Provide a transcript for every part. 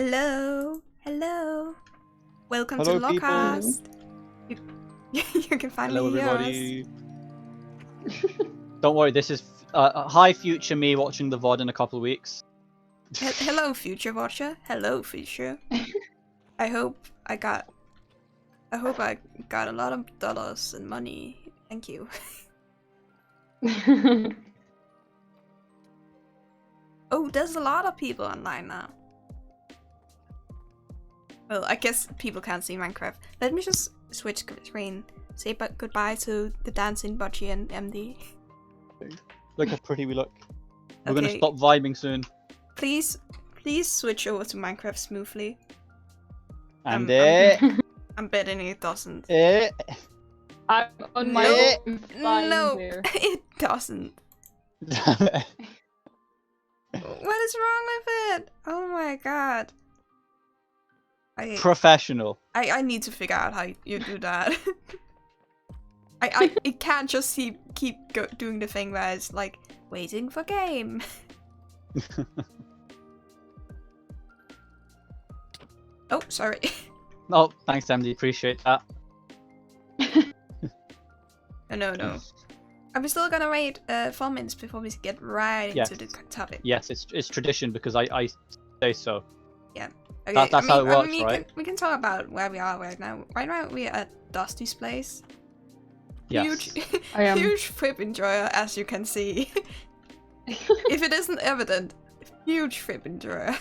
Hello, hello. Welcome Hello, to people. Lorecast. You can finally Hello, hear everybody. Don't worry, this is high future me watching the VOD in a couple of weeks. Hello, future watcher. Hello, future. I hope I got a lot of dollars and money. Thank you. Oh, there's a lot of people online now. Well, I guess people can't see Minecraft. Let me just switch screen. Say goodbye to the dancing Budgie and MD. Look how pretty we look. We're Okay. gonna stop vibing soon. Please switch over to Minecraft smoothly. And I'm betting it doesn't. I'm on my No. own flying No, there. it doesn't. What is wrong with it? Oh my god. Professional. I need to figure out how you do that. It can't just keep doing the thing where it's like waiting for game. Oh, sorry. Oh, thanks, MD. Appreciate that. No. Are we still gonna wait 4 minutes before we get right into the topic? Yes, it's tradition because I say so. Yeah. Okay, That's how it works, right? We can talk about where we are right now. Right now we are at Dusty's place. Yes. Huge flip enjoyer, as you can see. If it isn't evident, huge flip enjoyer.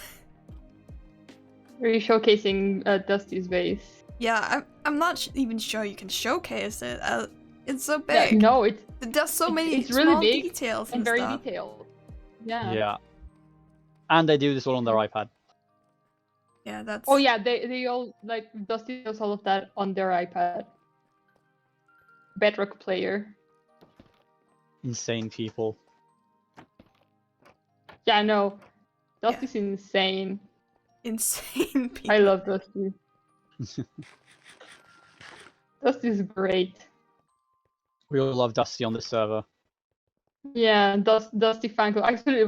Really showcasing Dusty's base. Yeah, I'm not even sure you can showcase it. It's so big. Yeah, no, There's so many it's small really big details and very stuff. detailed. Yeah. Yeah. And they do this all on their iPad. Yeah, that's. Oh yeah, they all like Dusty does all of that on their iPad. Bedrock player. Insane people. Yeah, no. Dusty's insane. Insane people. I love Dusty. Dusty's great. We all love Dusty on this server. Yeah, Dusty fan club. Actually,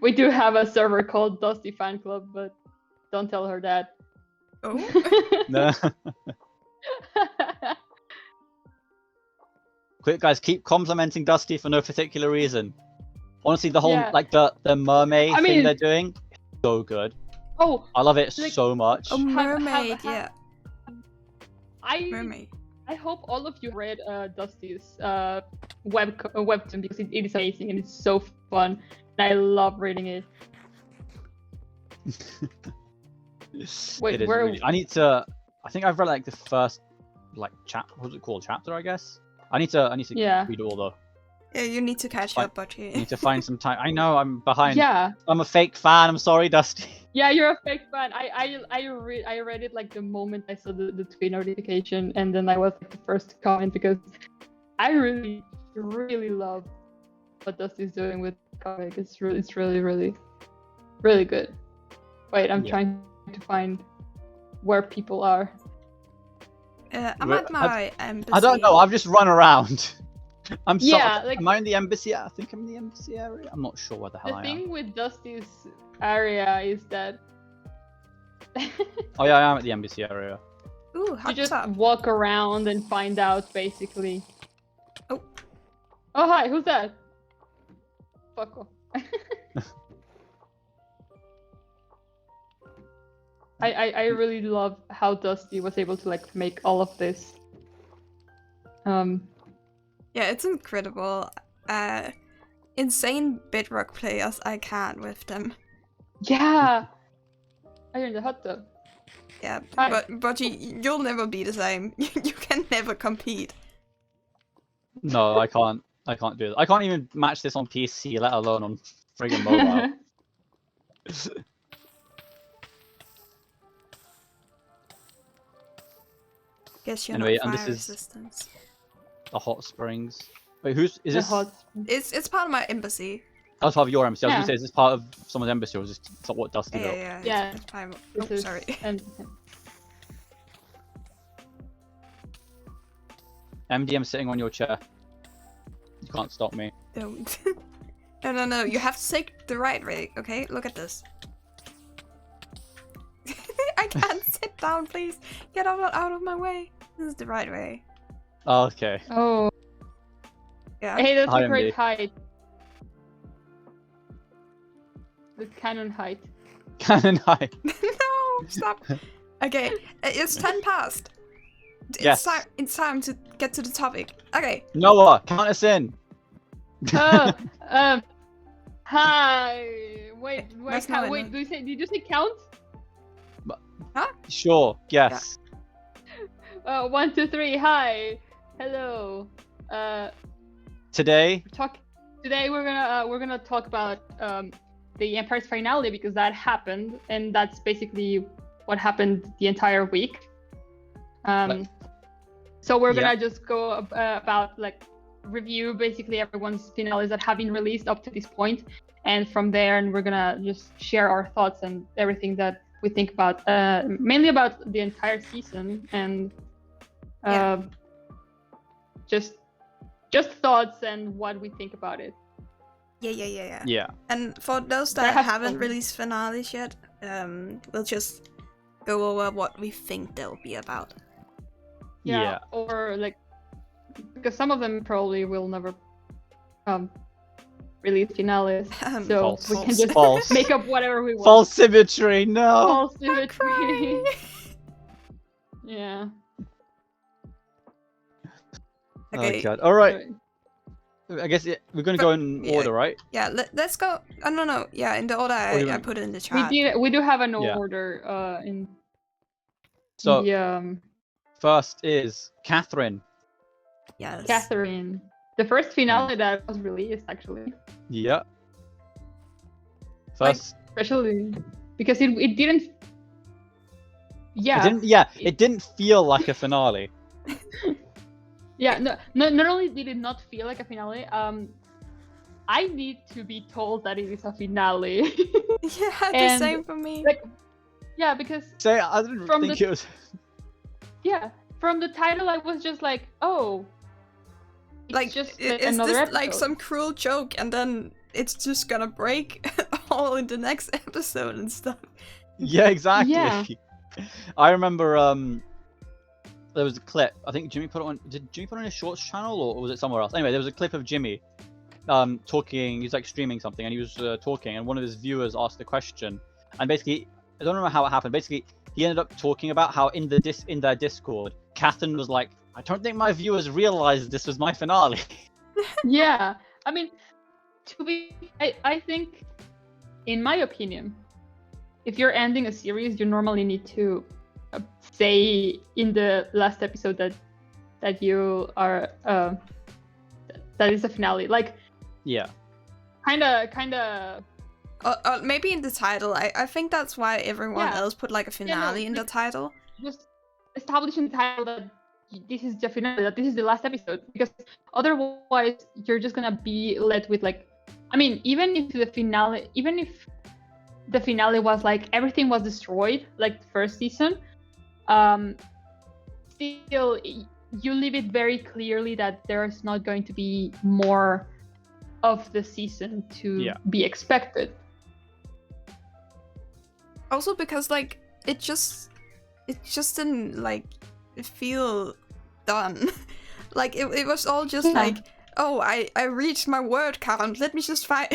we do have a server called Dusty Fan Club, but don't tell her that. Oh. No. Quick, guys, keep complimenting Dusty for no particular reason. Honestly, the whole like the mermaid thing they're doing, so good. Oh, I love it like, so much. Oh, mermaid, yeah. Mermaid. I hope all of you read Dusty's webtoon because it is amazing and it's so fun. And I love reading it. Wait, it is where? really... I need to. I think I've read like the first what's it called? Chapter, I guess. I need to read all though. Yeah, you need to catch up, Budgie. I need to find some time. I know I'm behind. Yeah. I'm a fake fan. I'm sorry, Dusty. Yeah, you're a fake fan. I read it like the moment I saw the tweet notification, and then I was like the first to comment because I really love what Dusty's doing with the comic. It's really good. Wait, I'm trying to find where people are. I'm at my embassy. I don't know. I've just run around. I'm sorry. Yeah, like, am I in the embassy? I think I'm in the embassy area. I'm not sure where the hell I am. The thing with Dusty's area is that Oh yeah, I am at the embassy area. Ooh, you just up. walk around and find out basically. Oh. Oh hi, who's that? Fuck off. I really love how Dusty was able to like make all of this. Yeah, it's incredible. Insane Bedrock players, I can't with them. Yeah! Are you in the hot tub? Yeah, Hi. but you'll never be the same. You can never compete. No, I can't. I can't do it. I can't even match this on PC, let alone on friggin' mobile. Guess you're Anyway, not and fire this is- resistance. The hot springs. Wait, is this? It's part of my embassy. That's part of your embassy. I was Yeah. gonna say, is this part of someone's embassy or is this what Dusty built? Yeah. It's part of... This Oh, is- sorry. And MD, I'm sitting on your chair. You can't stop me. Don't. No. You have to take the right way. Okay, look at this. down, please. Get out of my way. This is the right way. Okay. Oh. Yeah. Hey, that's Hi, a great MD. height. The cannon height. Cannon high. No, stop. Okay, it's 10 past. Yes. It's time to get to the topic. Okay. Noah, count us in. Oh, hi. Wait, That's not wait. enough. Did you say count? Sure. Yes. 1, 2, 3. Hi. Hello. Today. Today we're gonna talk about the Empire's finale because that happened, and that's basically what happened the entire week. So we're gonna just go about like review basically everyone's finales that have been released up to this point, and from there, and we're gonna just share our thoughts and everything that we think about, mainly about the entire season and just thoughts and what we think about it. Yeah. And for those that haven't released finales yet, we'll just go over what we think they'll be about. Yeah. Or like, because some of them probably will never release finales, so we can just make up whatever we want. False symmetry, no. False symmetry. Yeah. Okay. Oh God. All right. I guess we're gonna go in order, right? Yeah. Let's go. Oh no. Yeah, in the order I put it in the chat. We do have an order in. So the, first is Catherine. Yes. Catherine. The first finale that was released, actually. Yeah. First. Especially because it didn't. Yeah. It didn't feel like a finale. Yeah. No. Not only did it not feel like a finale. I need to be told that it is a finale. Yeah, the same for me. Like, yeah, because. I didn't think it was. Yeah, from the title, I was just like, oh. Like, just is another this episode. like some cruel joke, and then it's just gonna break all in the next episode and stuff? Yeah, exactly. Yeah. I remember there was a clip. I think Jimmy put it on. Did Jimmy put it on his Shorts channel, or was it somewhere else? Anyway, there was a clip of Jimmy talking. He's like streaming something, and he was talking, and one of his viewers asked a question, and basically, I don't remember how it happened. Basically, he ended up talking about how in their Discord, Catherine was like, I don't think my viewers realized this was my finale. Yeah, I mean, I think, in my opinion, if you're ending a series, you normally need to say in the last episode that you are that is a finale. Like, yeah, kind of. Maybe in the title. I think that's why everyone else put like a finale in the title. Just establish in the title that this is the finale, that this is the last episode, because otherwise you're just gonna be led with like, I mean, even if the finale was like everything was destroyed, like the first season, still you leave it very clearly that there's not going to be more of the season to be expected. Also because like it just didn't like feel done. Like it was all just like, oh, I reached my word count. Let me just write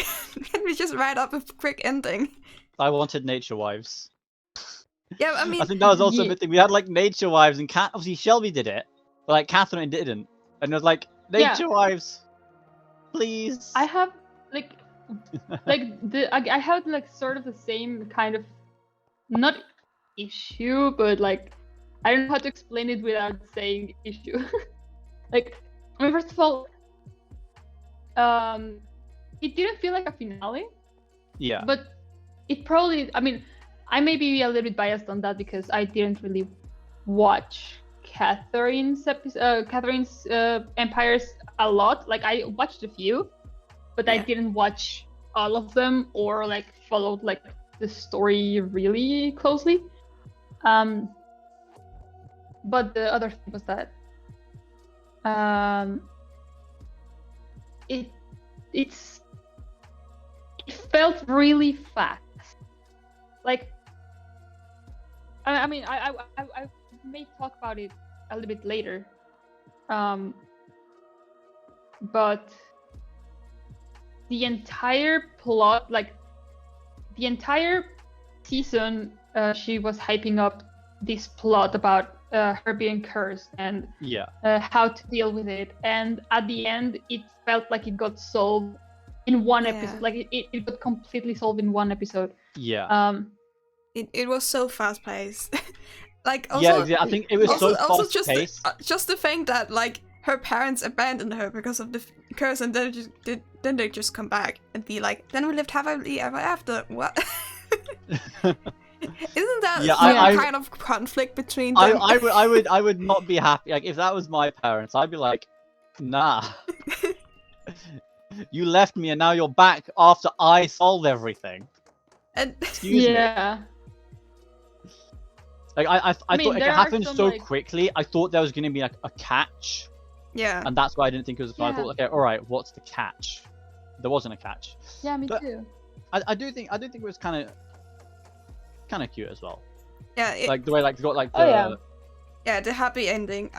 up a quick ending. I wanted Nature Wives. Yeah, I mean, I think that was also a big thing. We had like Nature Wives, and obviously Shelby did it, but like Catherine didn't, and it was like Nature Wives, please. I have like I have like sort of the same kind of, not issue, but like I don't know how to explain it without saying issue. Like, I mean, first of all, it didn't feel like a finale. Yeah. But it probably, I mean, I may be a little bit biased on that because I didn't really watch Catherine's Empires a lot. Like, I watched a few, but I didn't watch all of them or like followed like the story really closely. But the other thing was that it felt really fast. Like, I mean, I may talk about it a little bit later. But the entire plot, like the entire season, she was hyping up this plot about her being cursed and Yeah. how to deal with it. And at the end, it felt like it got solved in one episode. Like it got completely solved in one episode. Yeah. It was so fast paced. Like also, yeah, exactly. I think it was also, so also fast paced. just the thing that like her parents abandoned her because of the curse, and then they just come back and be like, then we lived happily ever after. What? Isn't that some kind of conflict between them? I would not be happy. Like if that was my parents, I'd be like, nah. You left me and now you're back after I solved everything. And Excuse me. Like I thought like, it happened so like... quickly. I thought there was gonna be like a catch. Yeah. And that's why I didn't think it was fun. I thought, okay, all right, what's the catch? There wasn't a catch. Yeah, me too. I do think it was kind of cute as well. Yeah. Like the way like got like the. Yeah, the happy ending.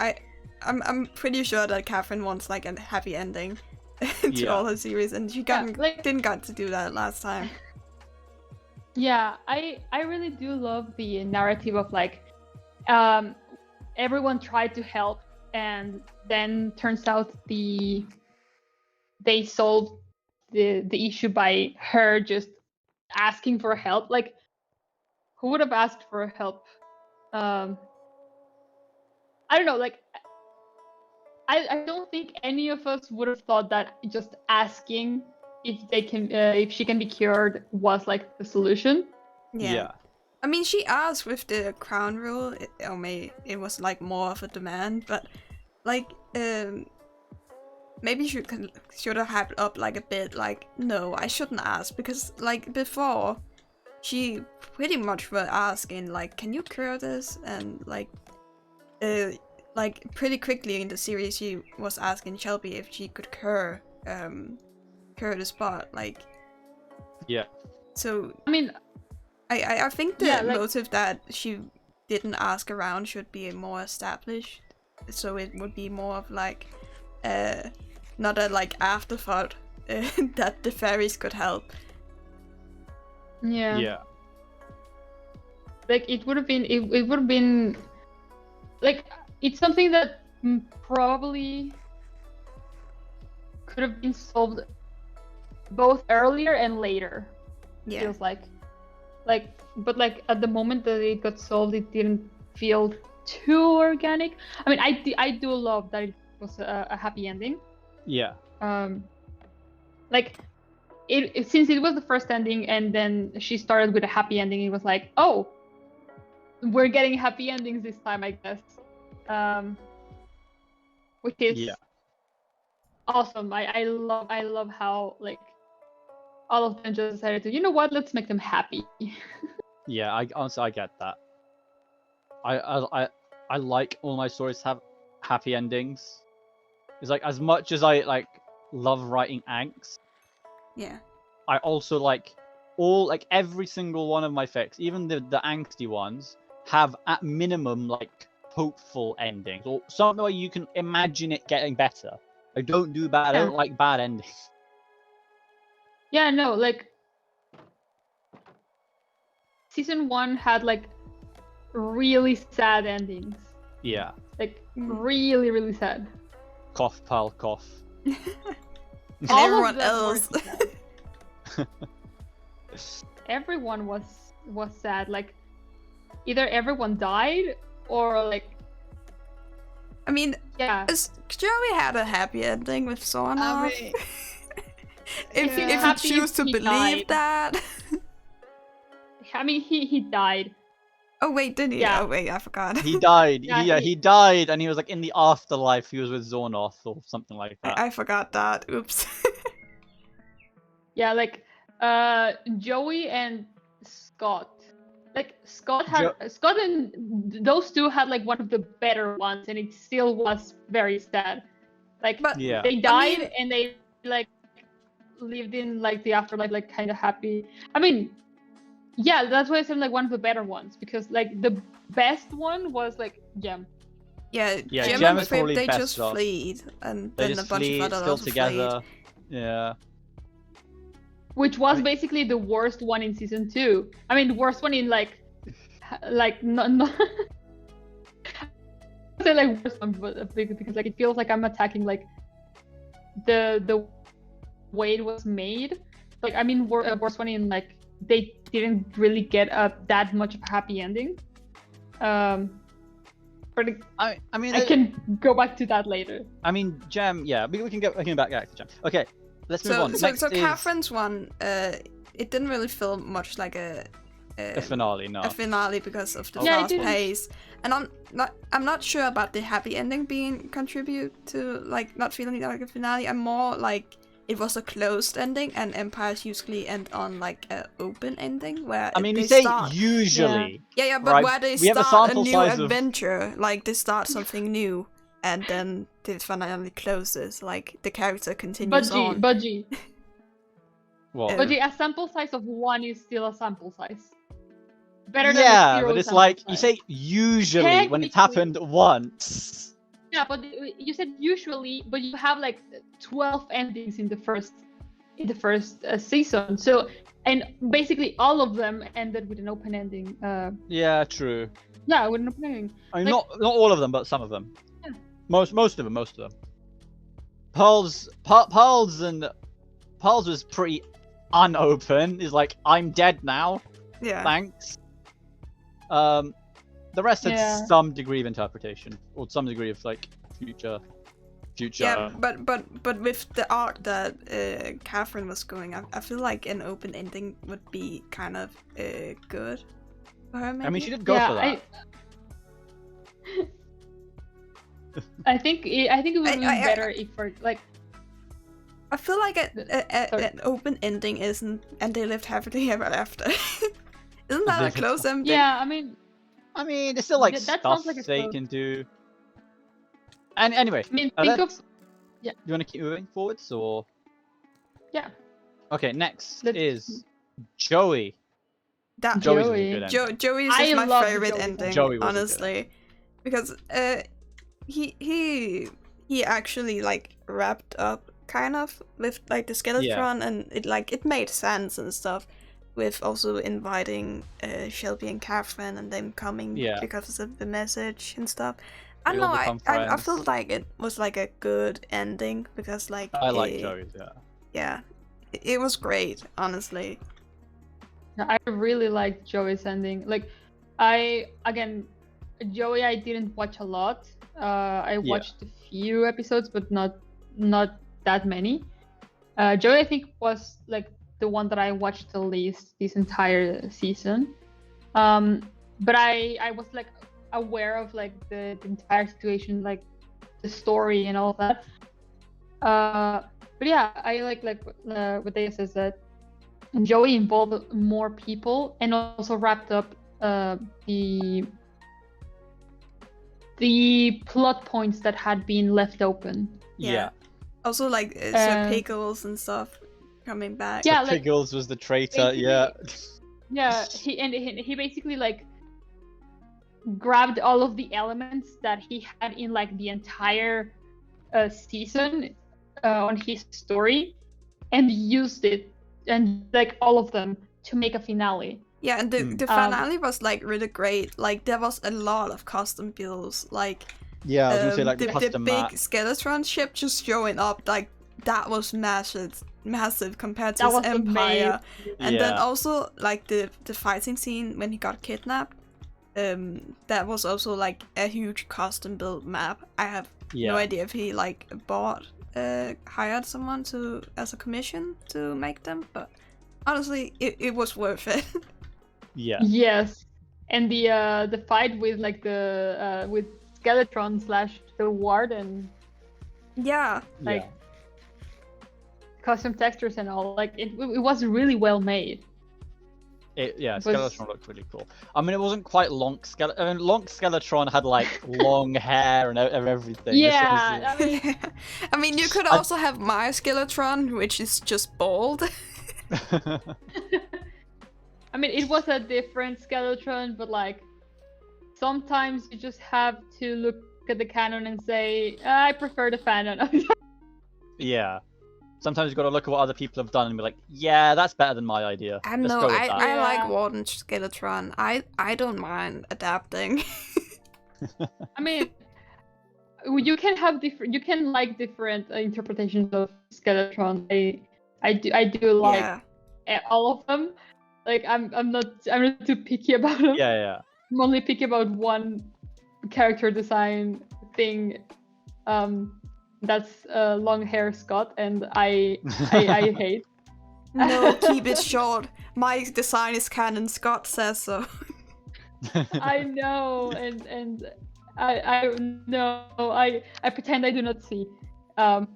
I'm pretty sure that Catherine wants like a happy ending to all her series, and she didn't get to do that last time. Yeah, I really do love the narrative of like everyone tried to help and then turns out they solved the issue by her just asking for help. Like who would have asked for help? I don't know, like I don't think any of us would have thought that just asking if she can be cured was like the solution. Yeah. I mean, she asked with the crown rule, or maybe it was like more of a demand, but like maybe she should have had up like a bit like, no, I shouldn't ask, because like before she pretty much were asking like, can you cure this? And like pretty quickly in the series she was asking Shelby if she could cure the spot, like. Yeah. So I mean, I think the motive that she didn't ask around should be more established, so it would be more of like not a like afterthought that the fairies could help. Yeah. Like it would have been like, it's something that probably could have been solved both earlier and later. Yeah. Feels like but like at the moment that it got solved, it didn't feel too organic. I mean, I do love that it was a happy ending. Yeah. Like it since it was the first ending and then she started with a happy ending, it was like, oh, we're getting happy endings this time, I guess. Which is awesome. I love how like all of them just decided to, you know what, let's make them happy. Yeah, I honestly, I get that. I like all my stories to have happy endings. It's like, as much as I like love writing angst, I also like every single one of my fics, even the angsty ones, have at minimum like hopeful endings or something where you can imagine it getting better. I don't do bad. I don't like bad endings. Yeah, no, like season 1 had like really sad endings. Yeah. Like really, really sad. Cough, pal, cough. And everyone else. Everyone was sad. Like either everyone died or like. I mean, yeah. Joey had a happy ending with Sornoff. If you choose to believe that. I mean, he died. Oh wait, didn't he? Yeah. Oh wait, I forgot. He died. He died, and he was like in the afterlife. He was with Zornoth or something like that. I forgot that. Oops. Yeah, like Joey and Scott. Like Scott and those two had like one of the better ones, and it still was very sad. Like they died and they like lived in like the afterlife, like kind of happy. I mean, Yeah, that's why I said like one of the better ones, because like the best one was like Gem. Yeah, Yeah, Gem Gem and is Trip, probably they best just off. fleed, and They then a just bunch of flee others still also together. Yeah. Which was mean- basically the worst one in season 2. I mean, the worst one in like no. I say like worst one, but because like it feels like I'm attacking like the way it was made. Like I mean, worst one in like they didn't really get that much of a happy ending. But I mean, I can go back to that later. I mean, Gem. Yeah, we can get back to Gem. Okay, let's move on. So Next is Catherine's one, it didn't really feel much like a finale. No. a finale because of the Yeah, it fast didn't. pace, and I'm not sure about the happy ending being contribute to like not feeling like a finale. I'm more like it was a closed ending, and empires usually end on like a open ending where I mean, they we say start. usually. Yeah, but right? where they We have a start a sample new size of- adventure, like they start something new, and then the finale closes. Like the character continues on. Budgie. What? Uh, Budgie, a sample size of 1 is still a sample size. Better than Yeah, a 0 but it's sample like you size. say usually when it's Technically- happened once. Yeah, but you said usually, but you have like 12 endings in the first season. So, and basically all of them ended with an open ending. Yeah, true. Yeah, with an open ending. I mean, Like- not all of them, but some of them. Yeah. Most of them. Pearls was pretty unopen. He's like, I'm dead now. yeah. Thanks. The rest had Yeah. some degree of interpretation or some degree of like future. Yeah, but with the arc that Catherine was going, I feel like an open ending would be kind of good for her. Maybe? I mean, she did go for that. I think it would be I- better if for like I feel like Sorry. an open ending isn't, and they lived happily ever after. Isn't that a Lived- close ending? yeah. I mean, There's still like That stuff sounds like a they close- can do. And anyway, think of you want to keep moving forwards or? yeah. Okay, next Let's- is Joey. That Joey's was a Joey. good ending. Joey is I just my love favorite Joey's ending, Joey was a good honestly, because he actually like wrapped up kind of with like the Skeletron, and it made sense and stuff, with also inviting Shelby and Catherine and them coming Yeah. because of the message and stuff. I They don't know. all become I friends. feel like it was like a good ending because like I like Joey's, yeah. Yeah, it was great, honestly. I really liked Joey's ending. Like, Joey, I didn't watch a lot. I watched a few episodes, but not that many. Joey, I think, was like the one that I watched the least this entire season. But I was like aware of like the entire situation, like the story and all of that. But yeah, I like what Daya says, that Joey involved more people and also wrapped up the plot points that had been left open. Yeah. Also, like Sir Pickles and stuff coming back. Yeah, So like- Piggles was the traitor, yeah. Yeah, he basically like grabbed all of the elements that he had in like the entire season on his story and used it, and like all of them, to make a finale. Yeah, and the finale was like really great. Like there was a lot of custom builds. Like Yeah, I was gonna say like the the custom big map. Skeletron ship just showing up, like that was massive compared to That his was empire. amazing. And then Yeah. also like the fighting scene when he got kidnapped. That was also like a huge custom built map. I have no idea if he like hired someone as a commission to make them, but honestly, it was worth it. Yeah. Yes, and the fight with like the with Skeletron / the Warden, Yeah. like custom textures and all, like it was really well made. Skeletron looked really cool. I mean, it wasn't quite Lonk Skeletron. I mean, Lonk Skeletron had like long hair and everything. Yeah, I mean, I mean, you could also have my Skeletron, which is just bald. I mean, it was a different Skeletron, but like sometimes you just have to look at the canon and say, I prefer the fanon. Yeah. Sometimes you've got to look at what other people have done and be like, yeah, that's better than my idea. I Let's know. go with that. I like Yeah. Warden Skeletron. I don't mind adapting. I mean, you can have different. You can like different interpretations of Skeletron. I do like all of them. Like I'm not too picky about them. Yeah. I'm only picky about one character design thing. That's long hair Scott, and I hate. No, keep it short. My design is canon. Scott says so. I know, and I know. I pretend I do not see. I'm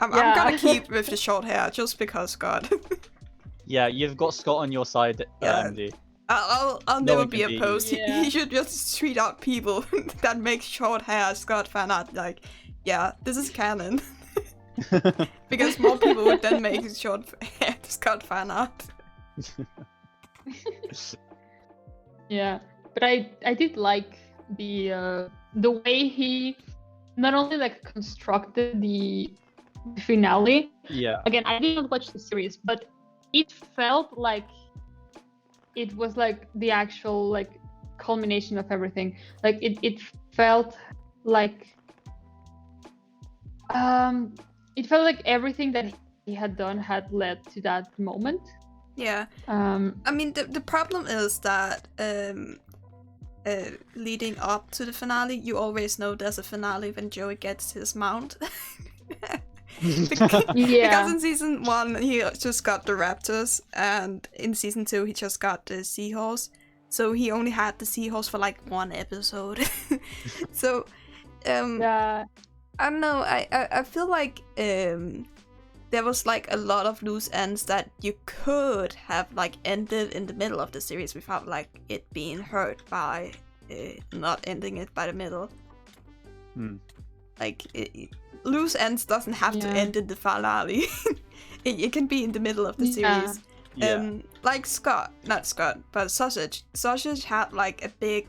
Yeah. gonna keep with the short hair just because Scott. Yeah, you've got Scott on your side, Yeah. MD. I'll No never one be can beat you. opposed. Yeah. He should just tweet out people that make short hair Scott fan art. Like, yeah, this is canon. Because more people would then make short hair Scott fan art. Yeah, but I did like the way he not only like constructed the finale. Yeah. Again, I didn't watch the series, but it felt like it was like the actual like culmination of everything. Like it felt like it felt like everything that he had done had led to that moment. Yeah. I mean, the problem is that leading up to the finale, you always know there's a finale when Joey gets his mount. Because in season 1 he just got the raptors, and in season 2 he just got the seahorse. So he only had the seahorse for like one episode. So Yeah. I don't know. I feel like there was like a lot of loose ends that you could have like ended in the middle of the series without like it being hurt by not ending it by the middle. Like loose ends doesn't have to end in the finale. it can be in the middle of the series. Yeah. Like not Scott, but Sausage. Sausage had like a big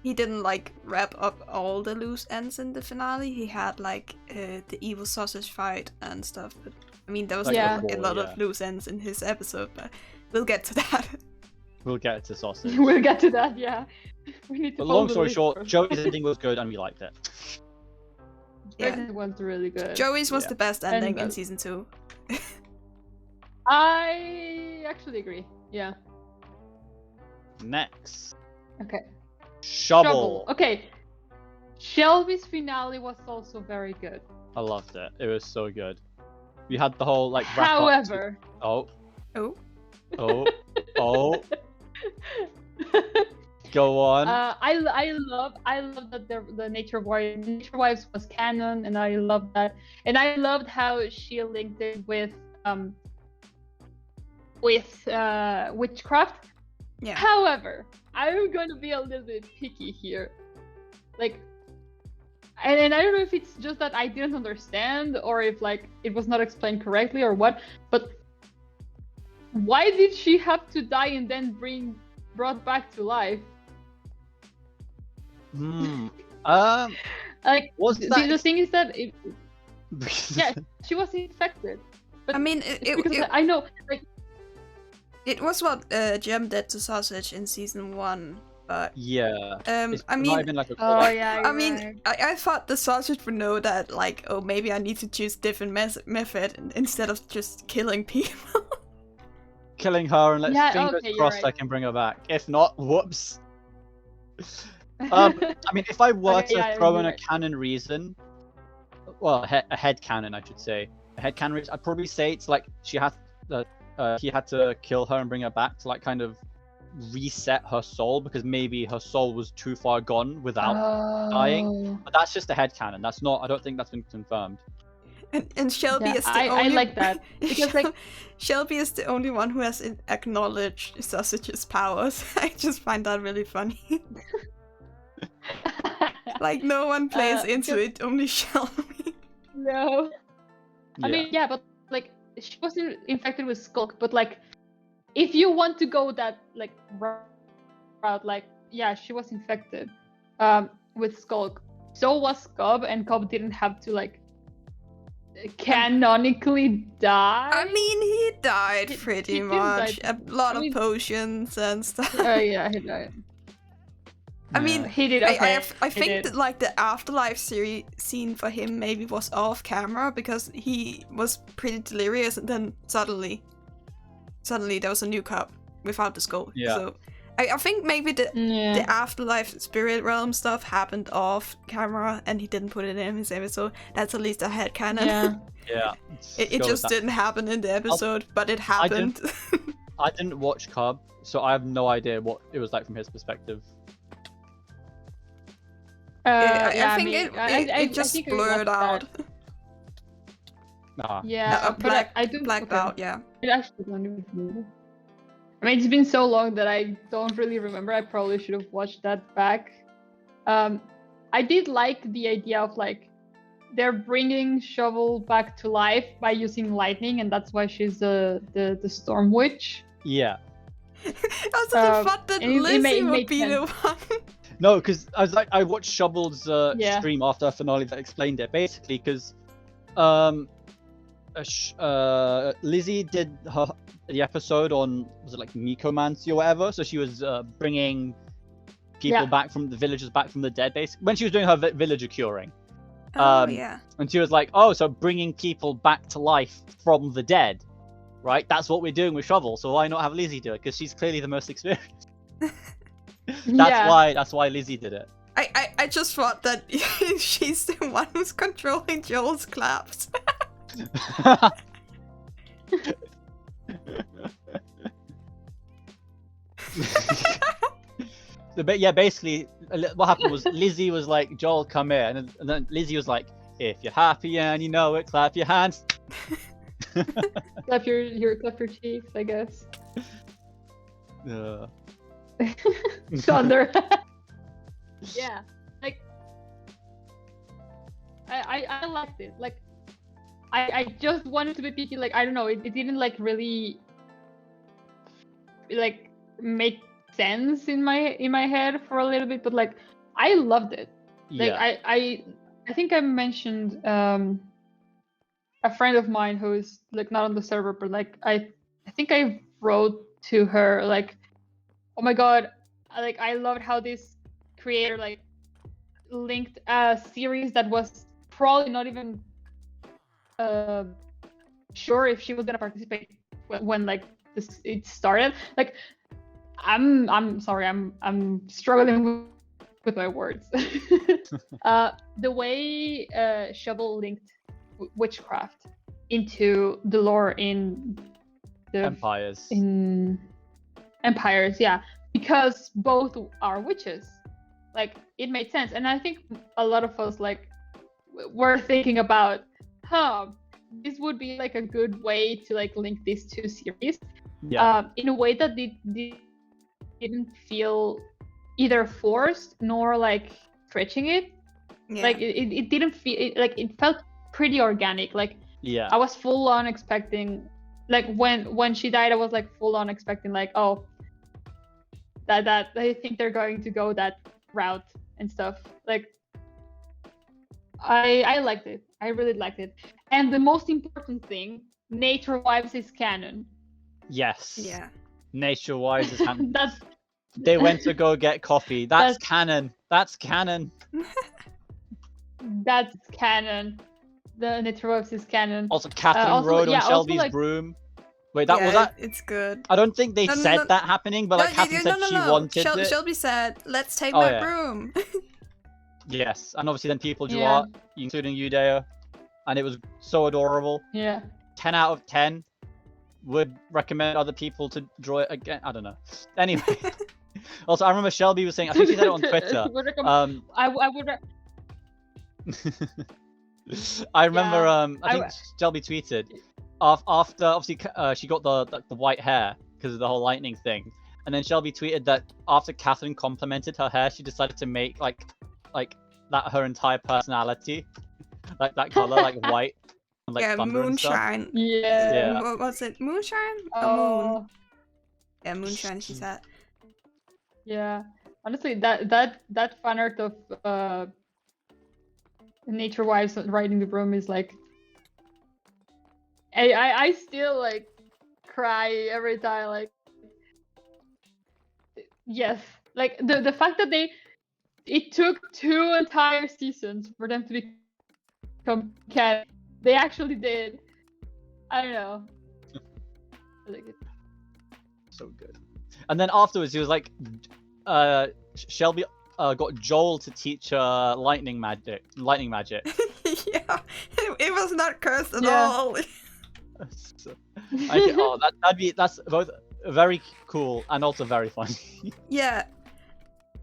he didn't like wrap up all the loose ends in the finale. He had like the evil sausage fight and stuff. But I mean, there was Like a lot of loose ends in his episode, but we'll get to that. We'll get to sausage. We'll get to that. Yeah. We need to. But follow long the story list short, first. Joey's ending was good and we liked it. Yeah. It was really good. Joey's was Yeah. the best ending in And, season 2. I actually agree. Yeah. Next. Okay. Shovel. Okay. Shelby's finale was also very good. I loved it. It was so good. You had the whole like wrap up to- However, Oh. Oh. Go on. I love that the Nature Wives was canon, and I love that, and I loved how she linked it with witchcraft. Yeah. However, I'm going to be a little bit picky here, like, and I don't know if it's just that I didn't understand or if like it was not explained correctly or what, but why did she have to die and then brought back to life? Like was the thing is that yeah, she was infected. But I mean, I know, like, it was what Jem did to Sausage in season 1, but yeah. It's I not mean, even like a yeah. I mean, I thought the Sausage would know that, like, oh, maybe I need to choose different method instead of just killing people. killing her and let's fingers okay, you're crossed right. I can bring her back. If not, whoops. I mean, if I were Okay, to yeah, throw you're in a right. canon reason, well, a head canon, I should say. A head canon reason, I'd probably say it's like he had to kill her and bring her back to like kind of reset her soul because maybe her soul was too far gone without dying. But that's just a head canon. That's not. I don't think that's been confirmed. And Shelby Yeah, is the only. I like that because like Shelby is the only one who has acknowledged Sausage's powers. I just find that really funny. Like no one plays into it, only Shelby. no. Yeah. I mean, yeah, but like she wasn't infected with Skulk, but like if you want to go that like route, like yeah, she was infected with Skulk. So was Cobb, and Cobb didn't have to like canonically die. I mean, he died pretty he did much. die. A lot I of mean- potions and stuff. Yeah, he died. I mean, He did okay. I he think did. that like the afterlife scene for him maybe was off camera because he was pretty delirious, and then suddenly there was a new cup without the skull. Yeah. So I think maybe the Yeah. afterlife spirit realm stuff happened off camera, and he didn't put it in his episode. That's at least a headcanon. Yeah. Yeah. It just didn't happen in the episode, but it happened. I didn't watch Cobb, so I have no idea what it was like from his perspective. I think I it just think I blurred watched out. that. Nah. Yeah, but I do blacked okay. out. Yeah. I actually don't even remember. I mean, it's been so long that I don't really remember. I probably should have watched that back. I did like the idea of like they're bringing Shovel back to life by using lightning, and that's why she's the Storm Witch. Yeah. Also the fact that Lizzie would be the one. No, because I watched Shovel's Yeah. stream after a finale that explained it. Basically, because Lizzie did the episode on, was it like necromancy or whatever? So she was bringing people back from the villagers back from the dead, basically, when she was doing her villager curing. Oh yeah. And she was like, oh, so bringing people back to life from the dead, right? That's what we're doing with Shovel. So why not have Lizzie do it? Because she's clearly the most experienced. That's why Lizzie did it. I just thought that she's the one who's controlling Joel's claps. So, yeah, basically, what happened was Lizzie was like, Joel, come here. And then Lizzie was like, if you're happy and you know it, clap your hands. Clap your cheeks, I guess. Thunder. Yeah, like I liked it. Like I just wanted to be picky. Like I don't know, it didn't like really like make sense in my head for a little bit, but like I loved it. Like Yeah. I think I mentioned a friend of mine who's like not on the server, but like I think I wrote to her like, oh my god, like I loved how this creator like linked a series that was probably not even sure if she was gonna participate when like it started. Like I'm sorry, I'm struggling with my words. The way Shovel linked witchcraft into the lore in the Empires, yeah, because both are witches. Like it made sense, and I think a lot of us like were thinking about, this would be like a good way to like link these two series, in a way that didn't feel either forced nor like stretching it. Yeah. Like it didn't feel like it felt pretty organic. Like Yeah. I was full on expecting, like when she died, I was like full on expecting like, oh, that I think they're going to go that route and stuff. Like I liked it. I really liked it. And the most important thing, Nature Wives is canon. Yes. Yeah. Nature Wise is canon. That's They went to go get coffee. That's canon. That's canon. That's canon. The Nature Wives is canon. Also, Catherine also- rode on yeah, also, Shelby's like- broom. Wait, that Yeah, was that? It's good. I don't think they No, no, said no. that happening, but like Catherine said she wanted it. Shelby said, "Let's take Oh, my yeah. broom." Yes, and obviously then people drew Yeah. art, including you, Deo, and it was so adorable. Yeah. 10 out of 10. Would recommend other people to draw it again. I don't know. Anyway. Also, I remember Shelby was saying, I think she said it on Twitter. Would recommend- I would. I remember, Yeah, I think Shelby tweeted after obviously she got the white hair because of the whole lightning thing, and then Shelby tweeted that after Catherine complimented her hair, she decided to make like that her entire personality, like that color, like white and like yeah, thunder and stuff. moonshine. Yeah. Yeah. What was it? Moonshine? Or moon? Oh. Yeah, moonshine. She said. Yeah, honestly, that fan art of nature wives riding the broom is like, I still like cry every time. Like, yes, like the fact that it took 2 entire seasons for them to become canon. They actually did. I don't know. I like it. So good. And then afterwards, he was like, Shelby got Joel to teach her lightning magic. Yeah, it was not cursed at Yeah. all. So, that's both very cool and also very funny. Yeah,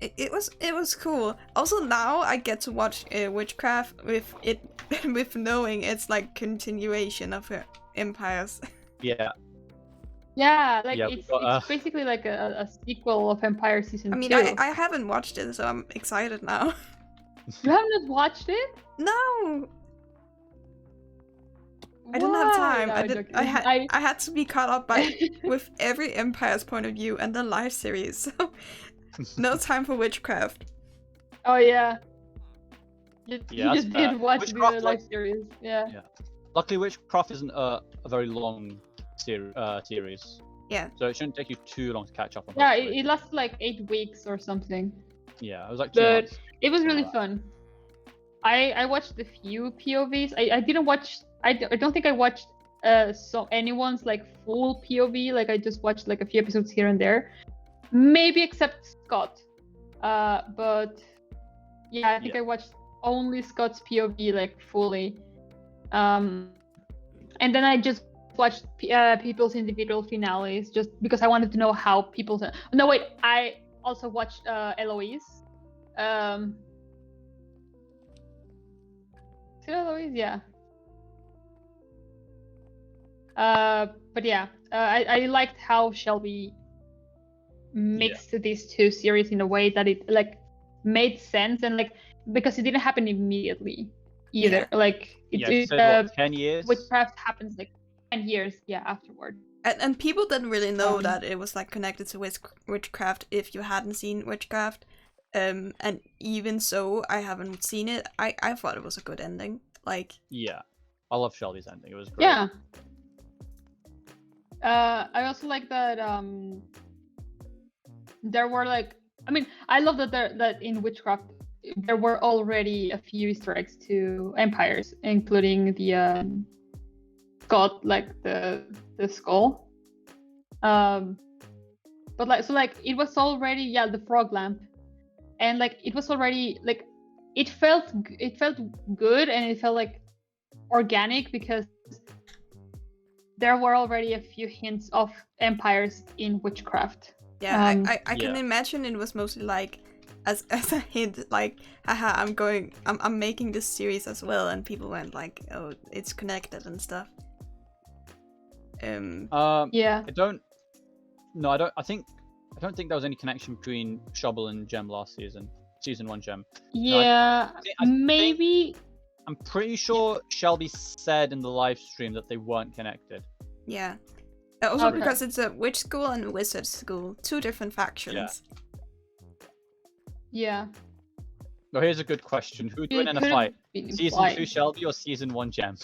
it was cool. Also, now I get to watch Witchcraft with it with knowing it's like continuation of her Empires. Yeah. Yeah, like Yeah, it's but, basically like a sequel of Empire season I mean, 2. I haven't watched it, so I'm excited now. You haven't watched it? No, I didn't have time. Why? I had to be caught up with every Empire's point of view and the live series, so no time for Witchcraft. Oh yeah. You Yeah, just that's did watch the Witchcraft, live series. Yeah. Luckily, Witchcraft isn't a very long series. Yeah. So it shouldn't take you too long to catch up on. Yeah, hopefully. it lasted like 8 weeks or something. Yeah, it was like 2 But months. it was really Alright. fun. I watched a few POVs. I didn't watch. I don't think I watched anyone's like full POV. Like I just watched like a few episodes here and there. Maybe except Scott. But yeah, I think I watched only Scott's POV like fully. And then I just watched people's individual finales just because I wanted to know how people's. No wait, I also watched Eloise. Is it Eloise? Yeah. But yeah, I liked how Shelby mixed these 2 series in a way that it like made sense, and like because it didn't happen immediately either. Yeah. Like It said, 10 years. Witchcraft happens like 10 years, afterward. And people didn't really know that it was like connected to Witchcraft if you hadn't seen Witchcraft. And even so, I haven't seen it. I thought it was a good ending. Like, Yeah, I love Shelby's ending. It was great. Yeah. I also like that there were like, I mean, I love that in Witchcraft there were already a few Easter eggs to Empires, including the Scott, like the skull. But like it was already the frog lamp, and like it was already like it felt good, and it felt like organic because there were already a few hints of Empires in Witchcraft. yeah, I can imagine it was mostly like as a hint, like, haha, I'm making this series as well, and people went like, oh, it's connected and stuff. Yeah. I don't think there was any connection between Shovel and Gem last season 1 Gem. Yeah, maybe. I'm pretty sure Shelby said in the live stream that they weren't connected. Yeah. Also because it's a witch school and a wizard school, 2 different factions. Yeah. Well, here's a good question: who'd win in a fight? Season 2 Shelby or season 1 Gem?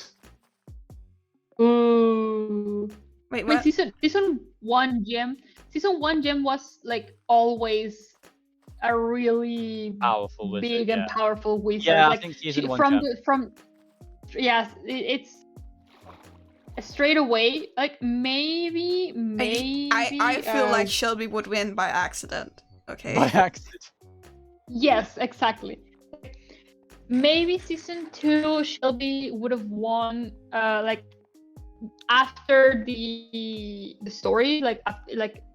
Ooh. Wait, what? Season 1 Gem. Season 1 Gem was like always a really Powerful wizard, big and powerful wizard. Yeah, like, I think season 1 Gem. It's straight away. Like maybe. I feel like Shelby would win by accident. Okay. By accident. Yes, exactly. Maybe season 2 Shelby would have won like after the story, like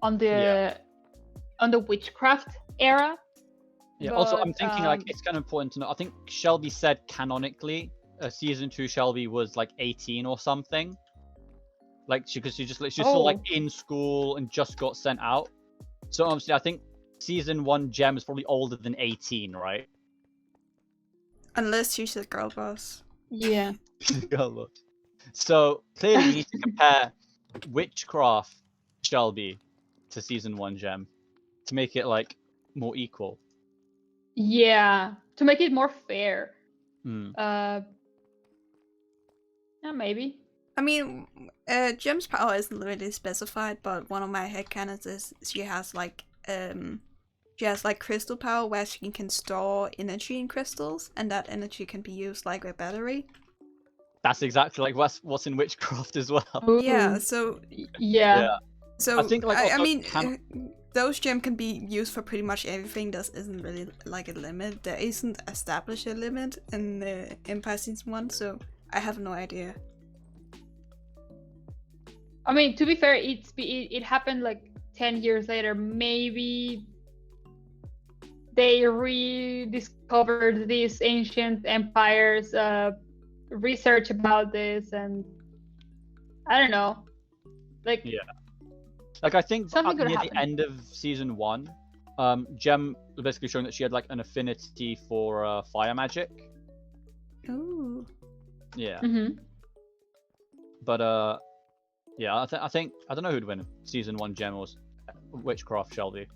on the Witchcraft era. Yeah. But, Also, I'm thinking like it's kind of important to know. I think Shelby said canonically, season 2 Shelby was like 18 or something. Like she's still like in school and just got sent out. So obviously, I think season 1 Gem is probably older than 18, right? Unless she's a girl boss. Yeah. So clearly, you need to compare Witchcraft Shelby to season 1 Gem to make it like more equal. Yeah, to make it more fair. Hmm. Yeah, maybe. I mean, Gem's power isn't really specified, but one of my headcanons is she has like crystal power where she can store energy in crystals, and that energy can be used like a battery. That's exactly like what's in Witchcraft as well. Yeah, Ooh, so yeah. so I think, like, I also mean, those gem can be used for pretty much everything. There isn't really like a limit. There isn't established a limit in Empire Season 1, so I have no idea. I mean, to be fair, it happened like 10 years later. Maybe they rediscovered these ancient empires, research about this, and I don't know. Like, Yeah. Like, I think Something could near happen. the end of season 1, Gem was basically showing that she had like an affinity for fire magic. Ooh. Yeah. mhm. But yeah, I think I don't know who'd win season 1 Gem or Witchcraft Shelby.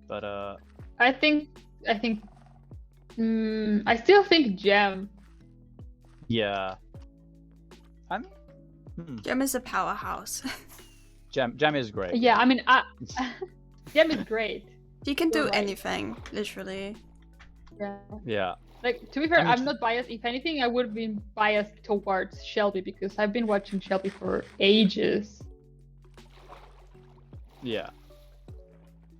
But I still think Gem. yeah. I mean, Gem is a powerhouse. Gem is great. Yeah, I mean, Gem is great. She can do You're right. anything, literally. Yeah. Yeah. Like, to be fair, I mean, I'm not biased. If anything, I would have been biased towards Shelby because I've been watching Shelby for ages. Yeah.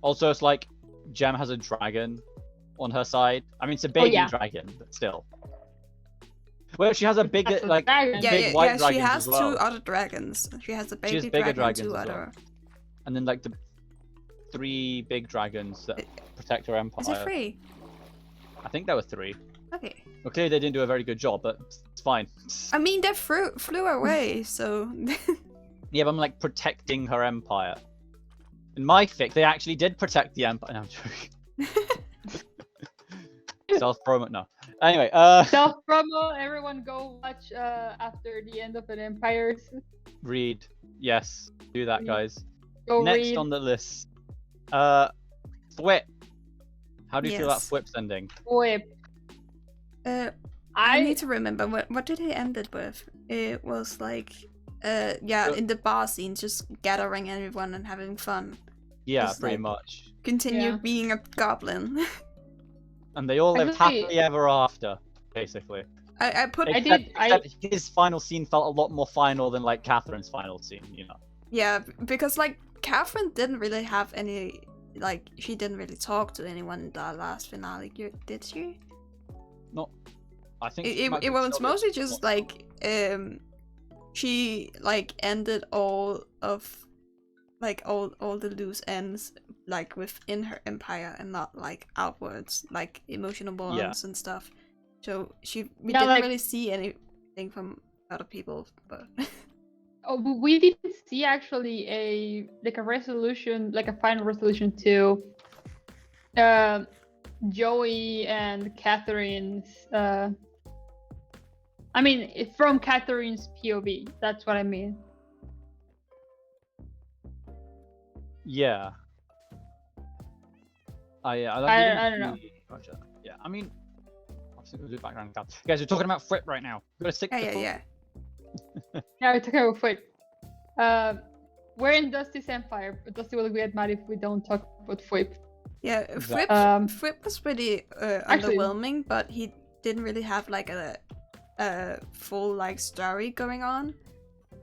Also, it's like Gem has a dragon on her side. I mean, it's a baby yeah. dragon, but still. Well, she has a big, That's a like, dragon. big white She dragons has as well. 2 other dragons. She has a She has baby bigger dragon and 2 dragons as well. other. And then, like, the 3 big dragons that protect her empire. Is it 3? I think there were 3. Okay. Well, clearly they didn't do a very good job, but it's fine. I mean, they flew away, so. Yeah, but I'm like protecting her empire. In my fic, they actually did protect the empire. No, I'm joking. Self-promo, no. Anyway, Self promo. Everyone go watch after the end of an empire. read. Yes, do that, Read. guys. Go Next read. on the list, Thwip. How do you feel about Yes. Thwip's ending? Whip. I need to remember what did he end it with? It was like, in the bar scene, just gathering everyone and having fun. Yeah, Just pretty like- much. Continue Yeah. being a goblin. And they all lived Actually- happily ever after, basically. I put I Except, did- except his final scene felt a lot more final than like Catherine's final scene, you know. yeah, because like Catherine didn't really have any, like she didn't really talk to anyone in the last finale, did she? Not. I think It might be was still mostly the- just like she like ended all of like all the loose ends like within her empire and not like outwards, like emotional bonds and stuff. So we Yeah, didn't like- really see anything from other people, but Oh, but we didn't see actually a resolution, like a final resolution to Joey and Catherine's. I mean, from Catherine's POV. That's what I mean. Yeah. I don't know. Gotcha. Yeah, I mean, obviously we'll do background. Guys, we're talking about Thwip right now. We've got to stick to the yeah. Yeah, it's okay. Wait. We're in Dusty's empire. But Dusty will get mad if we don't talk about Whip. Yeah, Exactly. Flip was pretty Actually- underwhelming, but he didn't really have like a full like story going on.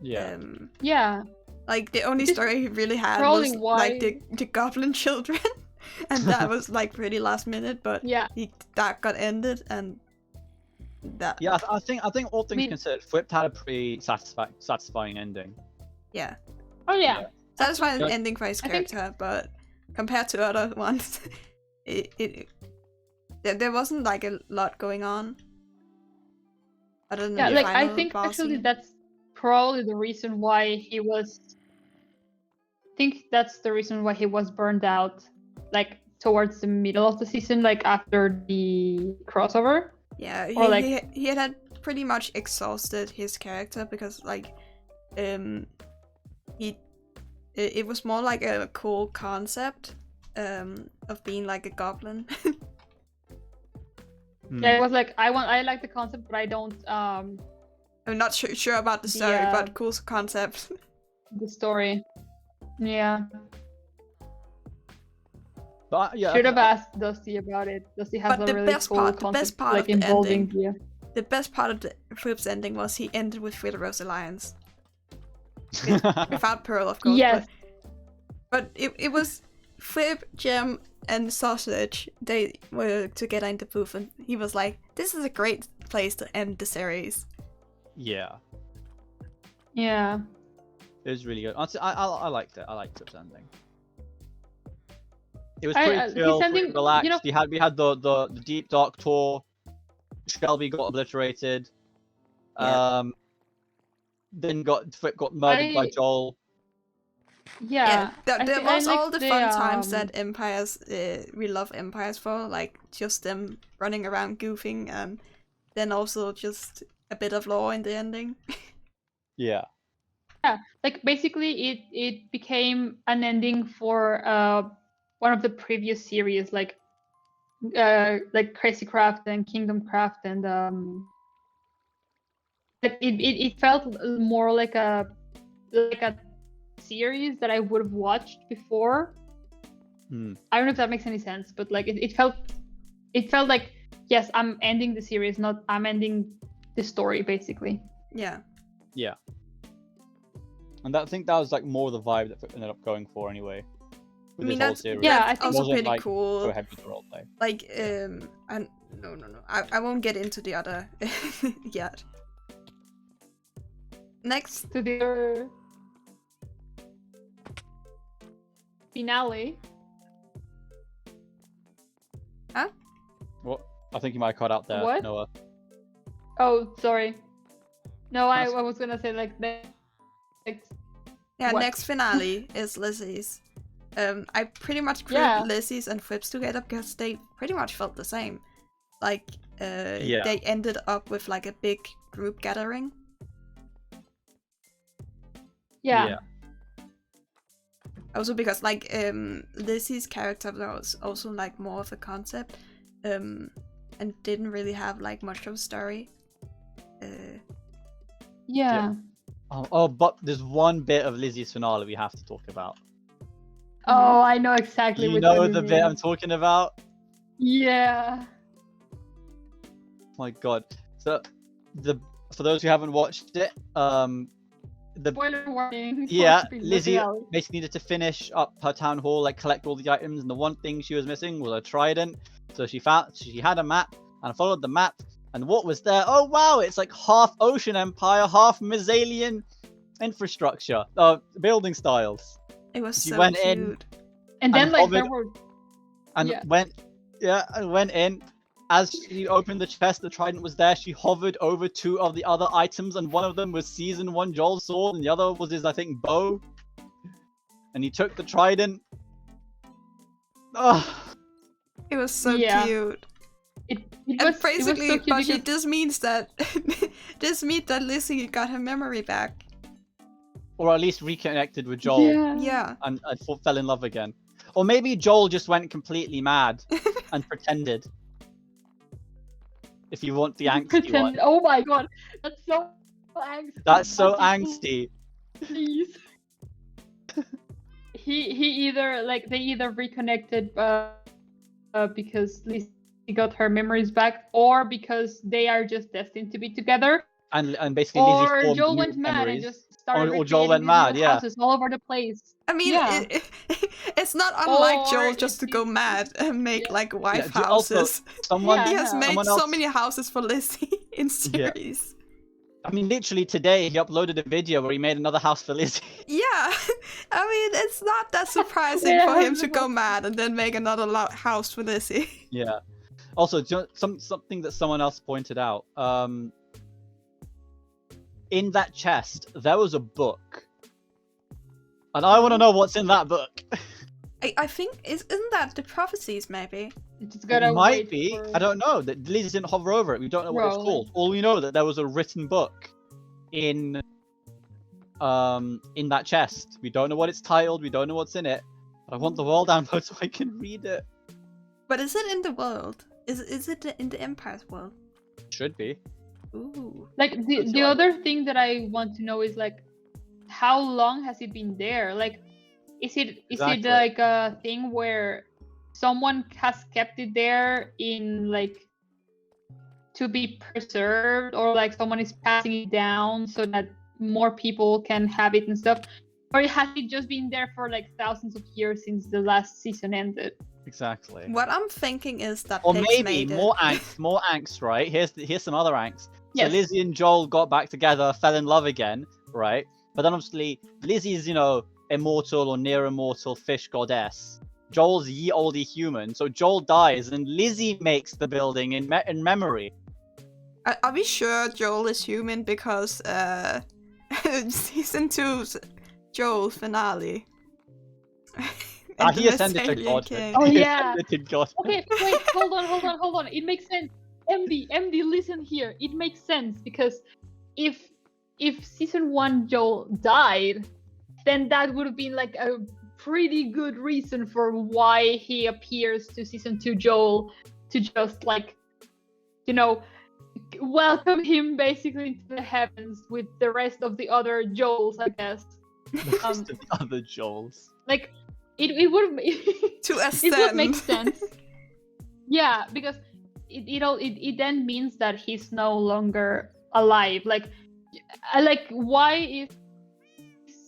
Yeah. Yeah. Like the only Just story he really had probably was why- like the goblin children, and that was like pretty last minute. But Yeah. that got ended, and that Yeah, I think all things mean- considered, Thwip had a pretty satisfying ending. yeah, Oh yeah. satisfying Yeah. ending for his I think- character. But compared to other ones, there wasn't like a lot going on. Other than Yeah, the like I final think boss actually scene. that's probably the reason why he was. I think that's the reason why he was burned out, like towards the middle of the season, like after the crossover. Yeah, Or, like- he had pretty much exhausted his character because like he it was more like a cool concept of being like a goblin. Yeah, it was like I like the concept, but I don't I'm not sure about the story, but cool concept. the story. Yeah. But yeah, Should have asked Dusty about it. Dusty has But a the really best cool part- the concept, best part like of the involving ending- the The best part of the Flip's ending was he ended with Rose Alliance. Without Pearl, of course. Yes. But it was Flip, Gem, and Sausage. They were together in the booth, and he was like, "This is a great place to end the series." Yeah, Yeah. it was really good. Honestly, I liked it. I liked Flip's ending. It was I- pretty his chill, pretty ending, relaxed. you know- We had the deep dark tour. Shelby got obliterated. Yeah. Then Flip got murdered by Joel. Yeah. There was I all liked the fun times um, that Empires, we love Empires for, like just them running around goofing, and then also just a bit of lore in the ending. Yeah. like basically it became an ending for one of the previous series, like Crazy Craft and Kingdom Craft, and it felt more like a series that I would have watched before. Hmm. I don't know if that makes any sense, but like it felt like, yes, I'm ending the series, not I'm ending the story, basically. Yeah. Yeah. And I think that was like more the vibe that Flip ended up going for anyway. With I mean, this whole that's, series. Yeah, I that's think- also Wasn't, pretty like, cool. So heavy with the roleplay. Like, and no. I won't get into the other yet. Next, To the finale. What? I think you might have cut out there, What? Noah. Oh, sorry. No, I That's- was gonna say like next. yeah, What? next finale is Lizzie's. I pretty much grouped Yeah. Lizzie's and Flip's together because they pretty much felt the same. Like, Yeah. they ended up with like a big group gathering. Yeah. Also because like Lizzie's character was also like more of a concept, and didn't really have like much of a story. Yeah. But there's one bit of Lizzie's finale we have to talk about. Oh, I know exactly. You which know one the you bit mean. I'm talking about? Yeah. My god. So for those who haven't watched it, the Spoiler warning. yeah, for Lizzie finale. basically needed to finish up her town hall, like collect all the items, and the one thing she was missing was a trident. So she had a map and followed the map, and what was there? Oh wow, it's like half Ocean Empire, half Mazalian infrastructure, building styles. It was She so went cute. in. And then and like there hovered- were And Yeah. went in. As she opened the chest, the trident was there. She hovered over two of the other items, and one of them was Season 1 Joel's sword, and the other was his, I think, bow. And he took the trident. Oh, It was so Yeah. cute. it And was basically, it was so cute Bashi, because- this means that Lizzie got her memory back. or at least reconnected with Joel Yeah. and fell in love again. Or maybe Joel just went completely mad and pretended. If you want the angsty Pretend- one. Oh my god, that's so angsty. That's so Fucking angsty. Please. he they either reconnected because Lizzie got her memories back, or because they are just destined to be together, And basically Lizzie or formed Joel new went mad memories. and just started Or Joel went recreating these mad, new yeah. houses all over the place. I mean, Yeah. it's not unlike Or Joel just to if go he- mad and make Yeah. like wife Yeah, also, houses. Someone, Yeah, He has made someone so else, many houses for Lizzie in series. I mean, literally today he uploaded a video where he made another house for Lizzie. Yeah, I mean, it's not that surprising Yeah, for him to I go know. mad and then make another house for Lizzie. Yeah. Also, something that someone else pointed out. In that chest, there was a book, and I want to know what's in that book. I think isn't that the prophecies maybe? You just gotta It might wait be. for- I don't know. That Lizzie didn't hover over it. We don't know what it's Rolling. called. All we know that there was a written book in in that chest. We don't know what it's titled. We don't know what's in it. But I want the world download so I can read it. But is it in the world? Is it in the Empire's world? Should be. Ooh. Like That's the right. other thing that I want to know is like, how long has it been there? Like, is it Exactly. like a thing where someone has kept it there in like to be preserved, or like someone is passing it down so that more people can have it and stuff, or has it just been there for like thousands of years since the last season ended? Exactly. What I'm thinking is that Or Pigs maybe made more it. angst, right? Here's some other angst. So Yes. Lizzie and Joel got back together, fell in love again, right? But then obviously Lizzie's, immortal or near immortal fish goddess. Joel's ye olde human, so Joel dies and Lizzie makes the building in memory. Are we sure Joel is human? Because season 2's Joel finale. And He the ascended to Messiah God. came. Oh, He yeah. ascended to God. Okay, wait, hold on. It makes sense. MD, listen here. It makes sense because if season 1 Joel died, then that would have been like a pretty good reason for why he appears to season 2 Joel to just like, welcome him basically into the heavens with the rest of the other Joels, I guess. The rest of the other Joels. Like it would To it would make ascend. sense. Yeah, because it then means that he's no longer alive. Like why is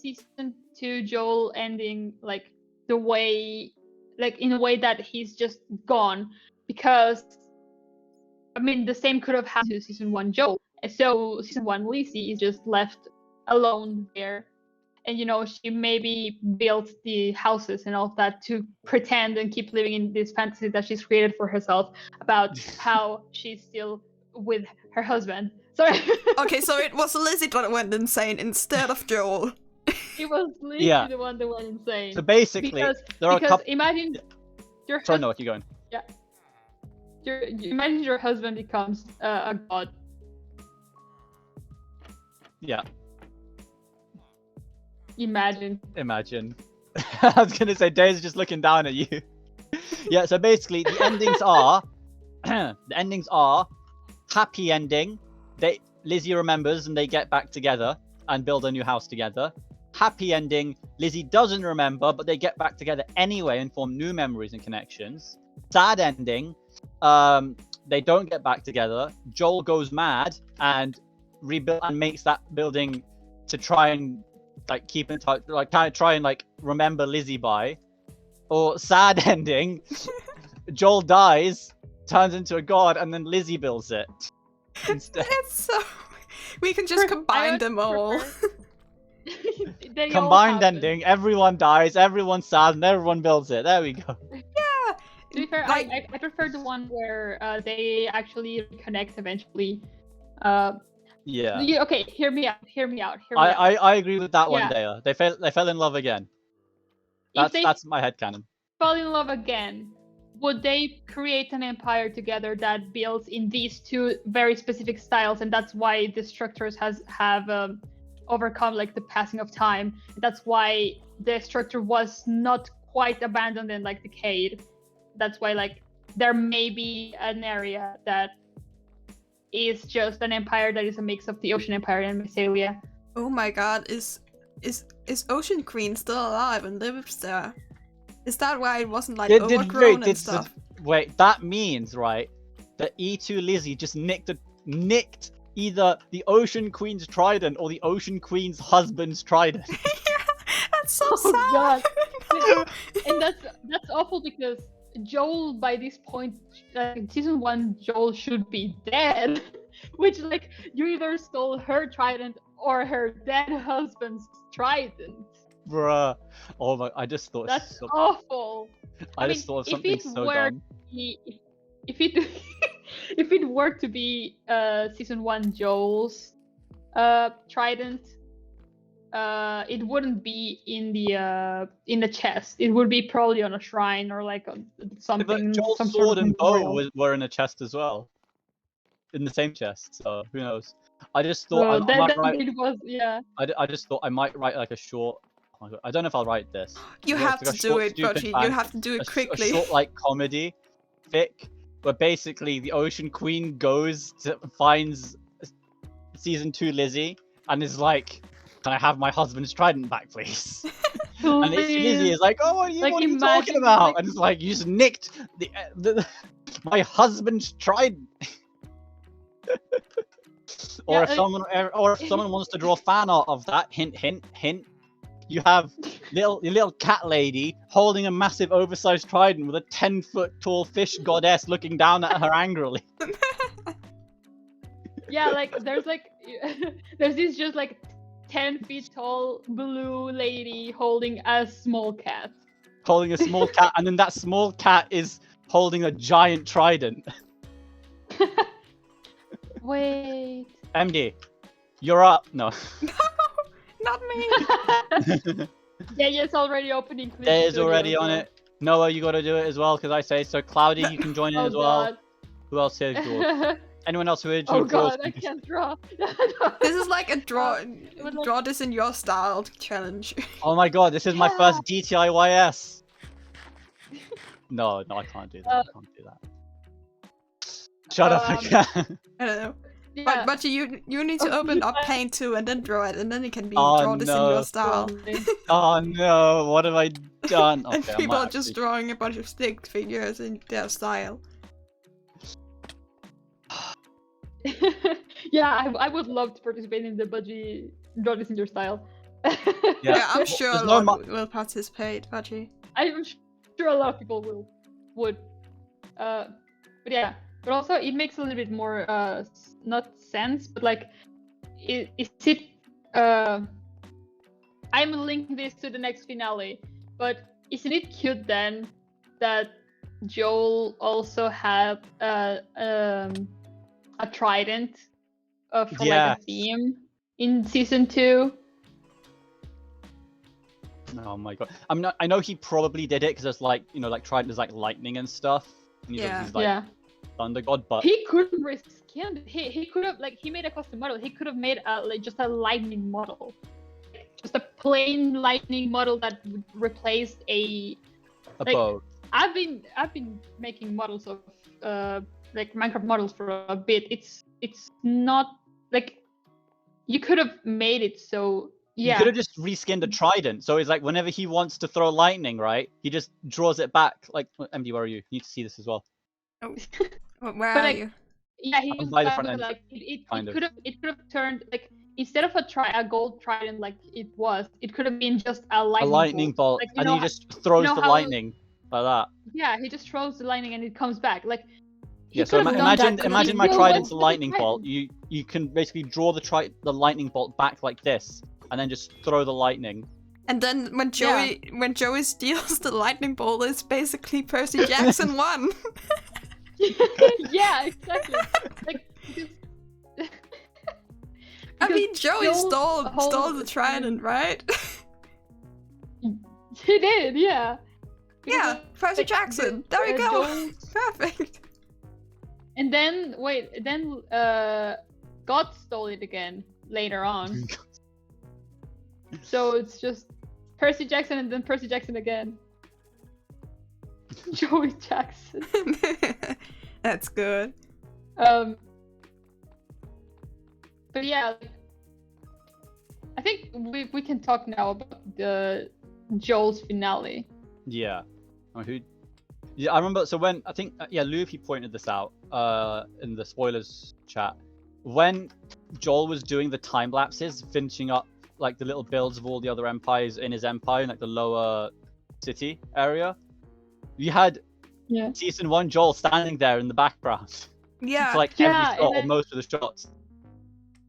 season 2 Joel ending like the way, like in a way that he's just gone? Because I mean, the same could have happened to season 1 Joel. So season 1 Lizzie is just left alone there. And she maybe built the houses and all of that to pretend and keep living in this fantasy that she's created for herself about how she's still with her husband. Sorry. Okay, so it was Lizzie that went insane instead of Joel. It was Lizzie Yeah. the one that went insane. So basically, because there are a couple. imagine your Sorry, no, keep going. imagine your husband becomes a god. Yeah. Imagine. I was gonna say Dave's just looking down at you. Yeah, so basically the endings are happy ending. Lizzie remembers and they get back together and build a new house together. Happy ending, Lizzie doesn't remember, but they get back together anyway and form new memories and connections. Sad ending, they don't get back together. Joel goes mad and rebuild and makes that building to try and like keep in touch, like kind of try and like remember Lizzie by. Or sad ending, Joel dies, turns into a god, and then Lizzie builds it instead. It's so... We can just combine them all. They all Combined happen. ending, everyone dies, everyone's sad, and everyone builds it. There we go. Yeah. To be fair, Like- I prefer the one where they actually connect eventually. Yeah. Okay, hear me out. I agree with that one, Yeah. Dea. They fell in love again. If they That's my headcanon. fall in love again, would they create an empire together that builds in these two very specific styles, and that's why the structures have overcome like the passing of time. That's why the structure was not quite abandoned and like decayed. That's why like there may be an area that is just an empire that is a mix of the Ocean Empire and Mycelia. Oh my god, is Ocean Queen still alive and lives there? Is that why it wasn't like overgrown and stuff? Wait, that means, right, that E2 Lizzie just nicked either the Ocean Queen's trident or the Ocean Queen's husband's trident. That's so Oh, sad. God. And that's awful because Joel, by this point, in season 1, Joel should be dead. Which, like, you either stole her trident or her dead husband's trident. Bruh. Oh my, I just thought That's awful. I I just mean, thought of if something it so were dumb. if it if it were to be season 1 Joel's trident, it wouldn't be in the chest. It would be probably on a shrine or like on something. But Joel's some sword sort of and bow memorial. were in a chest as well. In the same chest, so who knows? I just thought I then might write. it was I just thought I might write like a short. Oh my God, I don't know if I'll write this. You It's have like to a do short, it, stupid Budgie. You bang- have to do it a quickly. short like comedy, fic, where basically the Ocean Queen goes to finds season 2 Lizzie and is like, "Can I have my husband's trident back, please?" And Lizzie is like, "Oh, what are you, Like, what are you imagine, talking about?" like- And it's like, "You just nicked my husband's trident." Or Yeah, if someone wants to draw fan art of that, hint, hint, hint, you have little cat lady holding a massive oversized trident with a 10-foot tall fish goddess looking down at her angrily. Yeah, like there's there's this just like 10 feet tall blue lady holding a small cat. Holding a small cat, and then that small cat is holding a giant trident. Wait. MD, you're up. No. No, not me. Yeah, it's already opening. Clip Day is Studio, already on so- it. Noah, you gotta do it as well, because I say so. Cloudy, you can join in Oh as well. god. Who else here draws? Oh Anyone else who draws? god, I can't draw. This is like a draw would like- draw this in your style challenge. Oh my god, this is my Yeah. first DTIYS. No, I can't do that. I can't do that. Shut up again. I don't know. Yeah. But you need to open up Paint too and then draw it, and then it can be Oh, draw this in no. your style. Oh no, what have I done? And Okay, I people might are just actually- drawing a bunch of stick figures in their style. Yeah, I would love to participate in the Budgie draw this in your style. Yeah, I'm sure a there's no lot will participate, Budgie. I'm sure a lot of people would. But yeah, but also it makes a little bit more not sense, but like, is it? I'm linking this to the next finale, but isn't it cute then that Joel also had a trident for like Yes. a theme in season 2? Oh my god. I know he probably did it because it's like, like trident is like lightning and stuff. And he's like Yeah. thunder god, but He couldn't reskin it. He could have he made a custom model. He could have made just a lightning model, just a plain lightning model that would replace a. a like- bow. I've been making models of like Minecraft models for a bit. It's not like you could have made it so. You Yeah. could have just reskinned a trident. So it's like whenever he wants to throw lightning, right? He just draws it back. Like, MD, where are you? You need to see this as well. Where But, are like, you? Yeah, he I'm used by the that front with, end, like it kind of. could have turned like instead of a gold trident like it was, it could have been just a A lightning. lightning bolt. Like, And he how- just throws know the how- lightning like that. Yeah, he just throws the lightning and it comes back. Like he Yeah, so could have done that, but imagine he my still trident's a went with the lightning bolt. trident. You can basically draw the lightning bolt back like this, and then just throw the lightning. And then when Joey steals the lightning bolt, it's basically Percy Jackson won. Yeah, exactly. Like because, I mean, Joey Joel's stole whole- the trident, right? he did, yeah. Yeah, Percy like, Jackson. There you go. Joel's- Perfect. And then God stole it again later on. So it's just Percy Jackson and then Percy Jackson again. Joey Jackson. That's good. But yeah, I think we can talk now about the Joel's finale. Yeah. Yeah, I remember. So when I think Luffy pointed this out in the spoilers chat, when Joel was doing the time lapses, finishing up like the little builds of all the other empires in his empire, in like the lower city area, you had season 1 Joel standing there in the background. Yeah. For like Yeah, every shot and or then- most of the shots.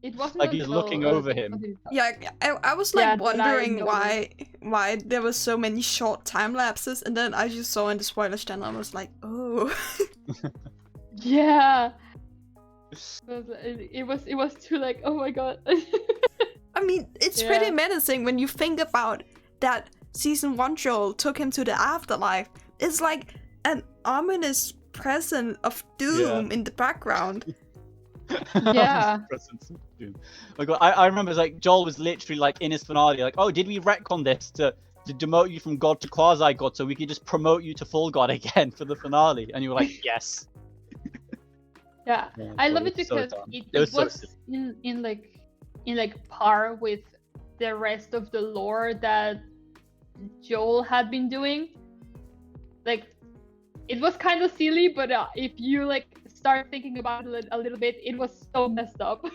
It wasn't Like, he's until, looking over him. Yeah, I was like Yeah, that I wondering noticed. why there was so many short time lapses, and then I just saw in the spoilers channel, I was like, oh. Yeah. It was too like, oh my god. I mean, it's Yeah. pretty menacing when you think about that season 1 Joel took him to the afterlife. It's like an ominous presence of doom in the background. Yeah. Presence of doom. Oh God, I remember it's like Joel was literally like in his finale, like, oh, did we retcon this to demote you from god to quasi god so we could just promote you to full god again for the finale? And you were like, yes. Yeah, Oh my I God, love it it was so because dumb. it It was so was in like par with the rest of the lore that Joel had been doing. Like, it was kind of silly, but if you like start thinking about it a little bit, it was so messed up.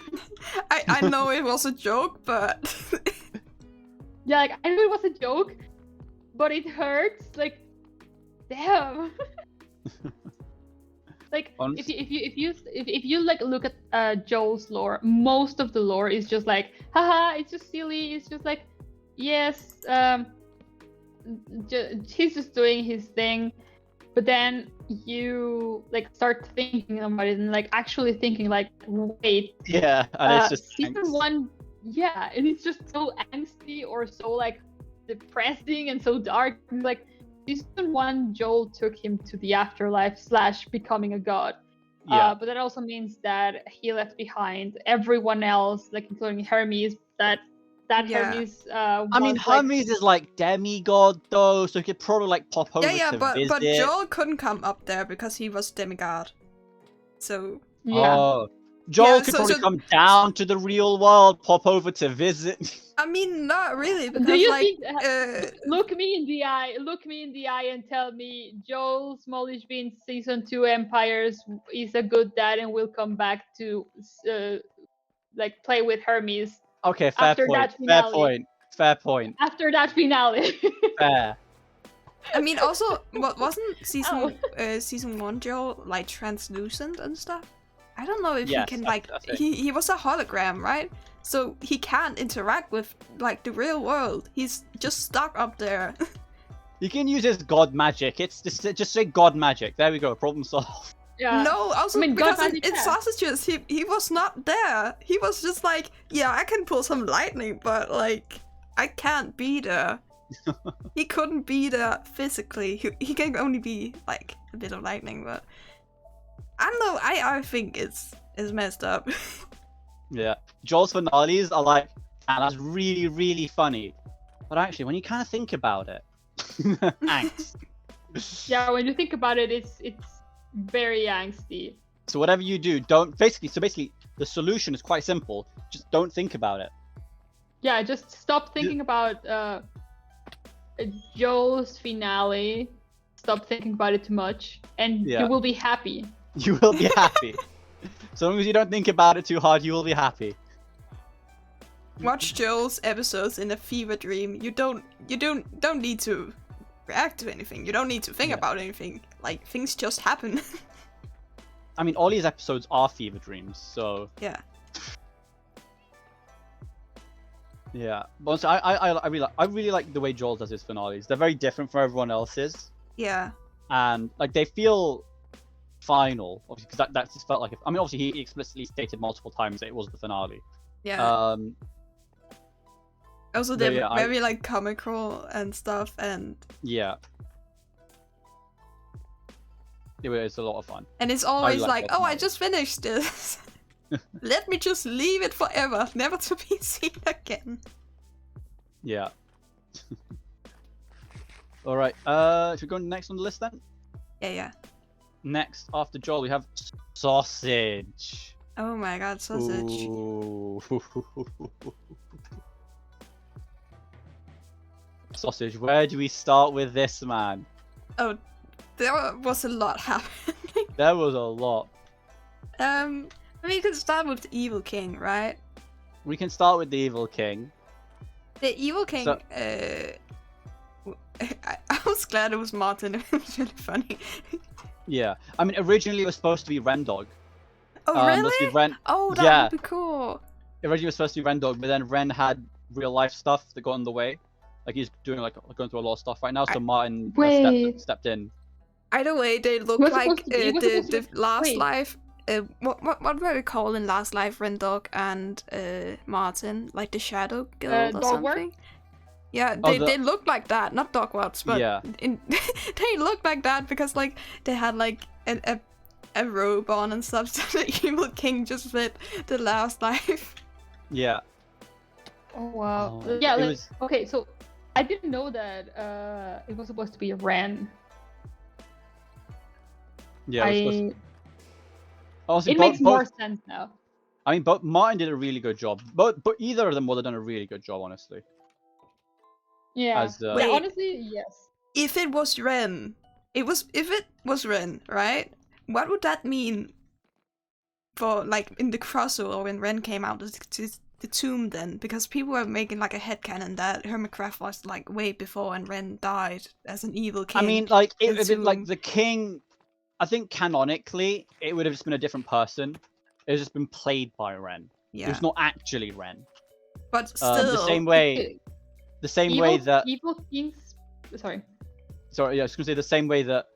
I know it was a joke, but Yeah, like I know it was a joke, but it hurts. Like, damn. Like Honest- if you like look at Joel's lore, most of the lore is just like, haha, it's just silly. It's just like, yes, he's just doing his thing. But then you like start thinking about it and like actually thinking like, wait, Yeah, and it's just season angst. 1, yeah, and it's just so angsty or so like depressing and so dark. Like, season 1, Joel took him to the afterlife / becoming a god. Yeah. But that also means that he left behind everyone else, like including Hermes. That Yeah. Hermes. I mean, was, like, Hermes is like demigod though, so he could probably like pop over yeah, to but visit. Joel couldn't come up there because he was demigod. So yeah. Oh, Joel Yeah, could so- probably so- come down to the real world, pop over to visit. I mean, not really, Do because you like, think? Look me in the eye. Look me in the eye and tell me Joel Smallish Bean season 2 Empires is a good dad and will come back to like play with Hermes Okay, fair After point. that Fair finale. point. Fair point. after that finale. Fair. I mean, also, wasn't Ow. season 1 Joel like translucent and stuff? I don't know if Yes, he can I- like I think. he was a hologram, right? So he can't interact with like the real world. He's just stuck up there. You can use his god magic. It's just say god magic. There we go. Problem solved. Yeah. No, also I mean, God because in, magic, in yeah. Sausages he was not there. He was just like, yeah, I can pull some lightning, but like I can't be there. He couldn't be there physically. He can only be like a bit of lightning, but I don't know. I think it's messed up. Yeah. Joel's finales are like, and that's really, really funny. But actually, when you kind of think about it, angst. Yeah, when you think about it, it's very angsty. So whatever you do, don't basically the solution is quite simple. Just don't think about it. Yeah, just stop thinking about Joel's finale. Stop thinking about it too much, and Yeah. you will be happy. You will be happy. So long as you don't think about it too hard, you will be happy. Watch Joel's episodes in a fever dream. You don't need to react to anything. You don't need to think Yeah. about anything. Like things just happen. I mean, all these episodes are fever dreams, so Yeah. yeah. But also, I really like the way Joel does his finales. They're very different from everyone else's, Yeah. and like they feel final. Obviously, because that just felt like. I mean, obviously, he explicitly stated multiple times that it was the finale. Yeah. Also, but they're yeah, very like comical and stuff, and Yeah. It's a lot of fun. it's always like like, that oh, I finale. just finished this. Let me just leave it forever, never to be seen again. Yeah. All right. Should we go next on the list then? Yeah. Next, after Joel, we have sausage. Oh my god, sausage. Ooh. Sausage. Where do we start with this, man? Oh, there was a lot happening. There was a lot. I mean, you could start with the Evil King, right? We can start with the Evil King. The Evil King, So- I was glad it was Martin. It was really funny. Yeah. I mean, originally it was supposed to be Rendog. Oh, Supposed to be really? Ren- Oh, that yeah. would be cool. Originally it was supposed to be Rendog, but then Ren had real life stuff that got in the way. Like he's doing going through a lot of stuff right now, so Martin Wait. stepped in. Either way, they look Was like supposed to be- was supposed to the Last wait. Life. What were they called in Last Life? Rendog and Martin, like the Shadow Guild or Dogwart? something. Yeah, Oh, they look like that, not Dogwarts, but Yeah. they look like that because like they had like a a robe on and stuff, so the evil king just lived the last life. Yeah. Oh wow. Oh, Yeah. it Like, was- okay, so I didn't know that it was supposed to be Ren. Yeah. It was supposed to... Honestly, It both, makes more both. sense now. I mean, but Martin did a really good job. But either of them would have done a really good job, honestly. Yeah. As Yeah, Wait. honestly, yes. If it was Ren, if it was Ren, right? What would that mean for like in the crossover when Ren came out to the tomb then? Because people were making like a headcanon that Hermitcraft was like way before and Ren died as an evil king. I mean, like in if it, like Tomb. the king, I think canonically it would have just been a different person. It would just been played by Ren. It Yeah, was not actually Ren. but still, The same way, the same Evil, way that. evil kings. Sorry. Sorry, yeah, I was gonna say the same way that,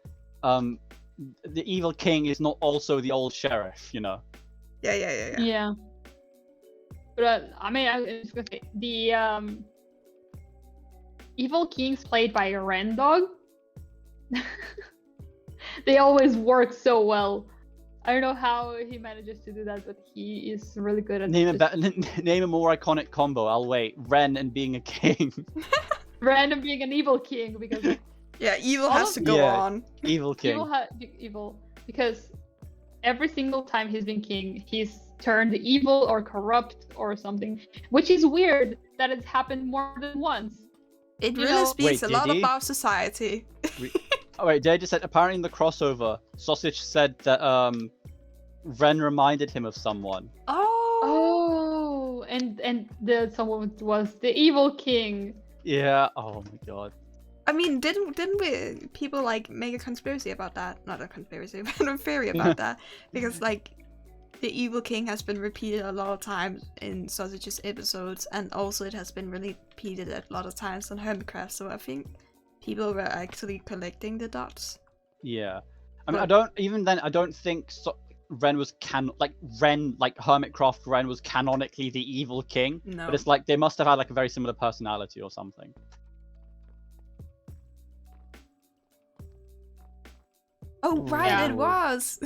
the evil king is not also the old sheriff. You know. Yeah. Yeah. But I mean, I was gonna say the evil kings played by a Ren dog. They always work so well. I don't know how he manages to do that, but he is really good at Name a just name a more iconic combo. I'll wait. Ren and being a king. Ren and being an evil king because Yeah, evil All has of- to go Yeah. on. Evil king. evil because every single time he's been king, he's turned evil or corrupt or something, which is weird that it's happened more than once. It You really know- speaks Wait, a lot did he? about society. Oh wait, Dave just said apparently in the crossover, Sausage said that Ren reminded him of someone. Oh, and the someone was the evil king. Yeah. Oh my god. I mean, didn't we people like make a conspiracy about that? Not a conspiracy, but a theory about that. Because like the evil king has been repeated a lot of times in Sausage's episodes, and also it has been repeated a lot of times on Hermitcraft. So I think people were actually collecting the dots. Yeah. I mean, But- I don't think Ren was Hermitcraft Ren was canonically the evil king. No. But it's like they must have had like a very similar personality or something. Oh right, Yeah. it was.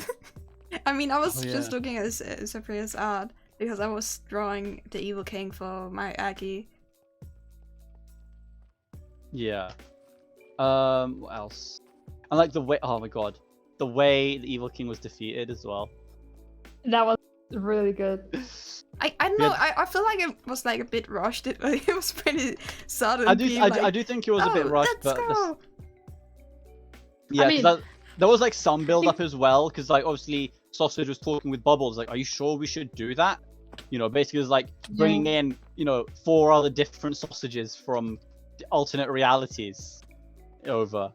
I mean, I was Oh, just yeah. looking at Sabria's art because I was drawing the evil king for my Aggie. Yeah. What else? I like the way. Oh my god, the way the evil king was defeated as well. That was really good. I don't know. Yeah. I feel like it was like a bit rushed. It was pretty sudden. I do being I do think it was a bit "Oh, rushed, let's but go." yeah, I 'cause mean- there was like some build up as well, because like obviously Sausage was talking with Bubbles, like, are you sure we should do that? You know, basically it was like bringing in 4 other different sausages from alternate realities over.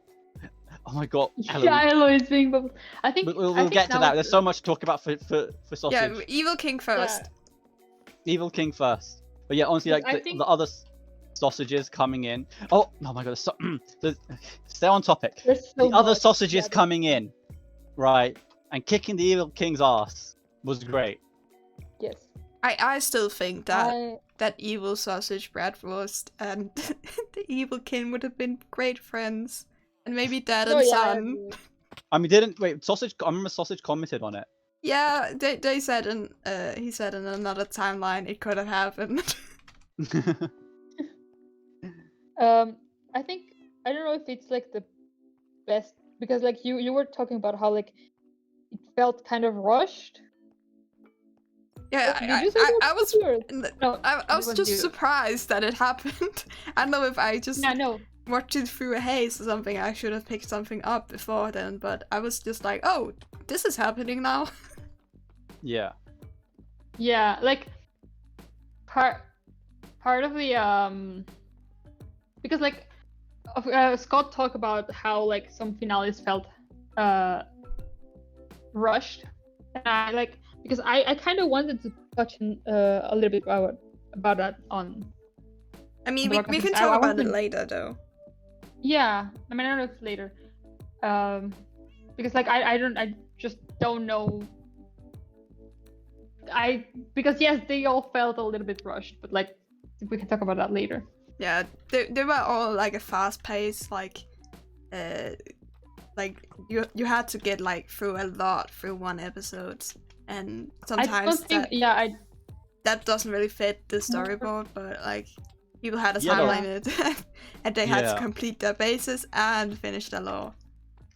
Oh my god, Ellen, Shiloh is being bubbled. I think we'll I think get to now that. it's- There's so much to talk about for Sausage. Yeah, evil king first. Evil King first. But yeah, honestly, like I the, think- the other sausages coming in. Oh my god, stay on topic. There's so The other much. sausages Yeah, coming in, right, and kicking the Evil King's ass was great. Yes. I still think that I- that evil sausage bratwurst and the evil king would have been great friends, and maybe dad No, and yeah, I son. agree. I mean, didn't wait Sausage? I remember Sausage commented on it. Yeah, they said in he said in another timeline it could have happened. I think I don't know if it's like the best because like you were talking about how like it felt kind of rushed. Yeah, Did you say that I was or- No, I it was was just you. surprised that it happened. I don't know if I just Yeah, no. watched it through a haze or something. I should have picked something up before then, but I was just like, oh, this is happening now. Yeah. Yeah, like part of the because like Scott talked about how like some finales felt rushed, and I like because I kind of wanted to touch a little bit about that on. I mean, But we like, can I talk about it wasn't- later though. Yeah, I mean I don't know if later, because like I just don't know. Because yes, they all felt a little bit rushed, but like we can talk about that later. Yeah, they were all like a fast pace, like like you had to get like through a lot through one episode, and I sometimes don't think. that doesn't really fit the storyboard, but like people had a Yeah, time no. limit, and they had to Yeah. complete their bases and finish the lore.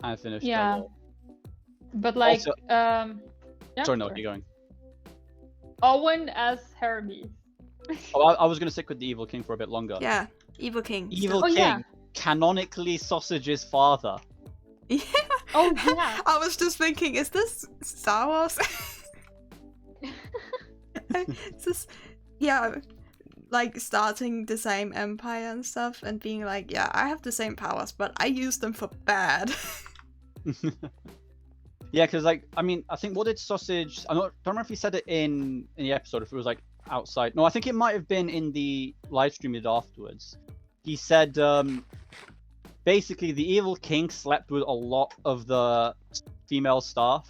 I finished. Yeah. that. But like, Also- yeah, Sorry, no, sure. keep going. Owen as Hermes. Oh, I was gonna stick with the Evil King for a bit longer. Yeah, Evil King. Evil Oh, King, yeah. canonically Sausage's father. Yeah. Oh yeah. I was just thinking, is this Star Wars? Is this, yeah, like starting the same empire and stuff, and being like, yeah, I have the same powers, but I use them for bad. Yeah, because like I mean, I think what did Sausage? Don't remember if he said it in the episode. If it was like outside. No, I think it might have been in the live stream he did afterwards. He said basically the Evil King slept with a lot of the female staff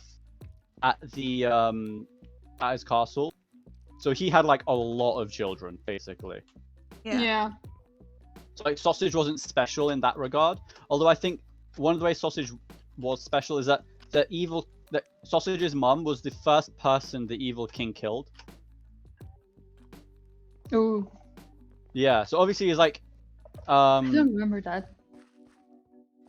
at the at his castle, so he had like a lot of children basically. Yeah. So like Sausage wasn't special in that regard. Although I think one of the ways Sausage was special is that that Sausage's mum was the first person the Evil King killed. Ooh. Yeah, so obviously he's like I don't remember that.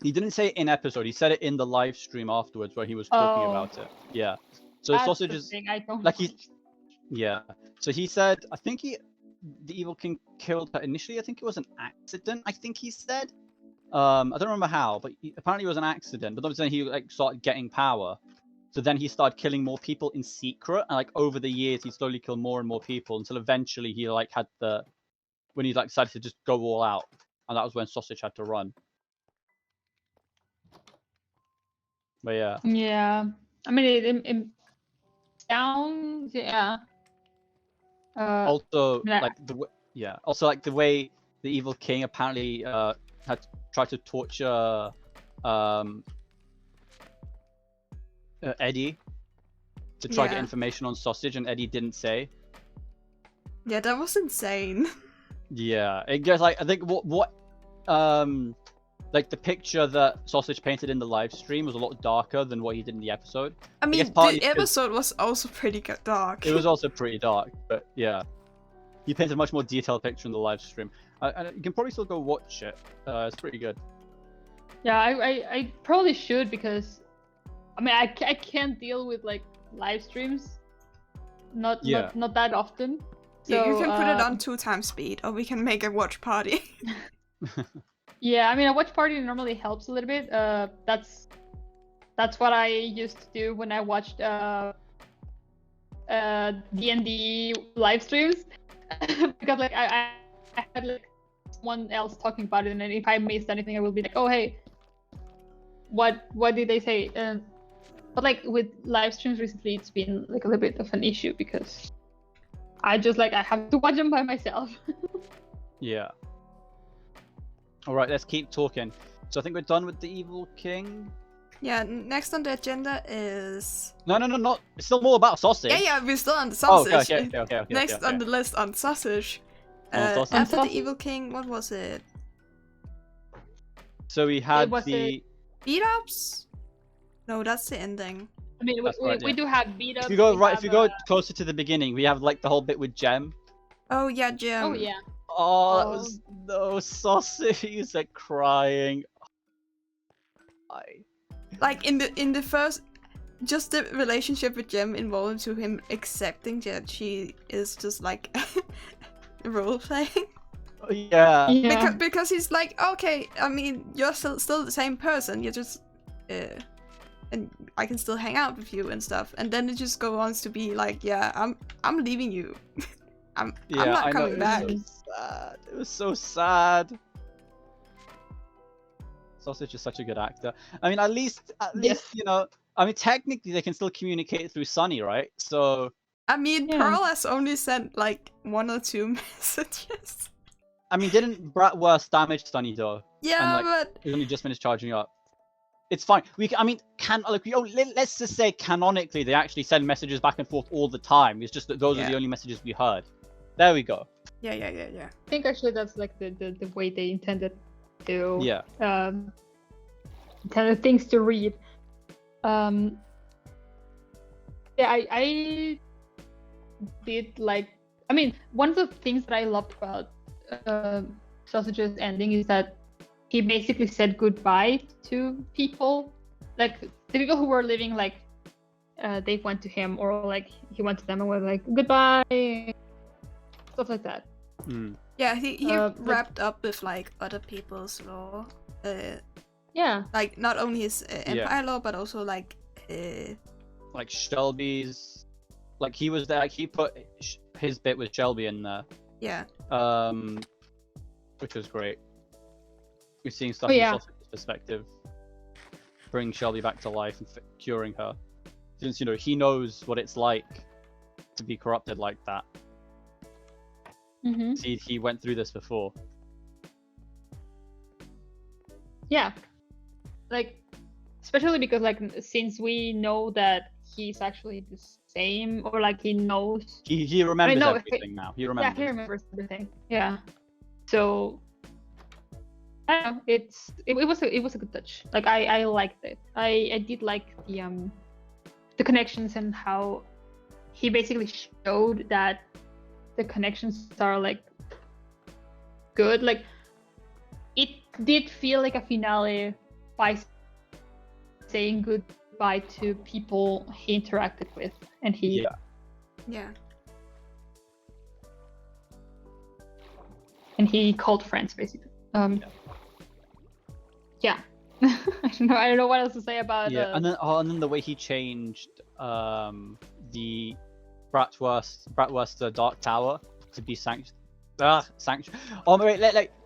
he didn't say it in episode, he said it in the live stream afterwards where he was talking Oh. about it. Yeah. So That's Sausage the is thing I don't like he watch. yeah. So he said I think the Evil King killed her initially, I think it was an accident, I think he said. I don't remember how, but apparently it was an accident. But obviously he like started getting power, so then he started killing more people in secret, and like over the years he slowly killed more and more people until eventually he like had when he like decided to just go all out, and that was when Sausage had to run. But yeah, Yeah. I mean, it sounds yeah. also yeah. like also like the way the Evil King apparently had tried to torture Eddie to try to get Yeah. information on Sausage, and Eddie didn't say. Yeah, that was insane. Yeah, it gets like I think what like the picture that Sausage painted in the live stream was a lot darker than what he did in the episode. I mean, guess partly the 'cause- episode was also pretty dark. It was also pretty dark, but yeah, he painted a much more detailed picture in the live stream. And you can probably still go watch it. It's pretty good. Yeah, I probably should because I mean I can't deal with like live streams, not that often. Yeah, you So, can put it on 2x speed, or we can make a watch party. Yeah, I mean a watch party normally helps a little bit. That's what I used to do when I watched D&D live streams because like I had like someone else talking about it, and then if I missed anything I will be like, oh hey, what did they say? But like with live streams recently it's been like a little bit of an issue because I have to watch them by myself. Yeah. All right, let's keep talking. So I think we're done with the Evil King. Yeah, next on the agenda is... No, not. It's still more about Sausage. Yeah, we're still on the Oh, sausage. okay. Next on the list on sausage. On sausage. After the Sausage. Evil King, what was it? So we had was the. Beat ups? No, that's the ending. I mean That's right, we yeah. do have beat ups. If you go closer to the beginning, we have like the whole bit with Gem. Oh yeah, Jim. Oh yeah. Oh, that was no Sausage. He's like crying. Like in the first, just the relationship with Jem involved to him accepting that she is just like role playing. Yeah. Yeah. Because he's like, okay, I mean, you're still the same person. You're just, and I can still hang out with you and stuff. And then it just goes on to be like, yeah, I'm leaving you. I'm not coming back. It was so sad. It was so sad. Sausage is such a good actor. I mean, at least you know. I mean, technically they can still communicate through Sunny, right? So. I mean, Yeah. Pearl has only sent like 1 or 2 messages. I mean, didn't Bratwurst damage Sunny though? Yeah, And, like, but He's only just finished charging up. It's fine. Let's just say canonically they actually send messages back and forth all the time. It's just that those are Yeah. the only messages we heard. There we go. yeah. I think actually that's like the way they intended to Yeah. kind of things to read. Yeah, I did like. I mean, one of the things that I loved about Sausage's ending is that he basically said goodbye to people, like the people who were living, like they went to him, or like he went to them and was like goodbye, stuff like that. Yeah, he But- wrapped up with like other people's lore. Yeah, Like not only his empire lore, but also like Like Shelby's, like he was there. Like he put his bit with Shelby in there, yeah. which was great. We're seeing stuff Oh, from yeah. Sausage's perspective, bring Shelby back to life and curing her, since he knows what it's like to be corrupted like that. mm-hmm. He went through this before. Yeah, like especially because like since we know that he's actually the same, or like he knows. He remembers no, everything now. He Yeah, remembers. he remembers everything. Yeah, so I don't know. It was a good touch. Like I liked it. I did like the connections and how he basically showed that the connections are like good. Like it did feel like a finale by saying goodbye to people he interacted with, and he Yeah. and he called friends basically. Yeah. I don't know what else to say about Yeah, and then the way he changed the Bratwurst Dark Tower to be sanctuary. Oh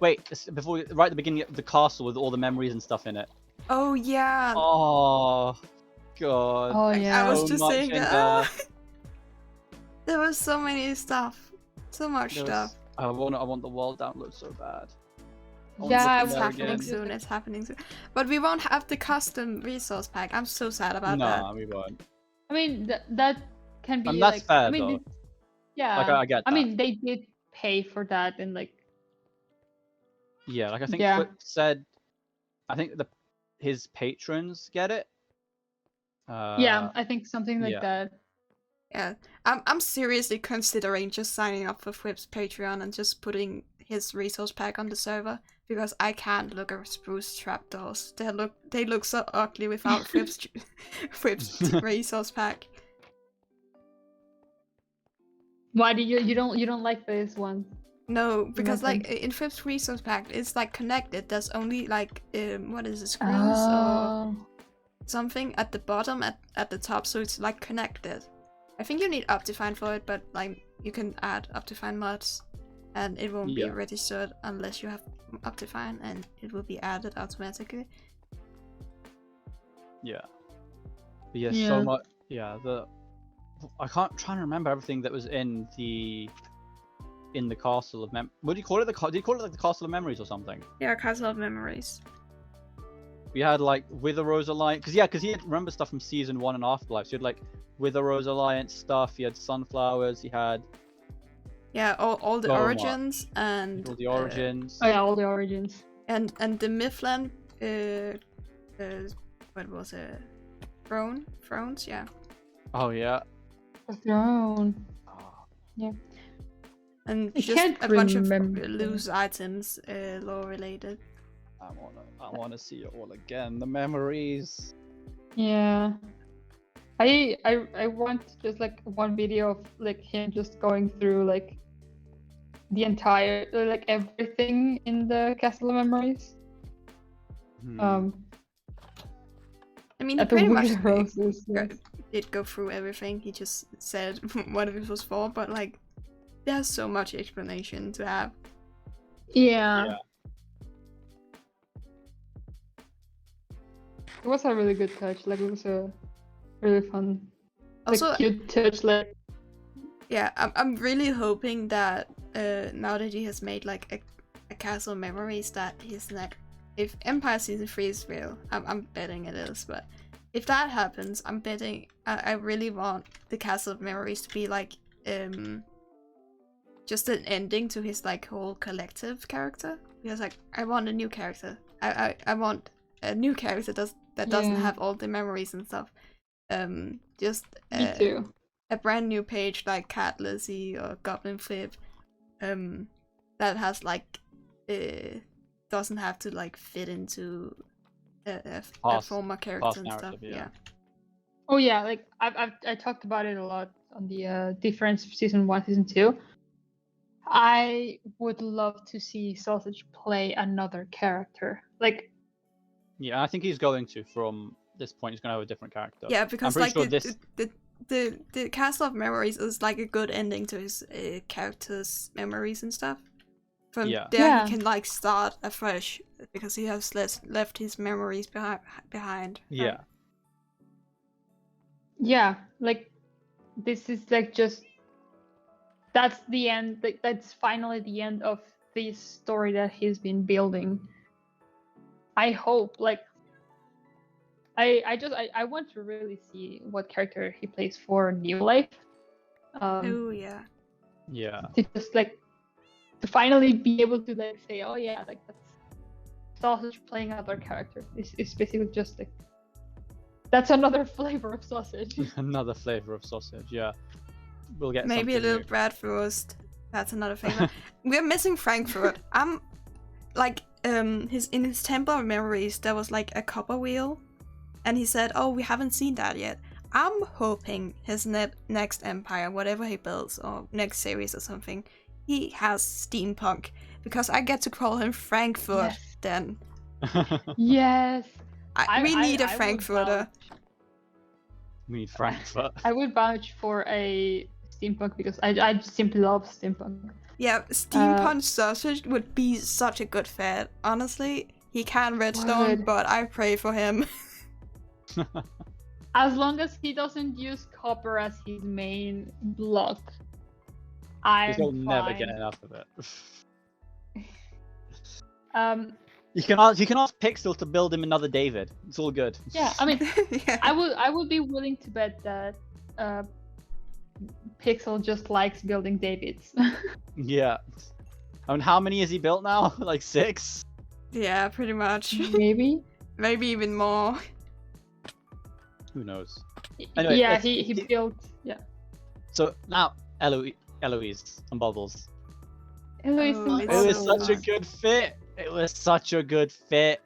wait! Before right at the beginning of the castle with all the memories and stuff in it. Oh yeah. Oh god! Oh yeah. I was So just much saying in that. There was so many stuff, so much There stuff. was- I want the world download so bad. Yeah, It's there happening again. soon. It's happening soon. But we won't have the custom resource pack. I'm so sad about that. No, we won't. I mean that can be And that's like, fair, I mean, though. yeah. Like, I get I that. mean, they did pay for that, and like, Yeah, like I think Yeah. Flip said, I think his patrons get it. yeah, I think something like yeah. that. Yeah, I'm seriously considering just signing up for Whip's Patreon and just putting his resource pack on the server because I can't look at spruce trapdoors. They look so ugly without Whip's resource pack. Why do you don't like this one? No, because like Nothing. in Whip's resource pack, it's like connected. There's only like what is it, screws Oh. or something at the bottom at the top, so it's like connected. I think you need Optifine for it, but like you can add Optifine mods, and it won't be Yeah. registered unless you have Optifine, and it will be added automatically. Yeah. But yeah, Yeah. so much. Yeah, I can't try to remember everything that was in the castle of what do you call it? Do you call it like the castle of memories or something? Yeah, Castle of Memories. We had like Wither Rose Alliance, because he had remember stuff from season 1 and Afterlife. So you had like Wither Rose Alliance stuff. He had sunflowers. He had Yeah, all the So much. origins and all the origins. Oh yeah, all the origins. and the Mifflin. What was it? Thrones. Yeah. Oh yeah. The throne. And I just can't a bunch of remember. loose items, lore related. I wanna see it all again. The memories. Yeah. I want just like one video of like him just going through like the entire like everything in the Castle of Memories. Hmm. I mean, he At the pretty much Wither Roses. did go through everything. He just said what it was for, but like, there's so much explanation to have. Yeah. Yeah. It was a really good touch. Like it was a really fun, like Also, cute touch. Like yeah, I'm really hoping that now that he has made like a Castle of Memories, that he's like, if Empire Season 3 is real, I'm betting it is, but if that happens, I'm betting I really want the Castle of Memories to be like just an ending to his like whole collective character, because like I want a new character. I want a new character that doesn't Yeah. have all the memories and stuff. Just Me too. a brand new page like Cat Lizzie or Goblin Flip, that has like doesn't have to like fit into a former character and stuff. narrative, yeah. Oh yeah, like I talked about it a lot on the difference season 1, season 2. I would love to see Sausage play another character. Like, Yeah, I think he's going to from this point. He's going to have a different character. Yeah, because I'm like pretty sure the Castle of Memories is like a good ending to his character's memories and stuff. From there, Yeah. he can like start afresh because he has left his memories behind. Yeah. Right? yeah, like this is like just that's the end. Like, that's finally the end of this story that he's been building. I hope, like, I want to really see what character he plays for New Life. Oh yeah. Yeah. To just like to finally be able to like say, oh yeah, like that's Sausage playing another character. It's basically just like that's another flavor of sausage. Another flavor of sausage, yeah. We'll get Maybe a something little new. Bratwurst. That's another thing. We're missing Frankfurt. I'm like in his Temple of Memories there was like a copper wheel, and he said, "Oh, we haven't seen that yet." I'm hoping his next empire, whatever he builds, or next series or something, he has steampunk, because I get to call him Frankfurt. Yes. Then Yes. we need a would Frankfurter. We need Frankfurt. I would vouch for a steampunk because I simply love steampunk. Yeah, steampunk sausage would be such a good fit. Honestly, he can redstone, Would. but I pray for him. As long as he doesn't use copper as his main block, I'm He'll fine. never get enough of it. You can ask Pixel to build him another David. It's all good. Yeah, I mean, Yeah. I would be willing to bet that Pixel just likes building Davids. Yeah. I mean, how many has he built now? Like 6? Yeah, pretty much. Maybe. Maybe even more. Who knows? Anyway, yeah, let's- he built. Yeah. So now, Eloise and Bubbles. Eloise Oh, and it's It was so Bubbles. such a nice. good fit. It was such a good fit.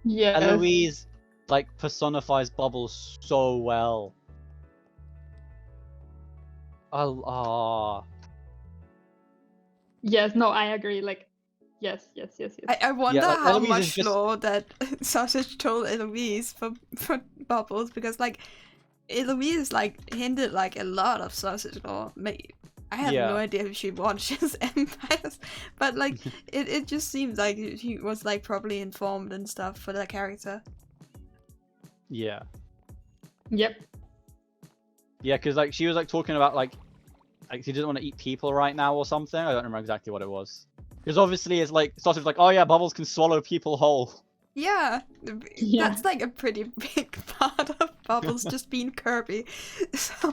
Yeah. Eloise like personifies Bubbles so well. Yes. No, I agree. Like, yes. I wonder like, how Eloise is much just- lore that Sausage told Eloise for Bubbles, because like Eloise like hinted like a lot of Sausage lore. I have Yeah. no idea if she watches Empires, but like it just seems like she was like probably informed and stuff for the character. Yeah. Yep. Yeah, because like she was like talking about like she doesn't want to eat people right now or something. I don't remember exactly what it was. Because obviously it's like Sausage's like, oh yeah, Bubbles can swallow people whole. Yeah, Yeah. that's like a pretty big part of Bubbles just being Kirby. So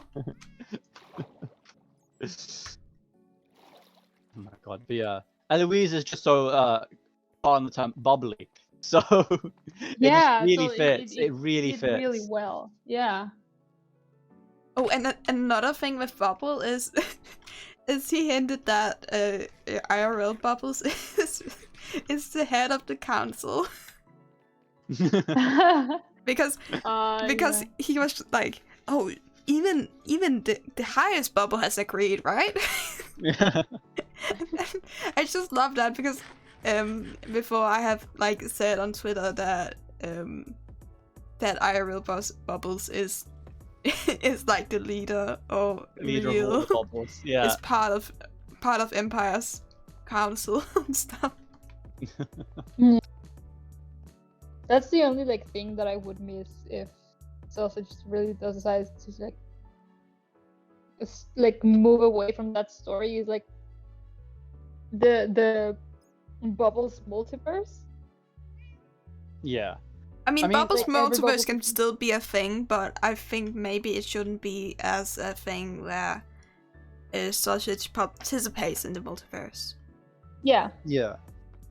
Oh my god, but yeah, Eloise is just so pardon the term bubbly. So Yeah. it just really so fits. It really did fits. really well. Yeah. oh, and another thing with Bubble is he hinted that IRL Bubbles is the head of the council. because Yeah. he was like, oh, even the highest Bubble has agreed, right? Yeah. I just love that because before I have like said on Twitter that that IRL Bubbles is is like the leader or Leader of all real the bubbles. Yeah. is part of Empire's council and stuff. That's the only like thing that I would miss if Sausage really does decide to like move away from that story. Is like the Bubbles multiverse. Yeah. I mean, I mean, Bubbles like, every multiverse Bubble- can still be a thing, but I think maybe it shouldn't be as a thing where Sausage participates in the multiverse. Yeah. Yeah.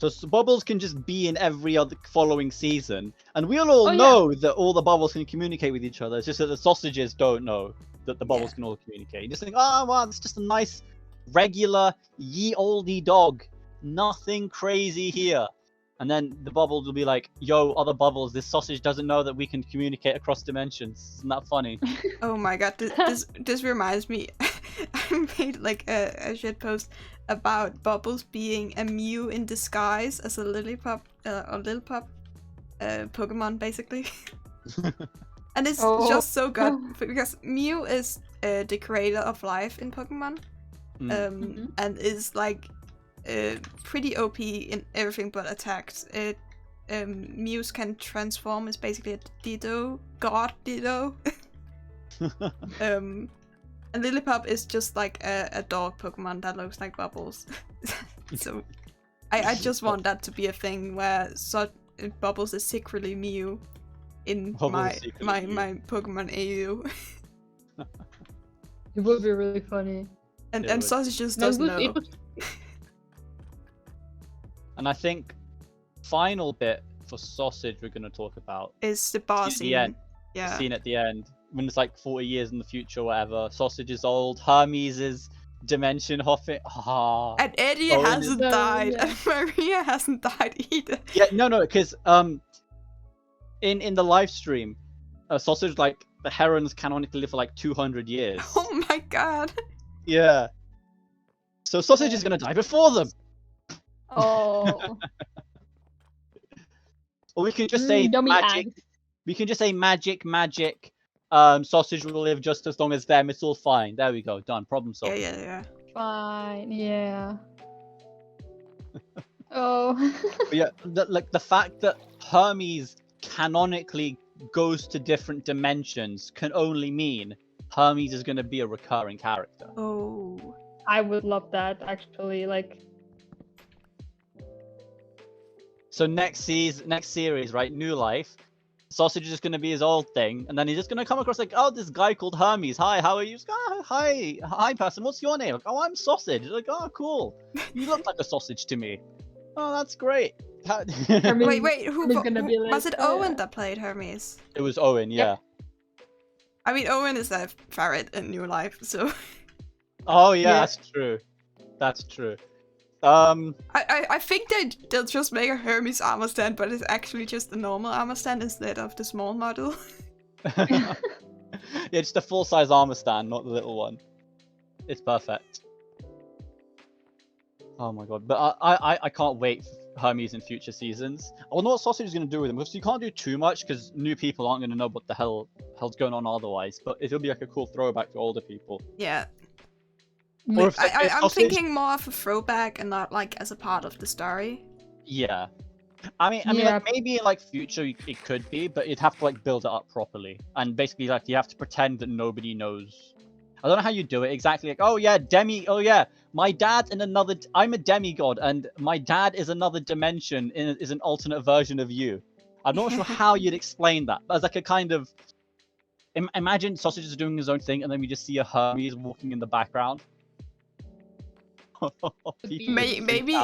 So bubbles can just be in every other following season, and we'll all Oh, yeah. know that all the bubbles can communicate with each other. It's just that the sausages don't know that the bubbles Yeah. can all communicate. You just think, oh wow, it's just a nice, regular, ye olde dog. Nothing crazy here. And then the bubbles will be like, yo, other bubbles, this sausage doesn't know that we can communicate across dimensions. Isn't that funny? Oh my god, this reminds me. I made like a shit post about Bubbles being a Mew in disguise as a Lillipup Pokemon, basically. And it's just so good because Mew is the creator of life in Pokemon, and is like pretty OP in everything but attacks. Mews can transform. It's basically a Ditto, God Ditto. And Lillipup is just like a dog Pokemon that looks like Bubbles. So I just want that to be a thing where Bubbles is secretly Mew in my Pokemon AU. It would be really funny. And Sausage just doesn't know. And I think final bit for Sausage we're going to talk about is the boss scene. At the end. Yeah. The scene at the end. When it's like 40 years in the future or whatever. Sausage is old. Hermes is dimension hopping. And Eddie hasn't died. Yeah. And Maria hasn't died either. Yeah, no, because in the live stream, Sausage, like, the herons canonically live for like 200 years. Oh my god. Yeah. So Sausage is gonna die before them. Oh. Or we can just say magic. Eggs. We can just say magic. Sausage will live just as long as them. It's all fine. There we go. Done. Problem solved. Yeah. Fine. Yeah. Oh. But yeah, the fact that Hermes canonically goes to different dimensions can only mean Hermes is going to be a recurring character. Oh. I would love that, actually. Like. So next series, right? New Life. Sausage is just going to be his old thing, and then he's just going to come across like, oh, this guy called Hermes. Hi, how are you? Oh, hi, person. What's your name? Like, oh, I'm Sausage. Like, oh, cool. You look like a sausage to me. Oh, that's great. Wait, who was it? Owen that played Hermes? It was Owen, yeah. I mean, Owen is a ferret in New Life, so. Oh yeah, that's true. I think they'll just make a Hermes armor stand, but it's actually just a normal armor stand instead of the small model. Yeah, just a full-size armor stand, not the little one. It's perfect. Oh my god, but I can't wait for Hermes in future seasons. I wonder what Sausage is going to do with him, because you can't do too much, because new people aren't going to know what the hell's going on otherwise, but it'll be like a cool throwback to older people. Yeah. Or if, I'm thinking more of a throwback and not like as a part of the story. Yeah. I mean, like, maybe in like future it could be, but you'd have to like build it up properly, and basically like you have to pretend that nobody knows. I don't know how you do it exactly. Like, oh yeah, my dad's in another. I'm a demigod, and my dad is another dimension. Is an alternate version of you. I'm not sure how you'd explain that, but as like a kind of. Imagine Sausage is doing his own thing, and then we just see a Hermes walking in the background. maybe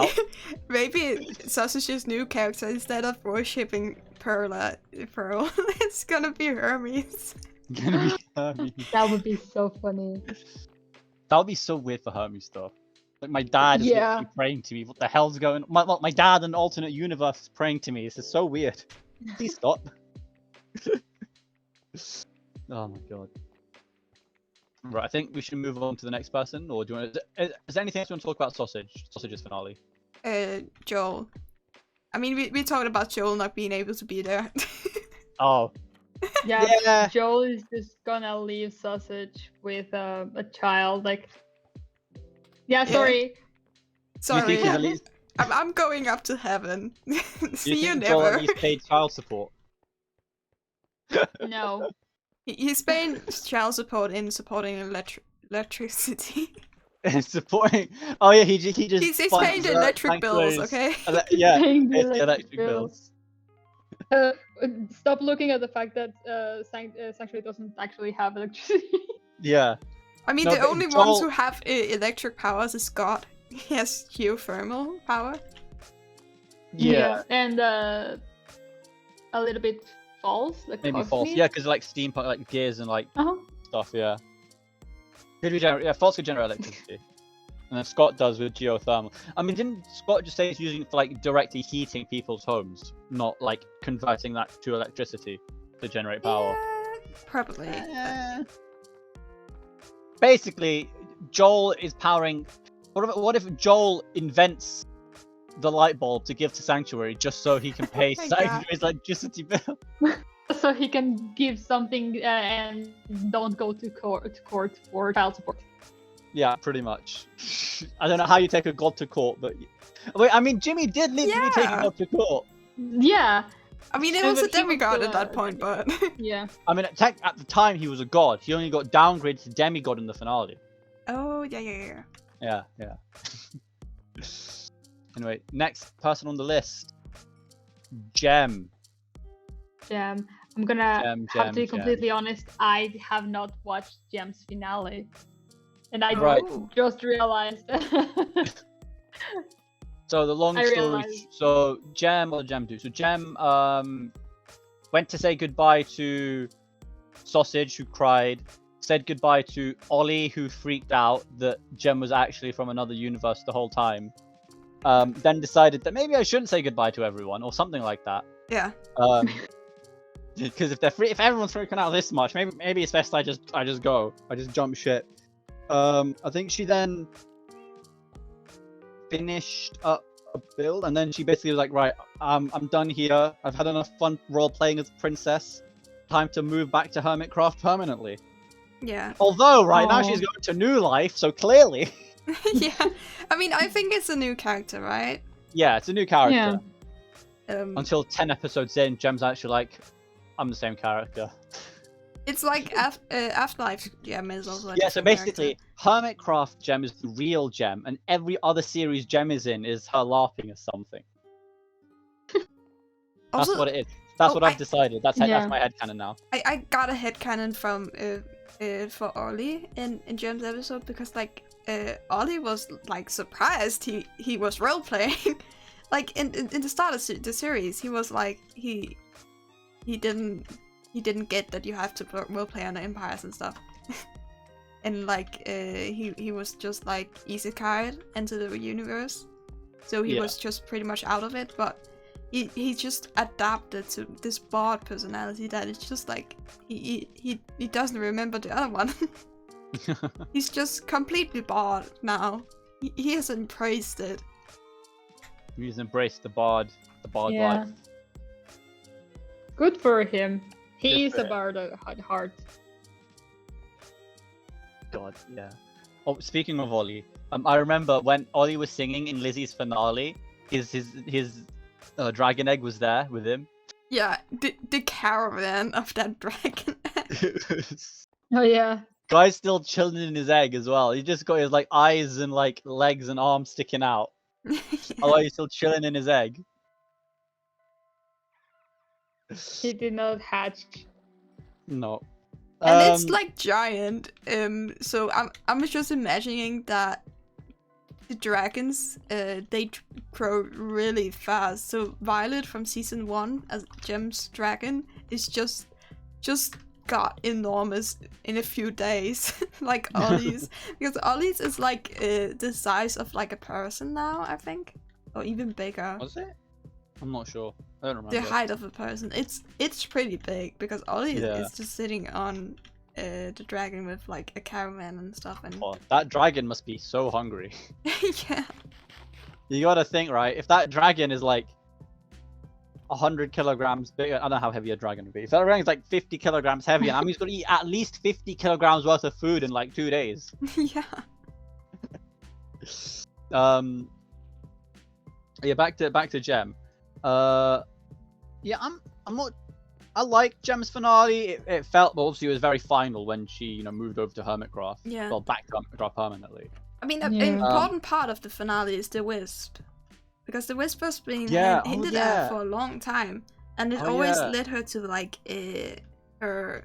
Sausage's new character, instead of worshipping Pearl, it's gonna be Hermes. That would be so funny. That would be so weird for Hermes though. Like my dad is literally praying to me. What the hell's going on? My dad in an alternate universe is praying to me. This is so weird. Please stop. Oh my god. Right, I think we should move on to the next person, or do you want? Is there anything else you want to talk about? Sausage's finale. Joel. I mean, we talked about Joel not being able to be there. Oh. Yeah, Joel is just gonna leave Sausage with a child. Like. Yeah, sorry. Sorry. I'm going up to heaven. See you never. Joel at least paid child support? No. He's paying child support in supporting electricity. Supporting. Oh yeah, he just. He's paying the electric bills, okay? Yeah, the electric bills. Stop looking at the fact that Sanctuary doesn't actually have electricity. Yeah. I mean, the only ones who have electric powers is God. He has geothermal power. Yeah, and a little bit false. The maybe cosmic. false. Yeah, because like steampunk, like gears and like Uh-huh. stuff. Yeah, could be false could generate electricity, and then Scott does with geothermal. I mean, didn't Scott just say he's using it for like directly heating people's homes, not like converting that to electricity to generate power? Yeah, probably. Basically, Joel is powering. What if Joel invents the light bulb to give to Sanctuary just so he can pay Oh my God. his electricity bill? So he can give something and don't go to court for child support. Yeah, pretty much. I don't know how you take a god to court, but wait, I mean, Jimmy did live to be taken Yeah. god to court. Yeah. I mean, it Yeah, was a but he was demigod still at that a- point, but Yeah. I mean, at the time he was a god. He only got downgraded to demigod in the finale. oh yeah. Yeah. Anyway, next person on the list, Gem. Gem. I'm gonna have to be Gem. completely honest. I have not watched Gem's finale, and I Right. Oh. just realized. So the long I story. realized. So Gem, what did Gem do? So Gem went to say goodbye to Sausage, who cried. Said goodbye to Ollie, who freaked out that Gem was actually from another universe the whole time. Then decided that maybe I shouldn't say goodbye to everyone, or something like that. Yeah. Because if everyone's freaking out this much, maybe it's best I just go. I just jump ship. I think she then finished up a build, and then she basically was like, right, I'm done here. I've had enough fun role playing as princess. Time to move back to Hermitcraft permanently. Yeah. Although right now Aw. she's going to New Life, so clearly, Yeah. I mean, I think it's a new character, right? yeah, it's a new character. Yeah. Until 10 episodes in, Gem's actually like, I'm the same character. It's like Afterlife Gem is also. A Yeah, so different basically, character. Hermitcraft Gem is the real Gem, and every other series Gem is in is her LARPing as something. That's Also, what it is. That's oh, what I've decided. That's Yeah. my headcanon now. I got a headcanon from for Ollie in Gem's episode because like Ollie was like surprised he was role playing. Like in the start of the series, he was like he didn't get that you have to role play on empires and stuff. And like he was just like isekai'd into the universe, so he Yeah. was just pretty much out of it. But he just adapted to this bored personality that it's just like he doesn't remember the other one. He's just completely bored now. He has embraced it. He's embraced the bard Yeah. life. Good for him. He Good is for a him. bard at heart. God, yeah. Oh, speaking of Ollie, I remember when Ollie was singing in Lizzie's finale, his dragon egg was there with him. Yeah, the caravan of that dragon. Oh yeah. Guy's still chilling in his egg as well. He just got his like eyes and like legs and arms sticking out. Although he's still chilling in his egg. He did not hatch. No. And it's like giant. So I'm just imagining that the dragons they grow really fast. So Violet from season 1 as Gem's dragon is just got enormous in a few days. Like Ollie's, because Ollie's is like the size of like a person now, I think, or even bigger. Was it? I'm not sure. I don't remember. The height of a person. It's pretty big because Ollie Yeah. is just sitting on the dragon with like a caravan and stuff. And Oh, that dragon must be so hungry. yeah, You gotta think, right? If that dragon is like 100 kilograms big, I don't know how heavy a dragon would be. If that dragon's like 50 kilograms heavy, and he's gonna eat at least 50 kilograms worth of food in like 2 days. yeah. Yeah, back to Gem. Yeah, I'm not. I like Gem's finale. It felt, but obviously it was very final when she, moved over to Hermitcraft. Yeah. Well, back to Hermitcraft permanently. I mean, Yeah. an important part of the finale is the wisp, because the wisp has been Yeah, hinted yeah. at for a long time, and it Oh, always yeah. led her to like her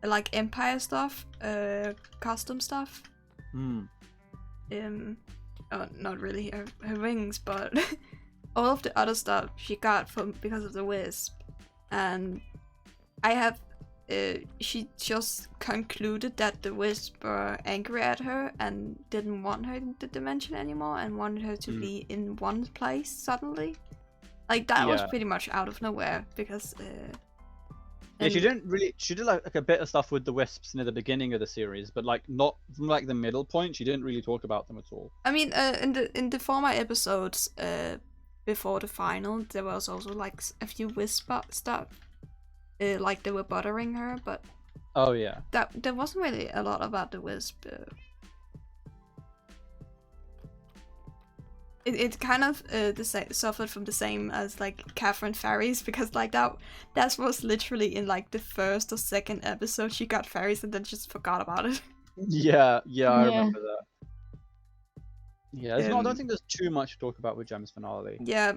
like empire stuff, custom stuff. Hmm. Oh, not really her wings, but all of the other stuff she got from because of the Wisp, and I have. She just concluded that the Wisp were angry at her and didn't want her in the dimension anymore and wanted her to be in one place suddenly. Like, that was pretty much out of nowhere because... yeah, she didn't really... She did like a bit of stuff with the Wisps near the beginning of the series, but like not from like the middle point, she didn't really talk about them at all. I mean, in the former episodes before the final, there was also like a few Wisp stuff. Like they were bothering her, but oh yeah, there wasn't really a lot about the Wisp. It kind of suffered from the same as like Catherine Fairies, because like that was literally in like the first or second episode she got fairies and then just forgot about it. Yeah, I remember that. Yeah, I don't think there's too much to talk about with Gem's finale. Yeah,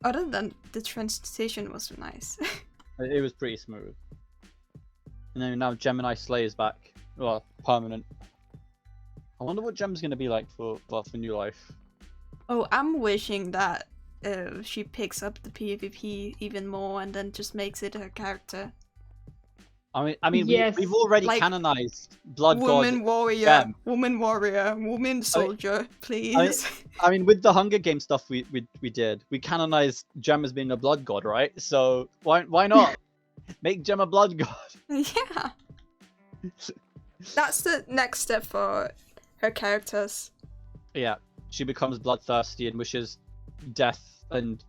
other than the transition was nice. It was pretty smooth. And then now Gemini Slay is back. Well, permanent. I wonder what Gem's gonna be like for New Life. Oh, I'm wishing that she picks up the PvP even more and then just makes it her character. I mean, yes. we've already like, canonized Blood woman God. warrior, Gem. woman warrior, woman soldier, please. I mean, with the Hunger Games stuff we did, we canonized Gem as being a blood god, right? So why not make Gem a blood god? Yeah. That's the next step for her characters. Yeah, she becomes bloodthirsty and wishes death and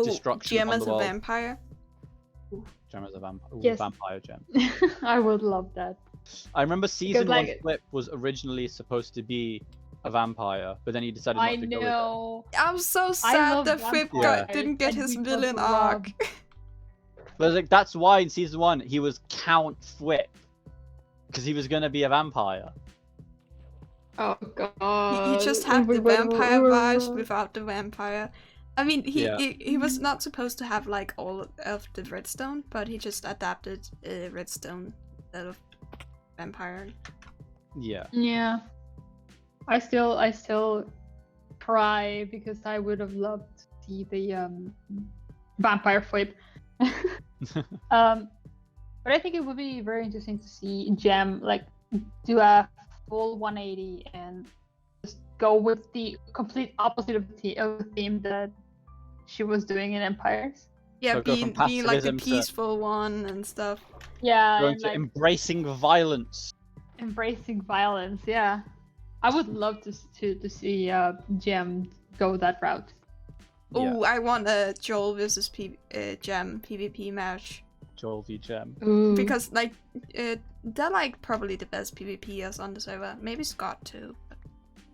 destruction Gem on as the a world. vampire. Gem as a vampire. Yes. Vampire Gem. I would love that. I remember season like, 1 Flip was originally supposed to be a vampire, but then he decided not to go with it. I'm so sad that Flip didn't get and his we villain both arc. But like that's why in season 1 he was Count Flip, because he was gonna be a vampire. Oh god. He just had the vampire vibes without the vampire. I mean, he was not supposed to have like all of the redstone, but he just adapted redstone instead of vampire. Yeah. Yeah. I still cry because I would have loved to see the vampire Flip. But I think it would be very interesting to see Gem like do a full 180 and just go with the complete opposite of the theme that she was doing in Empires. Yeah, So being like the peaceful one and stuff. Yeah, going and, to like, embracing violence. embracing violence. Yeah, I would love to see Gem go that route. Oh, I want a Joel versus Gem PvP match. Joel v Gem. Ooh. Because like they're like probably the best PvPers on the server. Maybe Scott too.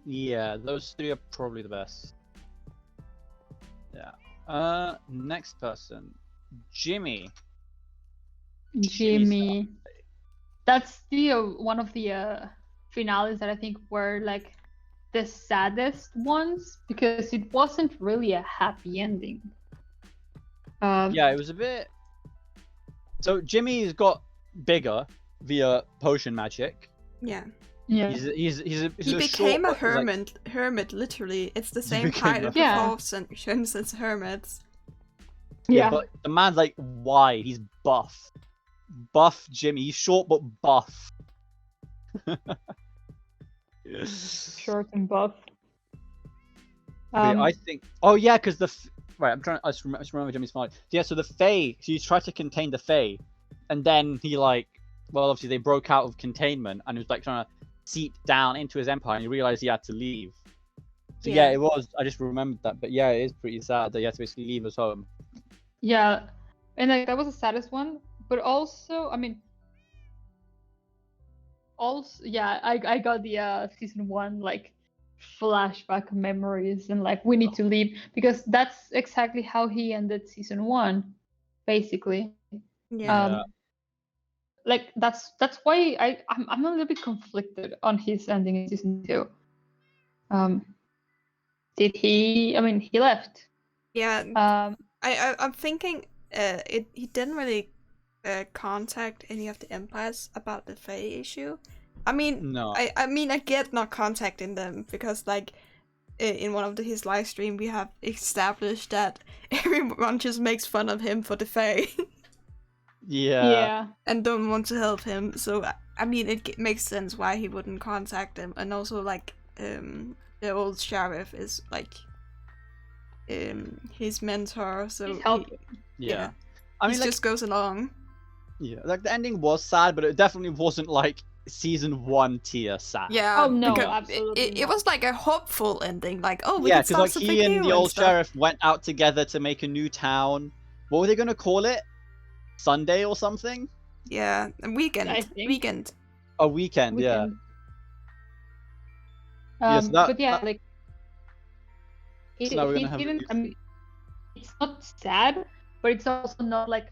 Yeah, those three are probably the best. Yeah. Next person, Jimmy. Jimmy. That's the one of the finales that I think were like the saddest ones because it wasn't really a happy ending. Yeah, it was a bit. So Jimmy's got bigger via potion magic. Yeah. Yeah. He became a hermit. Like... Hermit, literally. It's the same kind of dwarves and shins as hermits. Yeah, but the man's like wide. He's buff. Buff Jimmy. He's short but buff. Short and buff. I think. Oh yeah, because right. I just remember Jimmy's fight. Yeah, so the Fae. So he tried to contain the Fae, and then he like. Well, obviously they broke out of containment, and he was like trying to seep down into his empire, and he realized he had to leave. So yeah, it was. I just remembered that, but yeah, it is pretty sad that he had to basically leave his home. Yeah, and like that was the saddest one, but also, I mean, yeah, I got the season 1 like flashback memories and like we need to leave because that's exactly how he ended season 1, basically. Yeah. Like that's why I'm a little bit conflicted on his ending in season 2. Did he? I mean, he left. Yeah. I'm thinking he didn't really contact any of the empires about the Fae issue. I mean, no. I mean I get not contacting them because like in one of his live stream, we have established that everyone just makes fun of him for the Fae Yeah. and don't want to help him. So I mean, it makes sense why he wouldn't contact them. And also, like, the old sheriff is like his mentor, so He's helping. Yeah. I mean, he like, just goes along. yeah, like the ending was sad, but it definitely wasn't like season 1 tier sad. Yeah. Oh, no, because absolutely It not. was like a hopeful ending. Like, oh, we Yeah, can because start like something he and new the old stuff. sheriff went out together to make a new town. What were they gonna call it? Sunday or something? Yeah, a weekend. I think. Weekend. A weekend, yeah. Yes, But yeah, like So now we're gonna he have a didn't. new- I mean, it's not sad, but it's also not like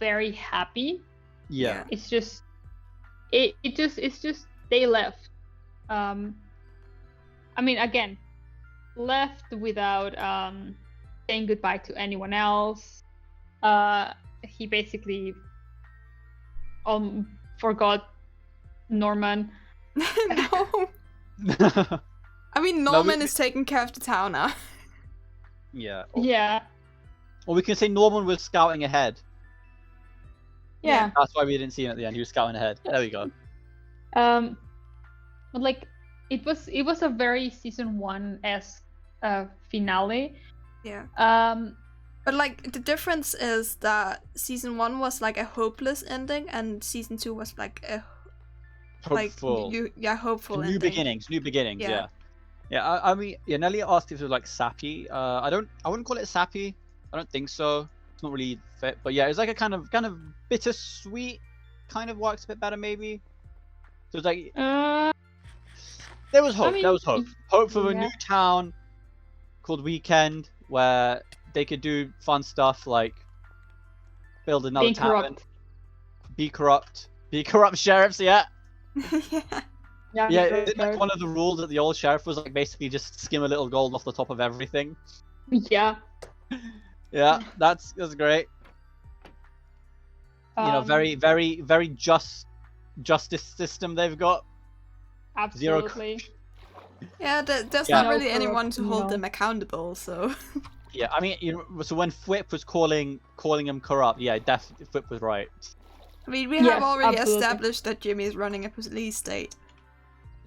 very happy. Yeah. It's just, it's just they left. I mean, again, left without saying goodbye to anyone else. He basically forgot Norman. No. I mean, No, Norman is taking care of the town now. Yeah. Yeah, Or we can say Norman was scouting ahead. yeah. That's why we didn't see him at the end. He was scouting ahead. There we go. But like it was a very season 1-esque finale. Yeah. Um, But like the difference is that season 1 was like a hopeless ending, and season 2 was like a Hopeful. hopeful New ending. beginnings. New beginnings. Yeah. Yeah. Yeah. I mean, yeah. Nelly asked if it was like sappy. I wouldn't call it sappy. I don't think so. It's not really fit. But yeah, it's like a kind of bittersweet. Kind of works a bit better maybe. So it's like there was hope. mean, there was hope. Hope for a yeah. new town called Weekend where they could do fun stuff like build another being town, corrupt. be corrupt sheriffs. Yeah, Yeah, yeah. corrupt Isn't like sheriff. one of the rules that the old sheriff was like basically just skim a little gold off the top of everything. Yeah. Yeah, that's great. You know, very justice system they've got. Zero absolutely. Yeah, there's Yeah. not really No anyone to hold no. them accountable, so Yeah, I mean, so when Flip was calling him corrupt, yeah, definitely Flip was right. I mean, we Yes, have already absolutely. established that Jimmy is running a police state.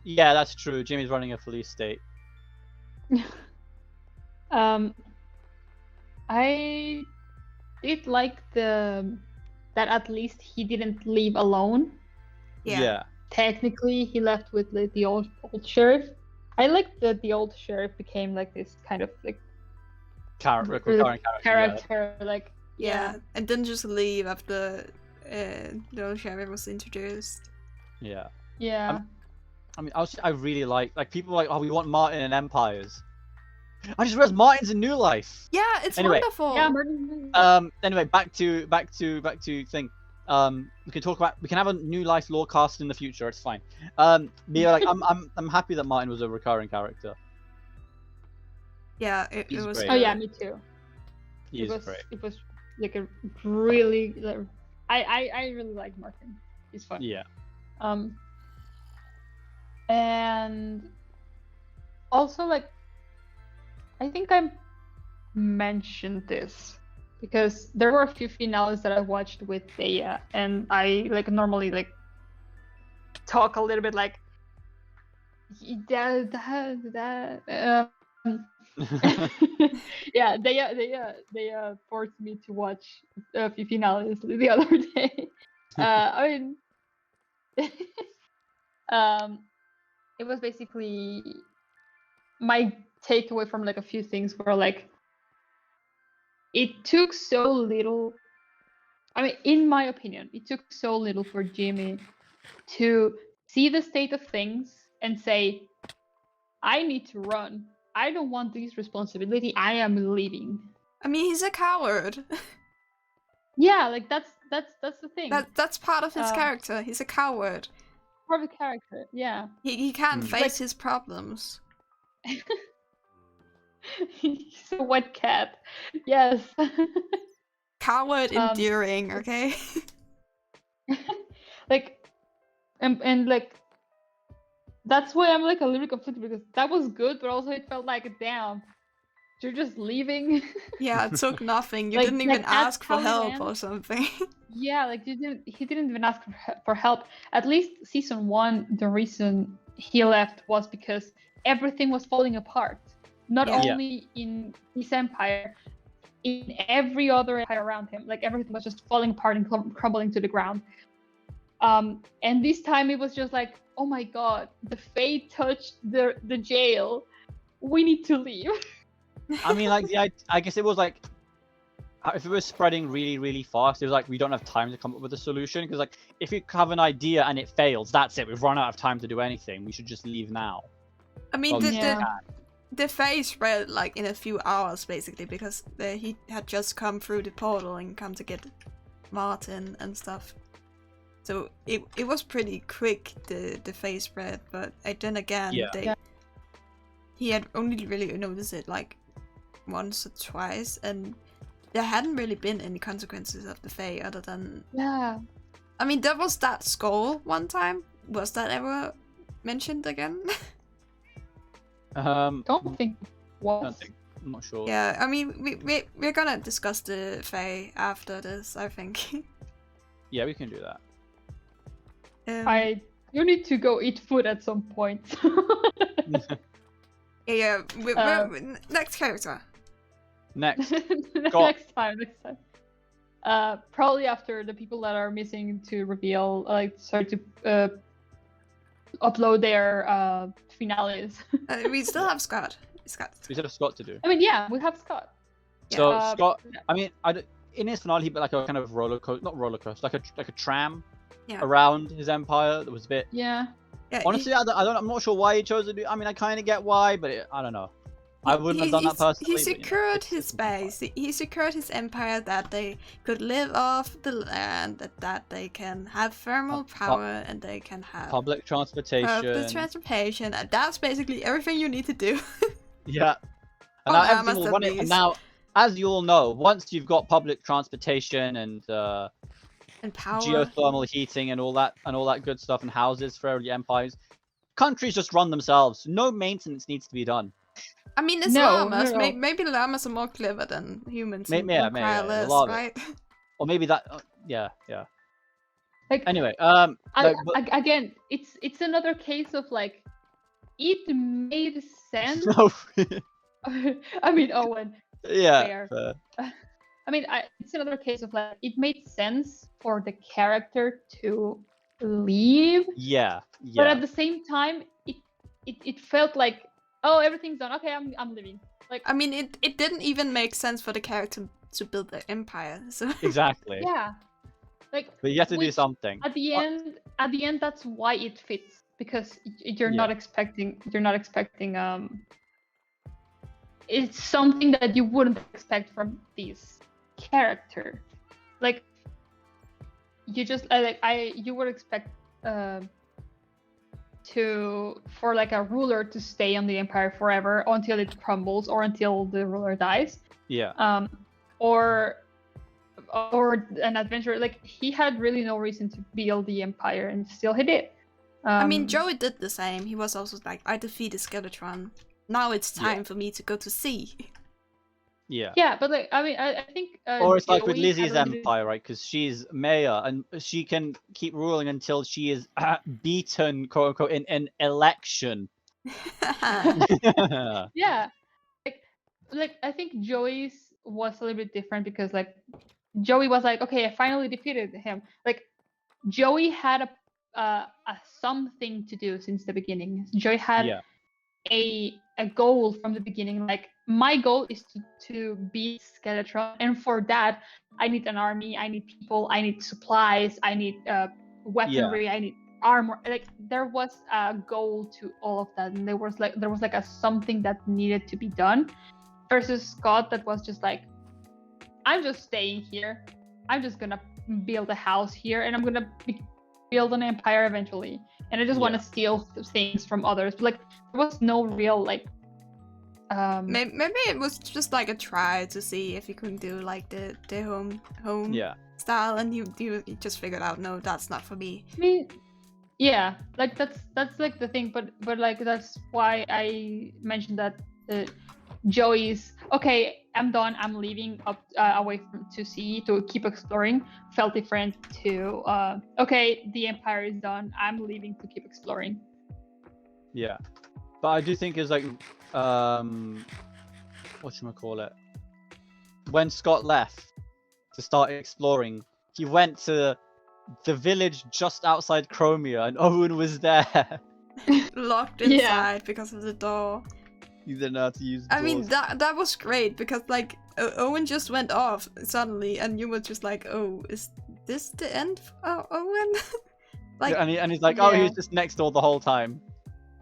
Yeah, that's true. Jimmy's running a police state. I did like that at least he didn't leave alone. Yeah. Technically, he left with like, the old sheriff. I like that the old sheriff became like this kind of like Recurring character. character, like Yeah, and didn't just leave after the old sheriff was introduced. Yeah. yeah. I mean, I really like people are like, oh, we want Martin in Empires. I just realized Martin's in New Life. Yeah, it's Anyway. wonderful. Yeah, Martin. Anyway, back to thing. We can have a New Life Lorecast in the future. It's fine. Mia, like, I'm happy that Martin was a recurring character. Yeah, it He's was. great. Oh yeah, me too. He is great. It was like a really. Like, I really like Martin. He's fun. Yeah. And also like, I think I mentioned this because there were a few finales that I watched with Thea, and I like normally like talk a little bit like yeah, they forced me to watch a few finales the other day. I mean, it was basically my takeaway from like a few things were like it took so little. I mean, in my opinion, it took so little for Jimmy to see the state of things and say, I need to run. I don't want this responsibility. I am leaving. I mean, he's a coward. Yeah, like that's the thing. That's part of his character. He's a coward. Part of the character. Yeah. He can't Mm. face his problems. He's a wet cat. Yes. Coward enduring, okay? Like and like that's why I'm like a little conflicted because that was good, but also it felt like damn, you're just leaving. Yeah, it took nothing. You Like- didn't like, even ask that's for how it help or ends. something. Yeah, like he didn't even ask for help. At least season 1, the reason he left was because everything was falling apart. Not Yeah. Yeah. only in his empire, in every other empire around him. Like everything was just falling apart and crumbling to the ground. And this time it was just like, oh my god, the Fae touched the jail. We need to leave. I mean, like, I guess it was like, if it was spreading really, really fast, it was like, we don't have time to come up with a solution. Because, like, if you have an idea and it fails, that's it. We've run out of time to do anything. We should just leave now. I mean, Well, Yeah. the Fae spread like in a few hours, basically, because he had just come through the portal and come to get Martin and stuff. So it was pretty quick, the Fae spread, but then again, Yeah. he had only really noticed it like once or twice, and there hadn't really been any consequences of the Fae other than... Yeah. I mean, there was that skull one time. Was that ever mentioned again? Don't think it was. I don't think. I'm not sure. Yeah, I mean, we're gonna discuss the Fae after this, I think. Yeah, we can do that. You need to go eat food at some point. Yeah, next character. Next. next time. Probably after the people that are missing to reveal, to upload their finales. We still have Scott. We still have Scott to do. I mean, yeah, we have Scott. So Yeah. Scott, I mean, in his finale, he put like a kind of not roller coaster, like a tram around his empire that was a bit. Yeah. Yeah, Honestly, I'm not sure why he chose to do. I mean, I kind of get why, but I don't know. I wouldn't have done that personally. He secured his base. He secured his empire that they could live off the land, that they can have thermal power, and they can have public transportation. Public transportation. And that's basically everything you need to do. Yeah. And On now everything will run it. And now, as you all know, once you've got public transportation and power, geothermal heating and all that good stuff, and houses for the empires, countries just run themselves. No maintenance needs to be done. I mean, it's llamas. Maybe llamas are more clever than humans. Maybe less, right? Or maybe that. Yeah. Like, anyway, again, it's another case of like, it made sense. No. I mean, Owen. Yeah. Fair. I mean, it's another case of like, it made sense for the character to leave. Yeah. But at the same time, it felt like, oh, everything's done. Okay, I'm leaving. Like, I mean, it didn't even make sense for the character to build their empire. So exactly. Yeah. Like, but you have to do something. At the end, that's why it fits, because you're not expecting. It's something that you wouldn't expect from this character. Like, you just you would expect for like a ruler to stay on the empire forever until it crumbles or until the ruler dies. Yeah. Or an adventurer. Like, he had really no reason to build the empire, and still he did. I mean, Joey did the same. He was also like, I defeated Skeletron. Now it's time for me to go to sea. Yeah. Yeah, but like, I mean, I think. Or it's like with Joey Lizzie's had really- empire, right? Because she's mayor and she can keep ruling until she is beaten, quote unquote, in an election. Yeah, like I think Joey's was a little bit different because like Joey was like, okay, I finally defeated him. Like, Joey had a something to do since the beginning. Joey had a goal from the beginning. Like, my goal is to beat Skeletron, and for that I need an army, I need people, I need supplies, I need weaponry, I need armor. Like, there was a goal to all of that, and there was like a something that needed to be done, versus Scott that was just like, I'm just staying here, I'm just gonna build a house here, and I'm gonna build an empire eventually, and I just want to steal things from others. But like, there was no real like maybe it was just like a try to see if you could do like the home style, and you just figured out, no, that's not for me. I mean, Yeah, like that's like the thing, but like that's why I mentioned that Joey's okay. I'm done. I'm leaving up away from to sea to keep exploring. Felt different to okay. The Empire is done. I'm leaving to keep exploring. Yeah, but I do think it's like whatchamacallit, when Scott left to start exploring, he went to the village just outside Chromia, and Owen was there. Locked Yeah. inside because of the door. He didn't know how to use. I mean, doors. that was great because like Owen just went off suddenly, and you were just like, oh, is this the end of Owen? Like, Yeah, and he's like, oh, he Yeah. was just next door the whole time.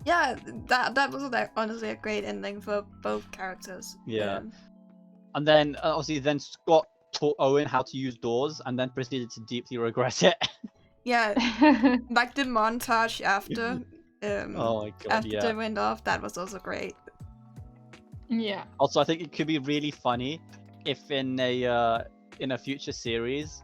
yeah, that was like, honestly a great ending for both characters. Yeah. And then obviously, then Scott taught Owen how to use doors, and then proceeded to deeply regret it. Yeah, like the montage after Oh my god, after yeah. they went off, that was also great. Yeah. Also, I think it could be really funny if in a future series,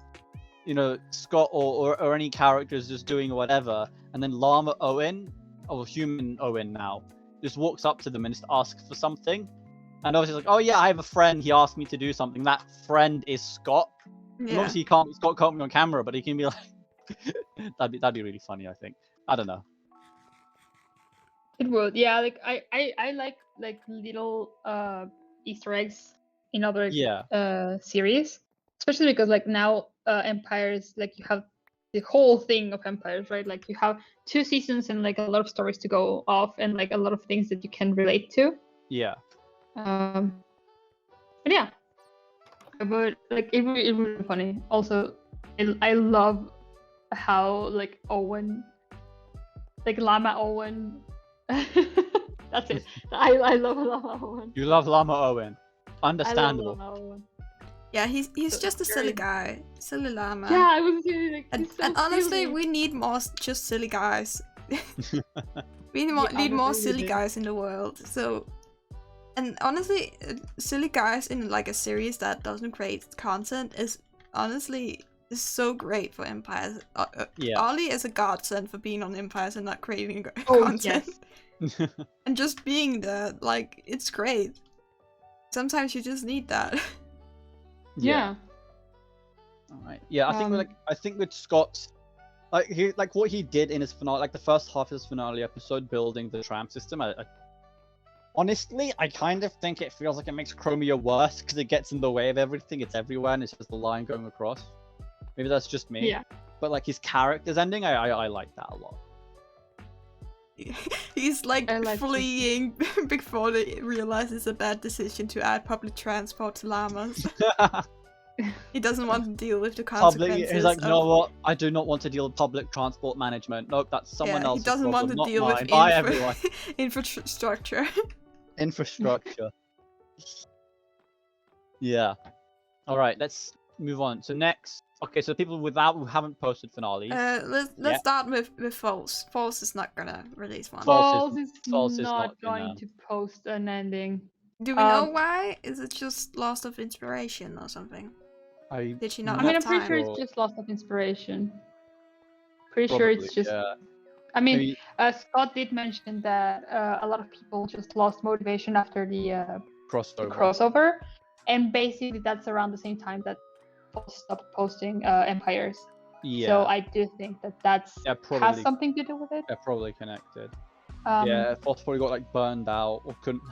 you know, Scott or any character is just doing whatever, and then Llama Owen, or human Owen now, just walks up to them and just asks for something. And obviously, like, oh yeah, I have a friend. He asked me to do something. That friend is Scott. And Yeah, obviously, Scott can't be on camera, but he can be like, that'd be really funny. I think. I don't know. It would, yeah. Like I like little Easter eggs in other Yeah. series, especially because like now Empires, like you have the whole thing of Empires, right? Like you have 2 seasons and like a lot of stories to go off and like a lot of things that you can relate to. Yeah. But yeah, but like it really funny. Also, I love how like Owen, like Llama Owen. That's it. I love Llama Owen. You love Llama Owen. I Understandable. love Llama Owen. yeah, he's So just a silly guy, silly llama. Yeah, I was really like. And, he's so and honestly, silly. we need more just silly guys. We need Yeah, more honestly, we silly do. guys in the world. So, and honestly, silly guys in like a series that doesn't create content is honestly is so great for Empires. Yeah. Ollie is a godsend for being on Empires and not creating Oh content. yes. And just being there, like, it's great. Sometimes you just need that. Yeah. Alright. Yeah, I think with Scott, like what he did in his finale, like the first half of his finale episode, building the tram system. Honestly, I kind of think it feels like it makes Chromia worse because it gets in the way of everything. It's everywhere, and it's just the line going across. Maybe that's just me. Yeah. But like his character's ending, I like that a lot. He's like I like it. fleeing before they realize it's a bad decision to add public transport to llamas. He doesn't want to deal with the consequences. He's like, you know of- what? I do not want to deal with public transport management. Nope, that's someone yeah, he else's doesn't want problem, to not deal mine. with Bye, everyone. infrastructure. Infrastructure. Yeah. All right, let's move on. So next, okay, so people who haven't posted finales. Let's Yeah. start with False. False is not gonna release one. False False is is not not gonna- going to post an ending. Do we know Um, why? Is it just loss of inspiration or something? Did she not I mean, have I'm pretty time? sure it's just loss of inspiration. Pretty sure it's just. Yeah. I mean, Maybe- Scott did mention that a lot of people just lost motivation after the crossover. crossover, and basically that's around the same time that False stopped posting Empires. Yeah. So I do think that that's Yeah, has probably. something to do with it. They're probably connected. Yeah. False probably got like burned out or couldn't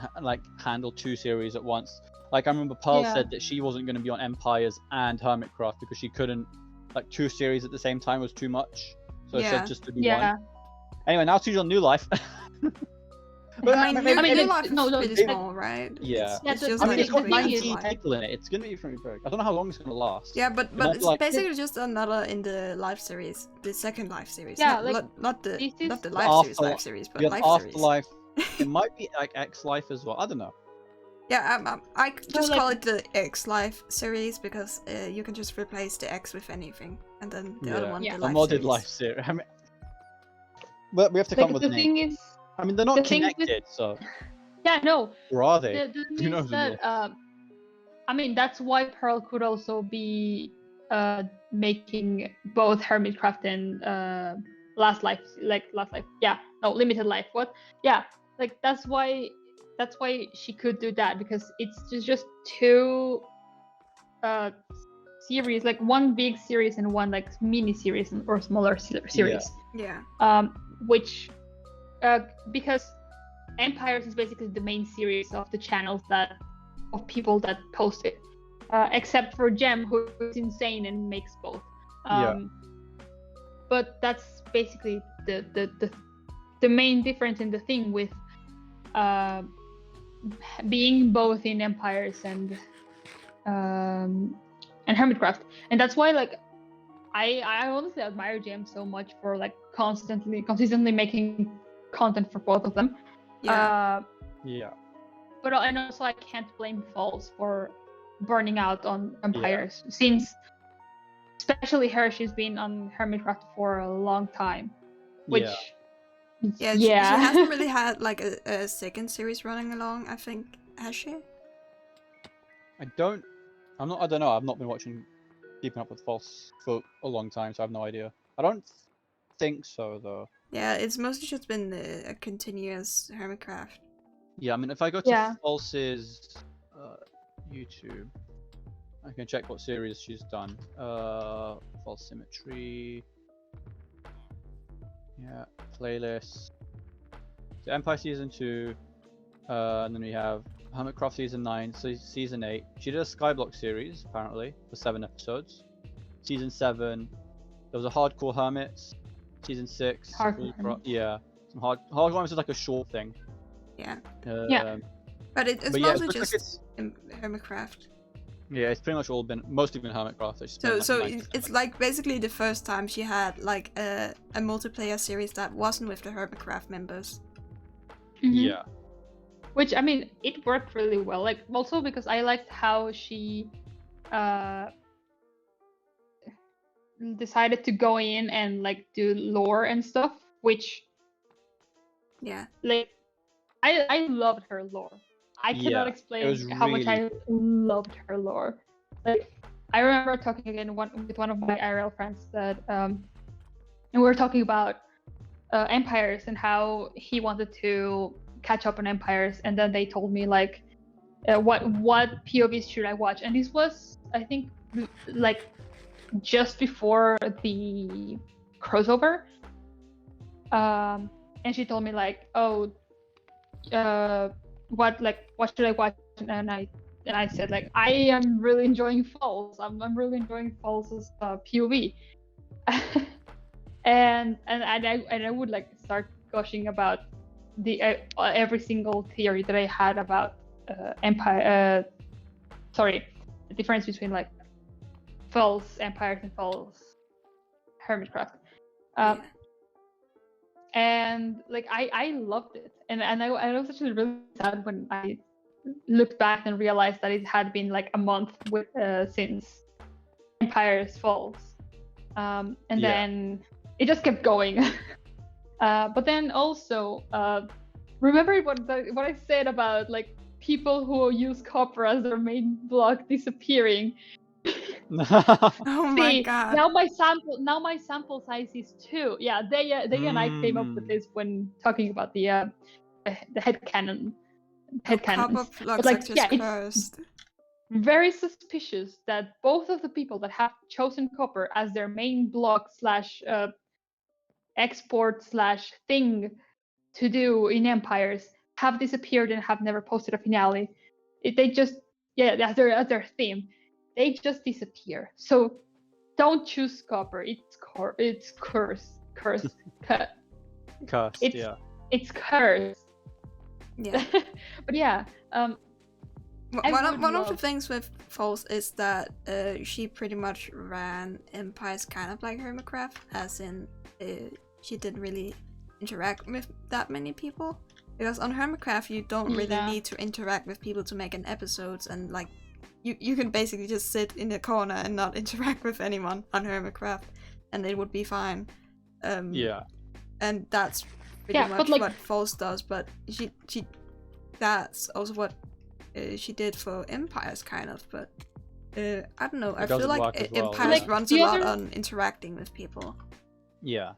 handle 2 series at once. Like I remember Pearl Yeah. said that she wasn't going to be on Empires and Hermitcraft because she couldn't, like 2 series at the same time was too much. So she Yeah. said just to do Yeah. one. Anyway, now she's on New Life. I mean, maybe- New Life is no, pretty maybe- small, right? Yeah. Yeah, It's the- just I mean, the it's like got thing is- 19 like- people in it. It's gonna be pretty big. I don't know how long it's gonna last. Yeah, but might be it's like- basically just another in the live series, the second live series. Yeah, not, like, not the this is- not the live series, but We have live series. Afterlife. It might be like X Life as well. I don't know. Yeah, I just like- call it the X Life series because you can just replace the X with anything, and then the other one Yeah. the A live modded series. life series. I mean, but we have to come Like up with the a name. thing is, I mean, they're not the thing with- connected, so yeah, no. or are they? The Who thing knows is anymore? that I mean that's why Pearl could also be making both Hermitcraft and Limited Life. What? Yeah, like that's why she could do that, because it's just two series, like one big series and one like mini series or smaller series. Yeah. Which because Empires is basically the main series of the channels of people that post it, except for Gem, who is insane and makes both. But that's basically the main difference in the thing with being both in Empires and Hermitcraft. And that's why like I honestly admire Gem so much for like consistently making content for both of them. Yeah. But and also I can't blame Falls for burning out on Empires, since especially her, she's been on Hermitcraft for a long time, which she hasn't really had like a second series running along, I think, has she? I don't know. I've not been keeping up with False for a long time, so I have no idea. I don't think so though. Yeah, it's mostly just been a continuous Hermitcraft. Yeah, I mean, if I go to False's YouTube, I can check what series she's done. False Symmetry. Yeah, playlist. So Empire Season 2, and then we have Hermitcraft Season 9, so Season 8. She did a Skyblock series, apparently, for 7 episodes. Season 7, there was a Hardcore Hermits. Season 6, some Hardcore Hermits is like a short thing. Yeah. But it's mostly just Hermitcraft. Yeah, it's pretty much mostly been Hermitcraft. So it's like basically the first time she had like a multiplayer series that wasn't with the Hermitcraft members. Mm-hmm. Yeah. Which, I mean, it worked really well. Like, also because I liked how she decided to go in and like do lore and stuff, which like I loved her lore. I cannot explain how much I loved her lore. Like, I remember talking again with one of my IRL friends that and we were talking about Empires and how he wanted to catch up on Empires, and then they told me like what POVs should I watch, and this was, I think, like just before the crossover, and she told me like, what should I watch, and I said like, I am really enjoying Falls. I'm really enjoying Falls' POV. and I would like start gushing about the every single theory that I had about Empire. Sorry, the difference between like False Empires and False Hermitcraft. And like I loved it, and I was actually really sad when I looked back and realized that it had been like a month since Empires Falls, and then it just kept going. But then also, remember what I said about like people who use copper as their main block disappearing? Oh my god! Now my sample size is 2. Yeah, they and I came up with this when talking about the headcanon. But like, it's very suspicious that both of the people that have chosen copper as their main block / export / thing to do in Empires have disappeared and have never posted a finale. They just as their theme. They just disappear. So don't choose copper. It's cursed. Cursed. It's cursed. Yeah. But yeah. One of the things with False is that she pretty much ran Empires kind of like Hermitcraft, as in she didn't really interact with that many people. Because on Hermitcraft you don't really need to interact with people to make an episode, and like you can basically just sit in a corner and not interact with anyone on Hermitcraft, and it would be fine. And that's pretty much what False does. But she that's also what she did for Empires, kind of. But I don't know. I feel like Empires runs a lot on interacting with people. Yeah.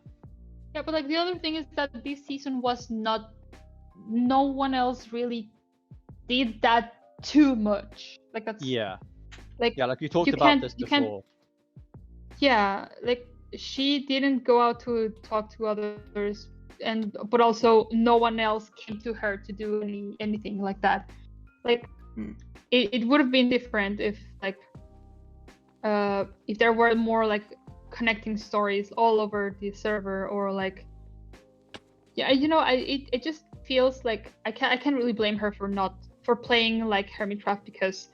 Yeah, but like the other thing is that this season was not. No one else really did that too much. Like that's Yeah. like Yeah, like you talked you about can't this you can't before. yeah, like she didn't go out to talk to others, and but also no one else came to her to do anything like that. Like it would have been different if there were more like connecting stories all over the server, or like it just feels like I can't really blame her for playing like Hermitcraft, because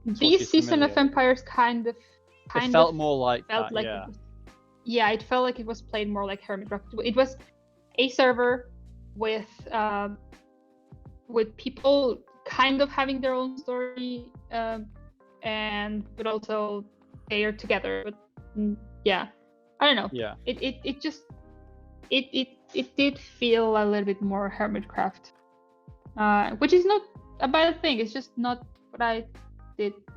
It's what this she's season of familiar with. Empires kind of It felt more like felt that, like yeah. it felt like it was played more like Hermitcraft. It was a server with people kind of having their own story, but also they are together. But yeah, I don't know. Yeah. It just it did feel a little bit more Hermitcraft, which is not a bad thing. It's just not what I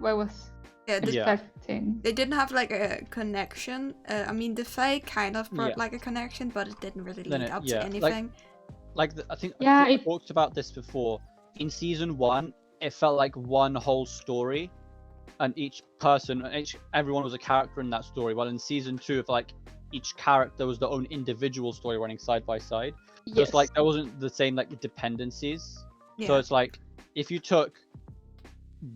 was expecting. They didn't have like a connection. I mean, the Fae kind of brought like a connection, but it didn't really lead up to anything. I think I talked about this before. In season 1, it felt like one whole story, and everyone was a character in that story. While in season 2, it felt like each character was their own individual story running side by side. So it's like there wasn't the same like dependencies. Yeah. So it's like if you took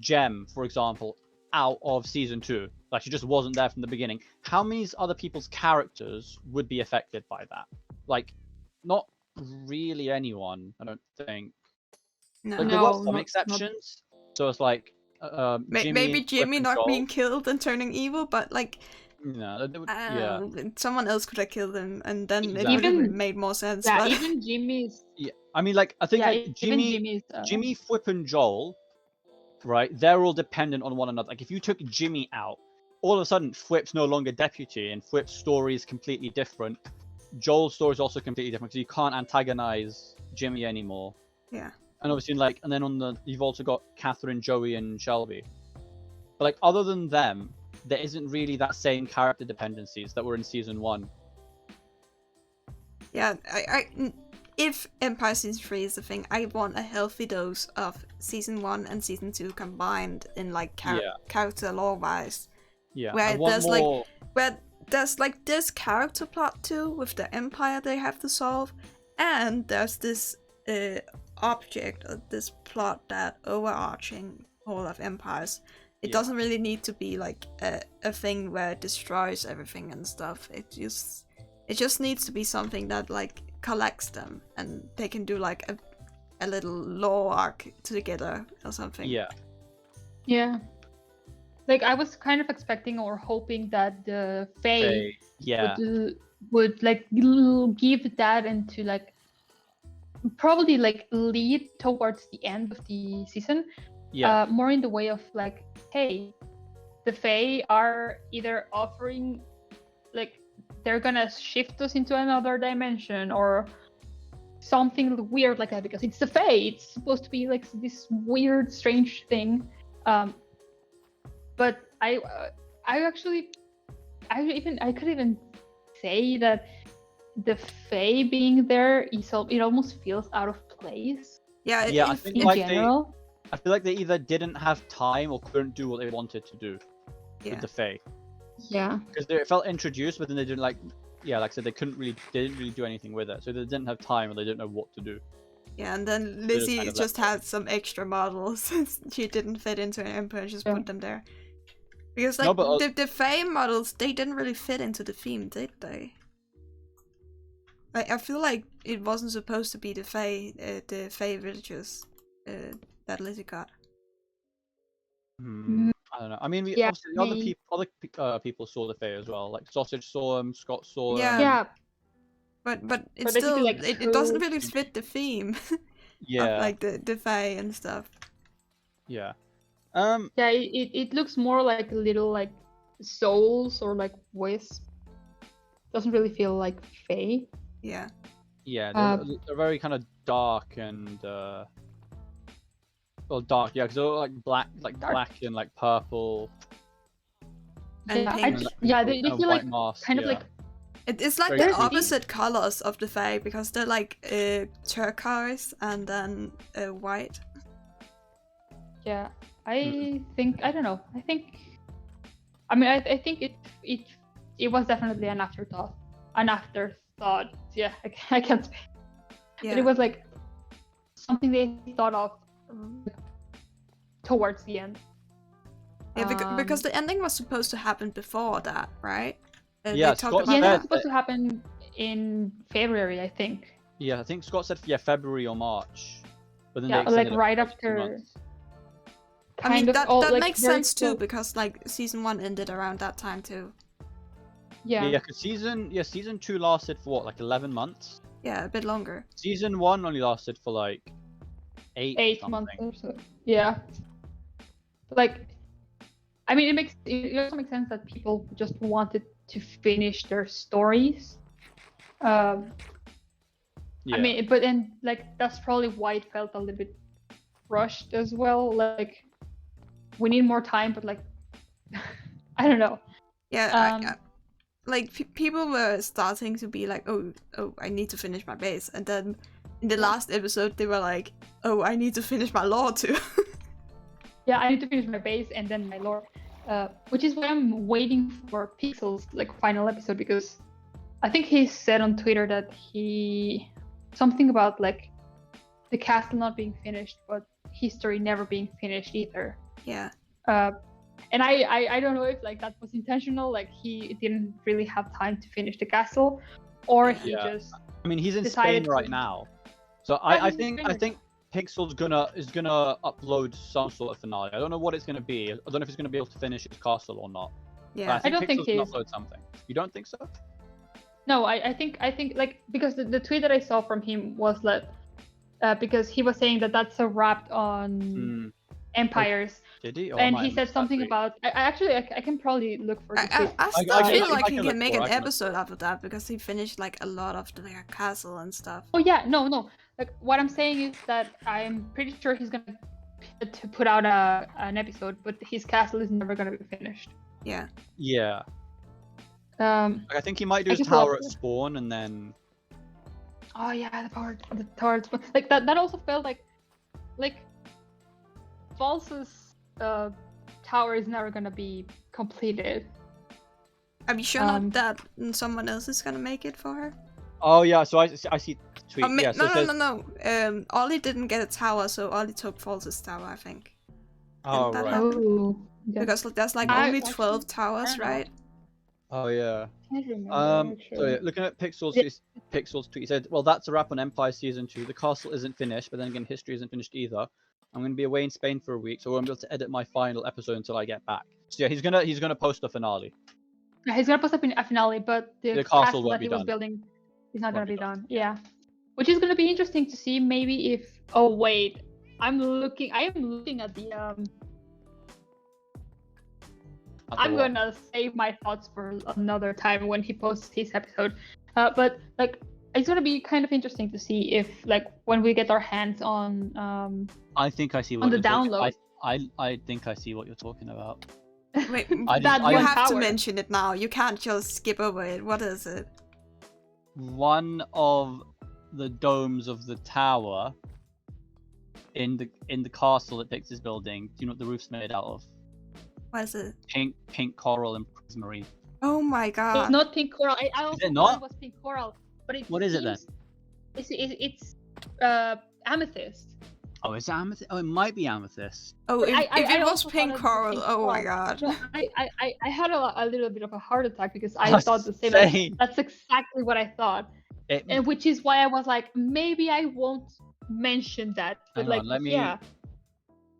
Gem, for example, out of season 2, like she just wasn't there from the beginning, how many other people's characters would be affected by that? Like, not really anyone, I don't think. No, like, there were some exceptions. So it's like maybe Jimmy not being killed and turning evil, but like someone else could have killed him, and then it would have made more sense. Yeah, but... even Jimmy's. Yeah, I mean, like I think like Jimmy, Flip, and Joel, right? They're all dependent on one another. Like if you took Jimmy out, all of a sudden Flip's no longer deputy, and Flip's story is completely different. Joel's story is also completely different, so you can't antagonize Jimmy anymore. Yeah. And obviously, like, and then you've also got Catherine, Joey, and Shelby. But like, other than them, there isn't really that same character dependencies that were in season 1. Yeah, if Empire Season 3 is the thing, I want a healthy dose of season 1 and season 2 combined in like character lore-wise. Yeah. Where there's like this character plot too with the Empire they have to solve, and there's this object or this plot that overarching all of Empires. It doesn't really need to be like a thing where it destroys everything and stuff. It just needs to be something that like collects them, and they can do like a little lore arc together or something. Yeah. Like I was kind of expecting or hoping that the Fae would like give that into like probably like lead towards the end of the season. More in the way of like, hey, the Fae are either offering like they're gonna shift us into another dimension or something weird like that, because it's the Fae. It's supposed to be like this weird, strange thing. But I could even say that the Fae being there it almost feels out of place. I think in general. I feel like they either didn't have time or couldn't do what they wanted to do with the Fae. Yeah. Because they felt introduced, but then they didn't like I said, they didn't really do anything with it. So they didn't have time or they didn't know what to do. Yeah, and then Lizzie just had some extra models. She didn't fit into an Empire and just put them there. Because like the Fae models, they didn't really fit into the theme, did they? Like I feel like it wasn't supposed to be the Fae villagers that Lizzie got. I don't know. I mean, obviously other people saw the Fae as well. Like Sausage saw them, Scott saw them. Yeah. But it's still like it doesn't really fit the theme. Of, like the Fae and stuff. Yeah. It looks more like little like souls or like wisps. Doesn't really feel like Fae. Yeah. Yeah, they're very kind of dark and dark, because they're like black, black and like purple. And they feel like kind of like It's like Very the creepy. opposite colors of the Fae because they're like turquoise and then white. Yeah, I think I don't know. I think I think it was definitely an afterthought. An afterthought. Yeah, I can't speak. Yeah. But it was like something they thought of towards the end. Yeah, because the ending was supposed to happen before that, right? Yeah, they talked Scott The about ending said was supposed to happen in February, I think. Yeah, I think Scott said February or March, but then Yeah, they like extended it right for 2 after. months. I mean, that like, makes very sense too close. because like season 1 ended around that time too. Yeah. Yeah, because season 2 lasted for what, like 11 months. Yeah, a bit longer. Season 1 only lasted for like 8 8 months or so. Yeah. Like, I mean, it also makes sense that people just wanted to finish their stories. Yeah. I mean, but then like that's probably why it felt a little bit rushed as well. Like, we need more time, but like, I don't know. Yeah, like people were starting to be like, oh, I need to finish my base, and then in the last episode they were like, oh, I need to finish my lore too. Yeah, I need to finish my base and then my lore, which is why I'm waiting for Pixel's like final episode, because I think he said on Twitter that something about like the castle not being finished, but history never being finished either. Yeah. And I don't know if like that was intentional, like he didn't really have time to finish the castle, or he just. I mean, he's in decided Spain right to- now, so Yeah, I he's in think Spain I right think Pixel's gonna upload some sort of finale. I don't know what it's gonna be. I don't know if he's gonna be able to finish his castle or not. But Yeah. I don't think Pixel's gonna he's- upload something. You don't think so? No, I think like, because the tweet that I saw from him was that because he was saying that that's a wrap on Empires, Did he? Or and am I he said missed that something tweet? about. I can probably look for the tweet. I still I feel can- like I he can can look make for an it, I can look episode out of that because he finished like a lot of the castle and stuff. Oh yeah, no. Like, what I'm saying is that I'm pretty sure he's gonna to put out an episode, but his castle is never gonna be finished. Yeah. Yeah. Um. Like, I think he might do I his just tower love at it. spawn and then. Oh yeah, the tower. Like that. That also felt like False's tower is never gonna be completed. Are you sure not that someone else is gonna make it for her? Oh yeah, so I see tweet. Oh, Yeah, so it says, no. Ollie didn't get a tower, so Ollie took False's tower, I think. Oh that right. happen? Oh. Okay. Because there's like I only actually- 12 towers, I don't know. right? Oh yeah. I can't remember. So actually. yeah, looking at Pixel's Yeah. Pixel's tweet, he said, "Well, that's a wrap on Empire Season 2. The castle isn't finished, but then again, history isn't finished either. I'm going to be away in Spain for a week, so I won't be able to edit my final episode until I get back." So yeah, he's gonna post a finale. Yeah, he's gonna post up a finale, but the castle castle won't that be he was done. building is not Won't gonna be be done. Yeah, which is gonna be interesting to see. Maybe if. Oh wait, I am looking at the I'm gonna save my thoughts for another time when he posts his episode. But like, it's gonna be kind of interesting to see if, like, when we get our hands on I think I see what on the you're talking- download. I think I see what you're talking about. Wait, That you one have to tower. mention it now. You can't just skip over it. What is it? One of the domes of the tower in the castle that Pix is building. Do you know what the roof's made out of? What is it? Pink coral and prismarine. Oh my It's god. not pink coral. I also it thought not? it was pink coral, but What is it then? It's amethyst. Oh, is it amethyst? Oh, it might be amethyst. Oh, But if I it was also thought pink it was coral, pink oh my coral. god. No, I had a little bit of a heart attack because I was thought the same. Like, saying. that's exactly what I thought, and which is why I was like, maybe I won't mention that. But Hang like, on, let me- yeah,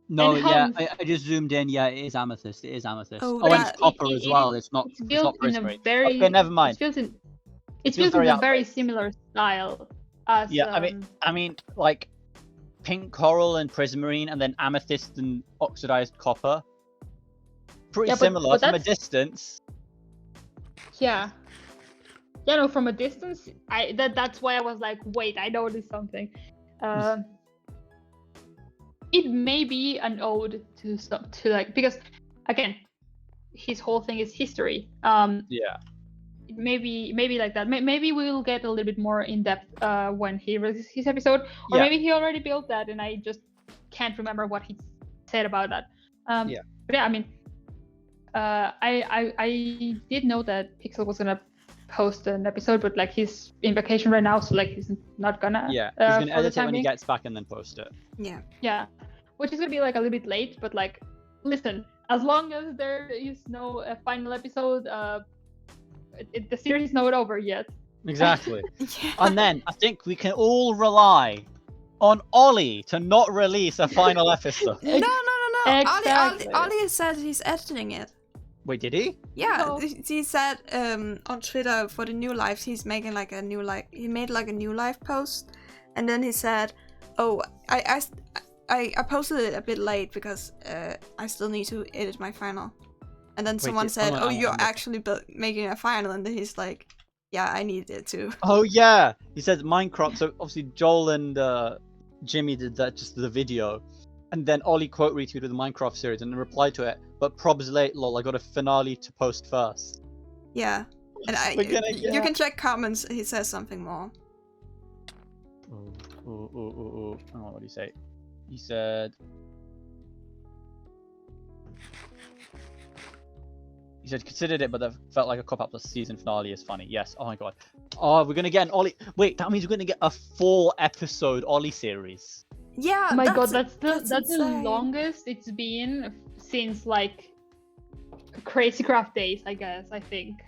No, And yeah, Hans- I just zoomed in. Yeah, it is amethyst. It is amethyst. Oh, and that- it's copper it- as it- well. It's not. it's It's built not in a prismarine. very. Okay, never mind. It's feels built in very a very outrageous. similar style as. Yeah, I mean, like pink coral and prismarine, and then amethyst and oxidized copper. Pretty Yeah, but similar from a that's- distance. Yeah. Yeah, no, from a distance, that's why I was like, wait, I noticed something. It may be an ode to like, because again, his whole thing is history. Yeah. maybe like that. Maybe we'll get a little bit more in depth when he releases his episode, or Yeah. maybe he already built that and I just can't remember what he said about that. Yeah. But yeah, I mean, I did know that Pixel was gonna post an episode, but like he's in vacation right now, so like he's not gonna. Yeah, he's gonna for the edit it time when he being. gets back and then post it. Yeah. Yeah, which is gonna be like a little bit late, but like, listen, as long as there is no final episode, the series is not over yet. Exactly. Yeah. And then I think we can all rely on Ollie to not release a final episode. No. Exactly. Ollie said he's editing it. Wait, did he? Yeah, No. he said on Twitter for the new lives he's making like a new live. He made like a new live post, and then he said, "Oh, I posted it a bit late because I still need to edit my final." And then someone said, hold on, "Oh, I'm you're looking. actually making a final," and then he's like, "Yeah, I need it too." Oh yeah, he said Minecraft. So obviously Joel and Jimmy did that, just the video, and then Ollie quote retweeted the Minecraft series and replied to it. But probs late, lol. I got a finale to post first. Yeah, and you can check comments. He says something more. Ooh. Hang on, what did he say? He said. He said considered it, but that felt like a cop-out. The season finale is funny. Yes. Oh my god. Oh, we're gonna get an Ollie. Wait, that means we're gonna get a 4-episode Ollie series. Yeah. Oh my god, that's the insane. longest it's been since like Crazy Craft days, I guess. I think.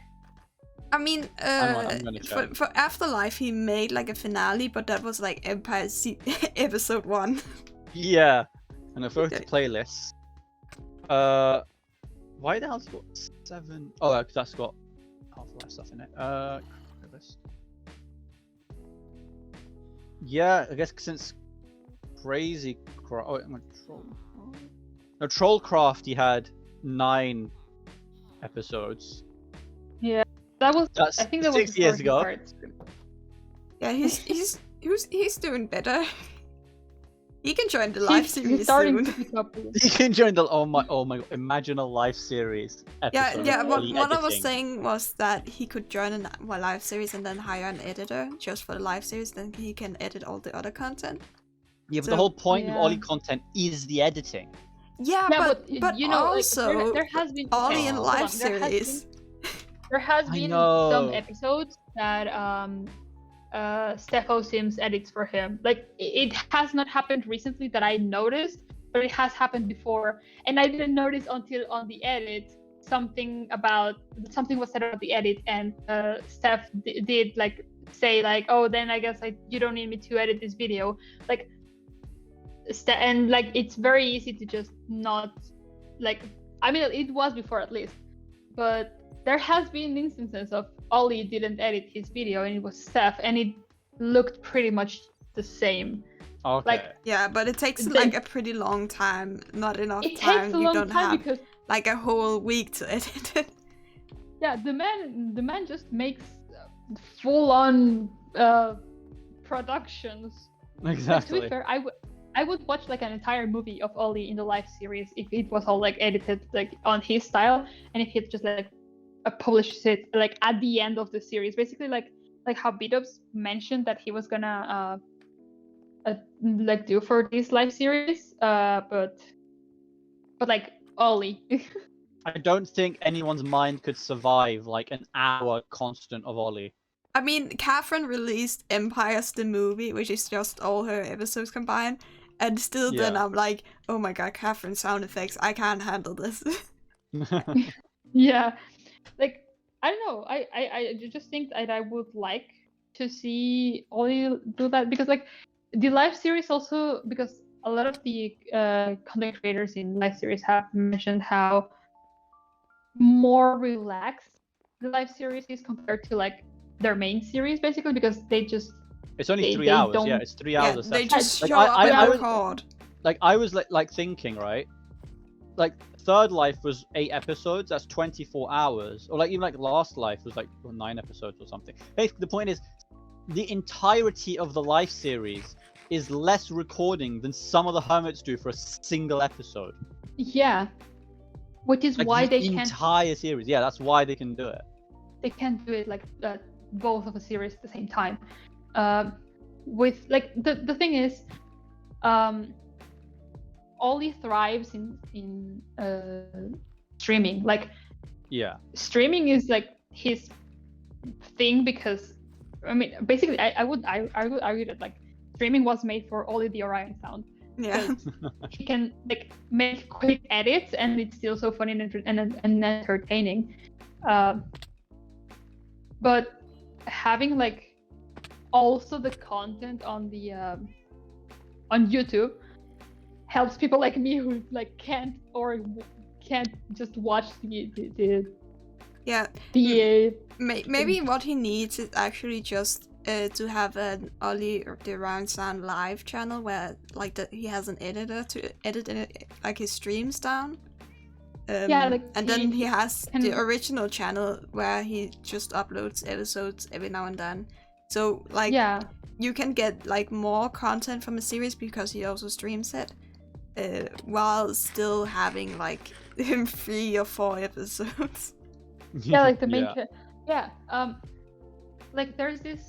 I mean, I'm gonna check. for Afterlife he made like a finale, but that was like Empire episode 1. Yeah. And if I go to playlists, why the hell's it got 7? Oh, because that's got Half-Life stuff in it. Playlist. Yeah, I guess since Crazy Craft. Oh, my Troll. No, Trollcraft. He had 9 episodes. Yeah, that was. That's I think that 6 was years before ago. he started. Yeah, he's doing better. He can join the live He's series starting soon. to pick up. You can join the oh my god! Imagine a live series episode. Yeah. of What Ollie I was editing. saying was that he could join a live series and then hire an editor just for the live series. Then he can edit all the other content. Yeah, but So- the whole point of Yeah. Ollie content is the editing. Yeah, Yeah, but you know, also like, there has been Ollie in Oh, live hold on, series. There has I been know. some episodes that Stefo Sims edits for him. Like it has not happened recently that I noticed, but it has happened before, and I didn't notice until on the edit something was said about the edit, and Steph did like say like, oh, then I guess you don't need me to edit this video, like. And like it's very easy to just not like. I mean, it was before at least, but there has been instances of Ollie didn't edit his video and it was Steph, and it looked pretty much the same. Okay. Like, Yeah, but it takes Then- like a pretty long time. Not enough it time. takes a You long don't time have because like a whole week to edit it. yeah, the man just makes full on productions. Like, to exactly. be fair, I would watch like an entire movie of Ollie in the live series if it was all like edited like on his style, and if he just like published it like at the end of the series, basically like how Bidobs mentioned that he was gonna like do for this live series, but like Ollie. I don't think anyone's mind could survive like an hour constant of Ollie. I mean, Catherine released Empires the movie, which is just all her episodes combined, and still then Yeah. I'm like, oh my god, Catherine sound effects, I can't handle this. Yeah, like I don't know. I just think that I would like to see Ollie do that, because like the live series also, because a lot of the content creators in live series have mentioned how more relaxed the live series is compared to like their main series, basically, because they just It's only They- 3 they hours. don't- Yeah, it's 3 Yeah, hours. a they session. just Like, show up I and was- record. Like I was like thinking, right? Like Third Life was 8 episodes. That's 24 hours. Or like even like Last Life was like 9 episodes or something. Basically, the point is, the entirety of the life series is less recording than some of the hermits do for a single episode. which is Like why the they can't. entire series. Yeah, that's why they can do it. they can't do it like both of a series at the same time. With like the thing is, Ollie thrives in streaming. Like Yeah. streaming is like his thing because I mean basically I would argue that like streaming was made for Ollie the Orion sound. Yeah. He can like make quick edits and it's still so funny and entertaining. But having like also the content on the on YouTube helps people like me who like can't just watch Yeah. the Maybe what he needs is actually just to have an Ollie the Round Sound live channel where like he has an editor to edit it, like his streams down. like and then he has can- the original channel where he just uploads episodes every now and then. So like yeah you can get like more content from a series because he also streams it, while still having like 3 or 4 episodes. yeah like the main Yeah. like there's this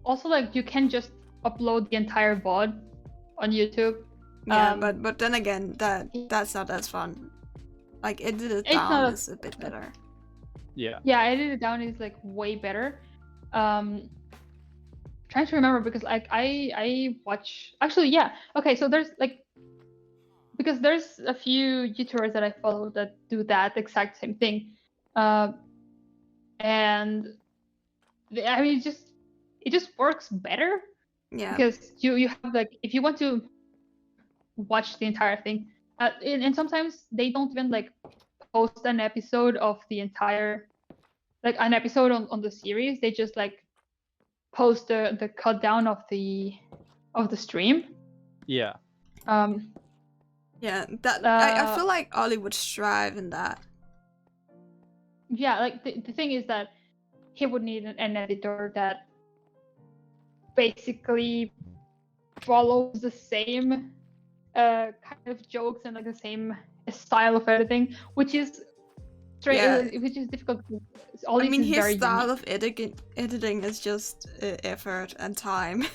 also like you can just upload the entire VOD on YouTube. Yeah, but then again, that's not as fun. Like edit it It's down not is a bit better. Yeah. Yeah, edit it down is like way better. Trying to remember because like I watch actually yeah okay so there's like because there's a few YouTubers that I follow that do that exact same thing, and I mean it just works better Yeah. because you have like if you want to watch the entire thing, and sometimes they don't even like post an episode of the entire like an episode on the series. They just like post the cut down of the stream. Yeah. Yeah, that I feel like Ollie would strive in that. Yeah, like the thing is that he would need an editor that basically follows the same kind of jokes and like the same style of editing, which is which is difficult. I mean, his very style unique. of editing is just effort and time.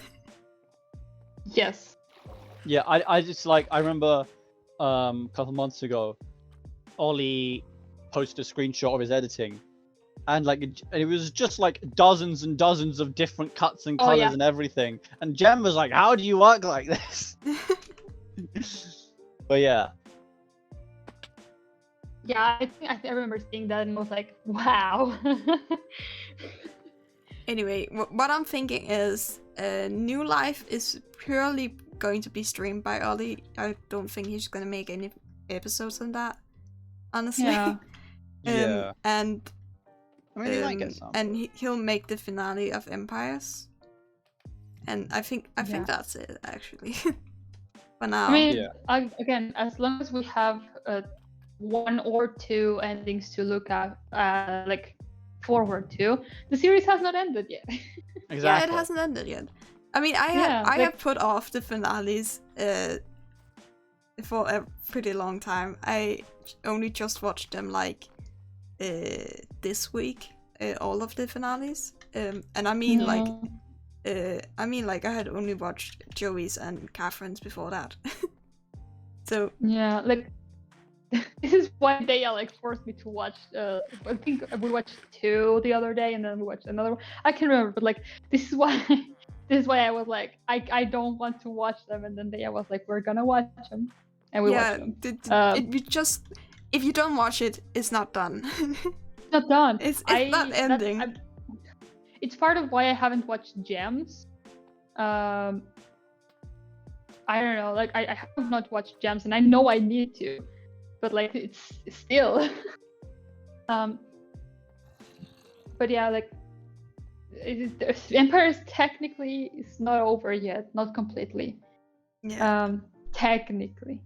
Yes. Yeah, I just like I remember a couple months ago, Ollie posted a screenshot of his editing, and like it was just like dozens and dozens of different cuts and colors and everything. And Jem was like, "How do you work like this?" But yeah. Yeah, I remember seeing that and was like, wow. Anyway, what I'm thinking is New Life is purely going to be streamed by Ollie. I don't think he's going to make any episodes on that, honestly. Yeah. Yeah. And I mean, he might get some. and he'll make the finale of Empires. And I think Yeah. that's it actually. For now. I mean, Yeah. again, as long as we have 1 or 2 endings to look at, like forward to, the series has not ended yet. Exactly. Yeah, it hasn't ended yet. I mean, I have put off the finales for a pretty long time. I only just watched them like this week, all of the finales. And I mean like I had only watched Joey's and Catherine's before that. So yeah, like this is why they like forced me to watch. I think we watched 2 the other day, and then we watched another one. I can't remember, but like this is why I was like, I don't want to watch them, and then I was like, we're gonna watch them, and we watched them. If you don't watch it, it's not done. It's not done. It's not ending. It's part of why I haven't watched Gems. I don't know, like I have not watched Gems, and I know I need to, but like it's still. But yeah, like Empire is technically it's not over yet, not completely. Yeah. Technically.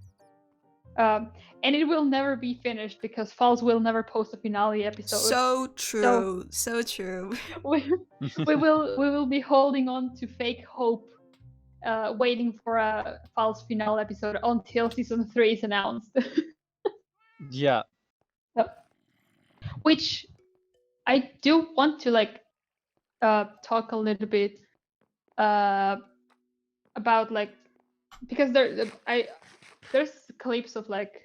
And it will never be finished because Falls will never post a finale episode. So true. So true. we will be holding on to fake hope, waiting for a Falls finale episode until season 3 is announced. Yeah. Yep. which I do want to like talk a little bit about, like, because there's clips of like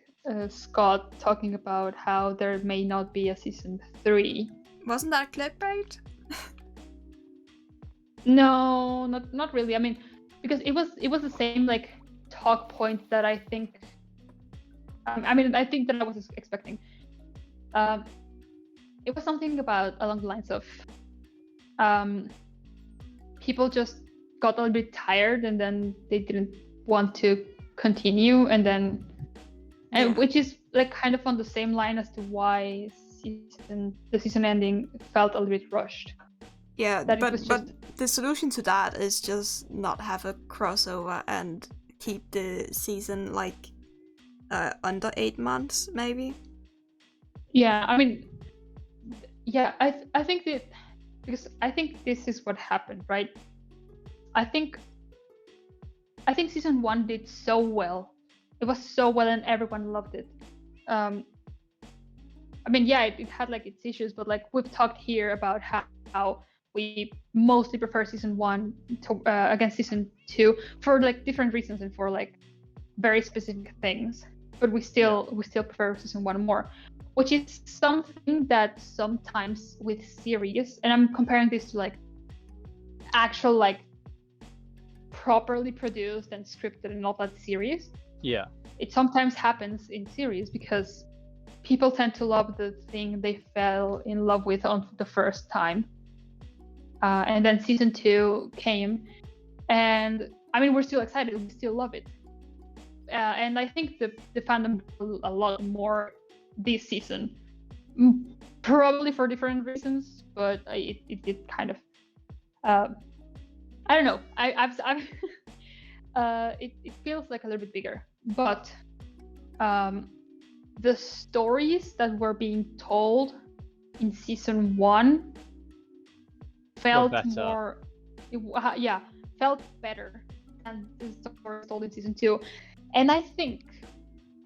Scott talking about how there may not be a season 3. Wasn't that clickbait? No, not really. I mean, because it was the same like talk point that I think. I mean, I think that I was expecting. It was something about along the lines of people just got a little bit tired and then they didn't want to continue, and then which is like kind of on the same line as to why the season ending felt a little bit rushed. Yeah, That it but was but just- the solution to that is just not have a crossover and keep the season like under 8 months, maybe. Yeah, I mean, yeah, I think that, because I think this is what happened, right? I think season 1 did so well. It was so well and everyone loved it. I mean, yeah, it had like its issues, but like we've talked here about how we mostly prefer season 1 to, against season 2 for like different reasons and for like very specific things. But we still prefer season 1 more, which is something that sometimes with series, and I'm comparing this to like actual like properly produced and scripted and all that series. Yeah. It sometimes happens in series because people tend to love the thing they fell in love with on the first time. And then season 2 came, and I mean, we're still excited, we still love it. And I think the fandom grew a lot more this season, probably for different reasons, but it did kind of. I don't know. I've it feels like a little bit bigger, but the stories that were being told in season 1 felt more, felt better than the stories told in season 2, and I think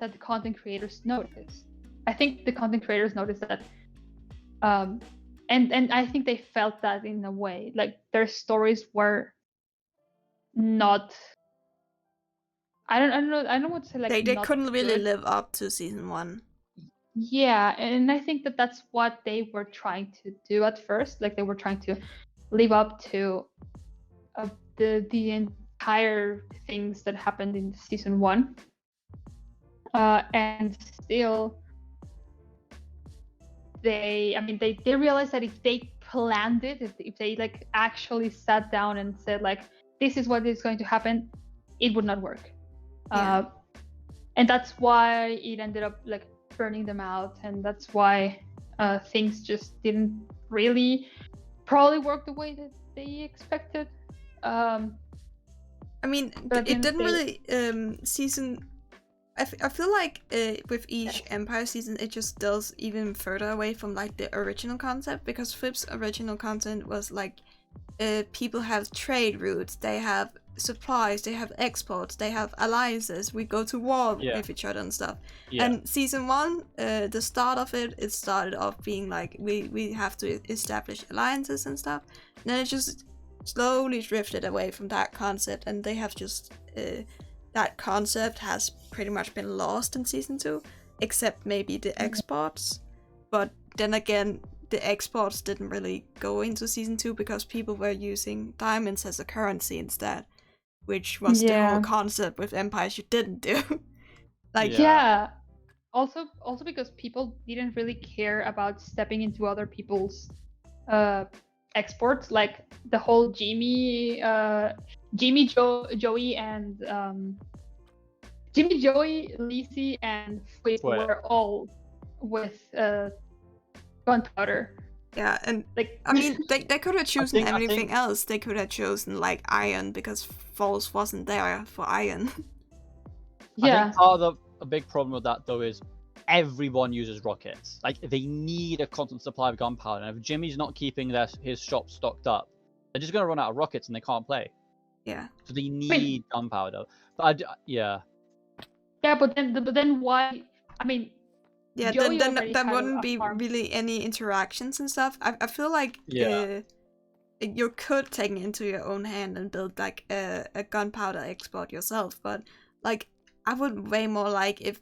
that the content creators noticed. I think the content creators noticed that, and I think they felt that in a way, like their stories were not. I don't know. I don't want to say like They not couldn't really good. live up to season 1. Yeah, and I think that that's what they were trying to do at first. Like they were trying to live up to the entire things that happened in season 1, and still they realized that if they planned it, if they like actually sat down and said like, this is what is going to happen, it would not work. Yeah. And that's why it ended up like burning them out, and that's why things just didn't really probably work the way that they expected. I mean, it didn't really season. I feel like with each Empire season, it just does even further away from like the original concept, because Flip's original content was like people have trade routes, they have supplies, they have exports, they have alliances, we go to war with each other and stuff. And season 1, the start of it started off being like we have to establish alliances and stuff, and then it just slowly drifted away from that concept, and they have just that concept has pretty much been lost in season 2, except maybe the exports. But then again, the exports didn't really go into season 2 because people were using diamonds as a currency instead, which was the whole concept with empires you didn't do. Also because people didn't really care about stepping into other people's exports, like the whole Joey and Jimmy, Joey, Lacey, and Flip were all with gunpowder. Yeah, and like I mean, they could have chosen anything else. They could have chosen like iron, because Falls wasn't there for iron. I think part of a big problem with that though is everyone uses rockets. Like they need a constant supply of gunpowder, and if Jimmy's not keeping his shop stocked up, they're just gonna run out of rockets and they can't play. Yeah. So they need gunpowder. But Yeah, but then why? I mean, Yeah, Joey then already there had wouldn't a be farm. really any interactions and stuff. I feel like you could take it into your own hand and build like a gunpowder export yourself, but like I would way more like if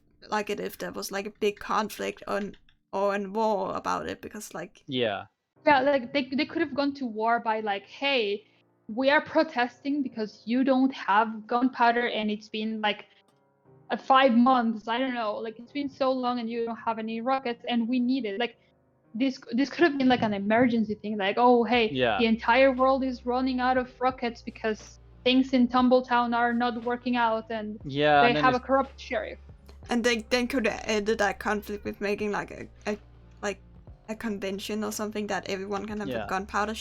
there was like a big conflict or in war about it, because like Yeah, like they could have gone to war by like, hey, we are protesting because you don't have gunpowder and it's been like 5 months, I don't know, like it's been so long and you don't have any rockets and we need it. Like this could have been like an emergency thing, like, oh hey, the entire world is running out of rockets because things in Tumbletown are not working out and they have a corrupt sheriff. And they then could have ended that conflict with making like a convention or something that everyone can have a gunpowder